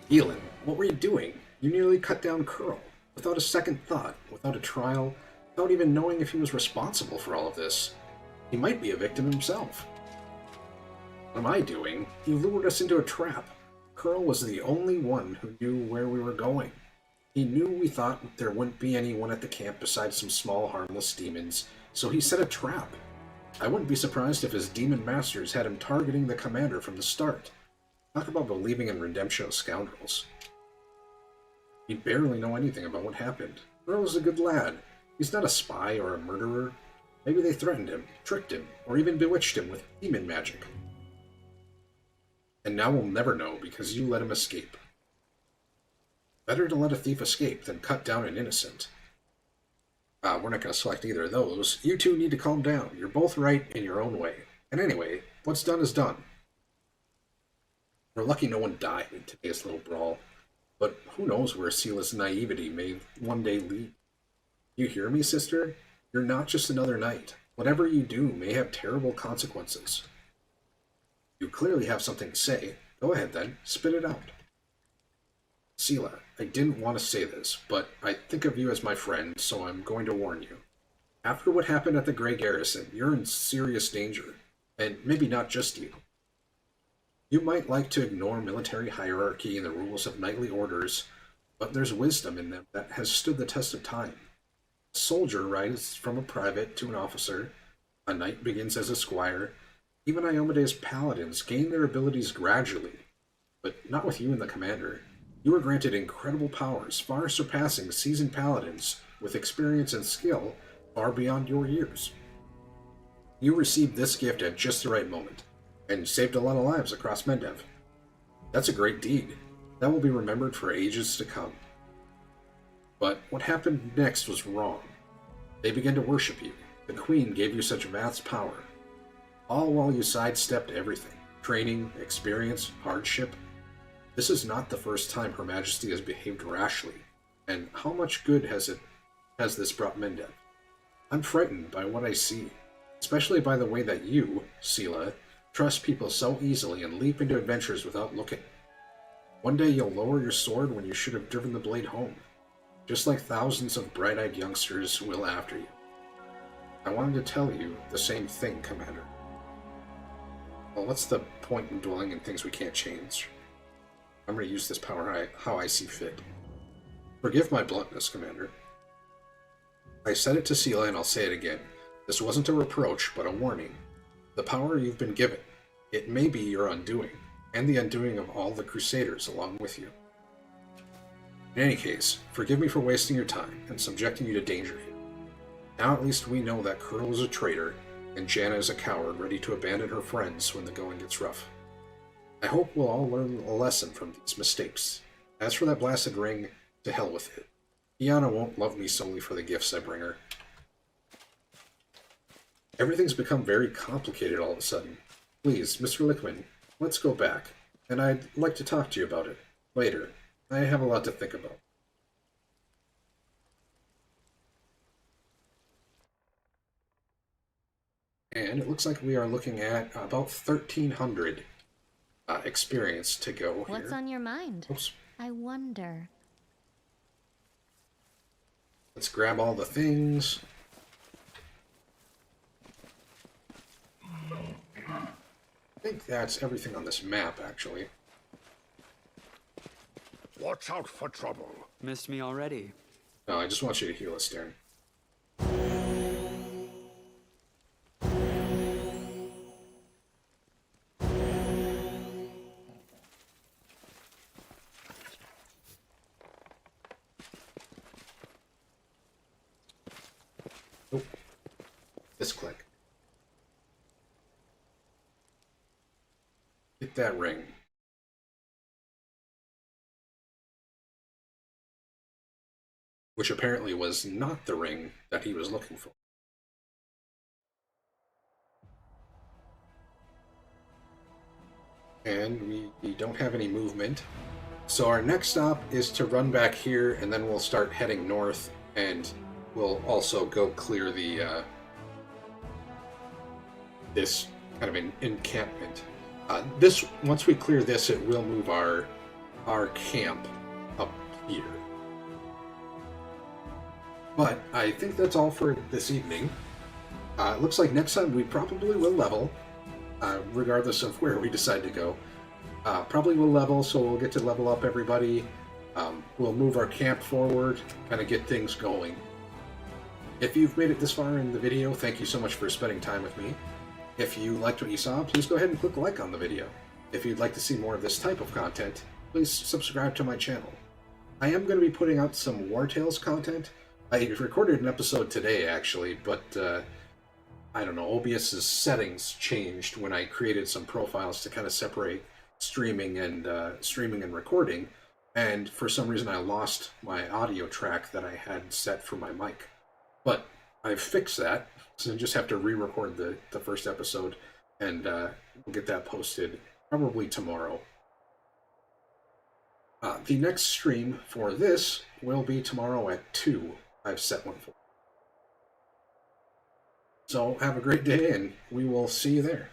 Speaker 1: Elin, what were you doing? You nearly cut down Curl. Without a second thought, without a trial, without even knowing if he was responsible for all of this. He might be a victim himself. What am I doing? You lured us into a trap. Curl was the only one who knew where we were going. He knew we thought there wouldn't be anyone at the camp besides some small, harmless demons, so he set a trap. I wouldn't be surprised if his demon masters had him targeting the commander from the start. Talk about believing in redemption of scoundrels. We barely know anything about what happened. Curl is a good lad. He's not a spy or a murderer. Maybe they threatened him, tricked him, or even bewitched him with demon magic. And now we'll never know because you let him escape. Better to let a thief escape than cut down an innocent. We're not going to select either of those. You two need to calm down. You're both right in your own way. And anyway, what's done is done. We're lucky no one died in today's little brawl. But who knows where Sela's naivety may one day lead. You hear me, sister? You're not just another knight. Whatever you do may have terrible consequences. You clearly have something to say. Go ahead then, spit it out. Sela, I didn't want to say this, but I think of you as my friend, so I'm going to warn you. After what happened at the Grey Garrison, you're in serious danger. And maybe not just you. You might like to ignore military hierarchy and the rules of knightly orders, but there's wisdom in them that has stood the test of time. A soldier rises from a private to an officer, a knight begins as a squire. Even Iomede's paladins gain their abilities gradually, but not with you and the commander. You were granted incredible powers, far surpassing seasoned paladins with experience and skill far beyond your years. You received this gift at just the right moment. and saved a lot of lives across Mendev. That's a great deed. That will be remembered for ages to come. But what happened next was wrong. They began to worship you. The Queen gave you such vast power. All while you sidestepped everything. Training, experience, hardship. This is not the first time Her Majesty has behaved rashly. And how much good has this brought Mendev? I'm frightened by what I see. Especially by the way that you, Sela, trust people so easily and leap into adventures without looking. One day you'll lower your sword when you should have driven the blade home. Just like thousands of bright-eyed youngsters will after you. I wanted to tell you the same thing, Commander. Well, what's the point in dwelling in things we can't change? I'm going to use this power how I see fit. Forgive my bluntness, Commander. I said it to Sela and I'll say it again. This wasn't a reproach, but a warning. The power you've been given, it may be your undoing, and the undoing of all the Crusaders along with you. In any case, forgive me for wasting your time and subjecting you to danger here. Now at least we know that Curl is a traitor, and Janna is a coward ready to abandon her friends when the going gets rough. I hope we'll all learn a lesson from these mistakes. As for that blasted ring, to hell with it. Iana won't love me solely for the gifts I bring her. Everything's become very complicated all of a sudden. Please, Mr. Lickman, let's go back, and I'd like to talk to you about it later. I have a lot to think about. And it looks like we are looking at about 1,300 experience to go here.
Speaker 7: What's on your mind?
Speaker 1: Oops.
Speaker 7: I wonder.
Speaker 1: Let's grab all the things. I think that's everything on this map, actually.
Speaker 6: Watch out for trouble.
Speaker 9: Missed me already.
Speaker 1: No, I just want you to heal us, Darren. Oh, this click. Get that ring. Which apparently was not the ring that he was looking for. And we don't have any movement. So our next stop is to run back here, and then we'll start heading north, and we'll also go clear the this kind of an encampment. Once we clear this, it will move our camp up here. But I think that's all for this evening. It looks like next time we probably will level, regardless of where we decide to go. Probably will level, so we'll get to level up everybody. We'll move our camp forward, kind of get things going. If you've made it this far in the video, thank you so much for spending time with me. If you liked what you saw, please go ahead and click like on the video. If you'd like to see more of this type of content, please subscribe to my channel. I am going to be putting out some War Tales content. I recorded an episode today, actually, but I don't know, OBS's settings changed when I created some profiles to kind of separate streaming and recording, and for some reason I lost my audio track that I had set for my mic. But I've fixed that, so I just have to re-record the first episode, and we'll get that posted probably tomorrow. The next stream for this will be tomorrow at 2. I've set one for. So have a great day, and we will see you there.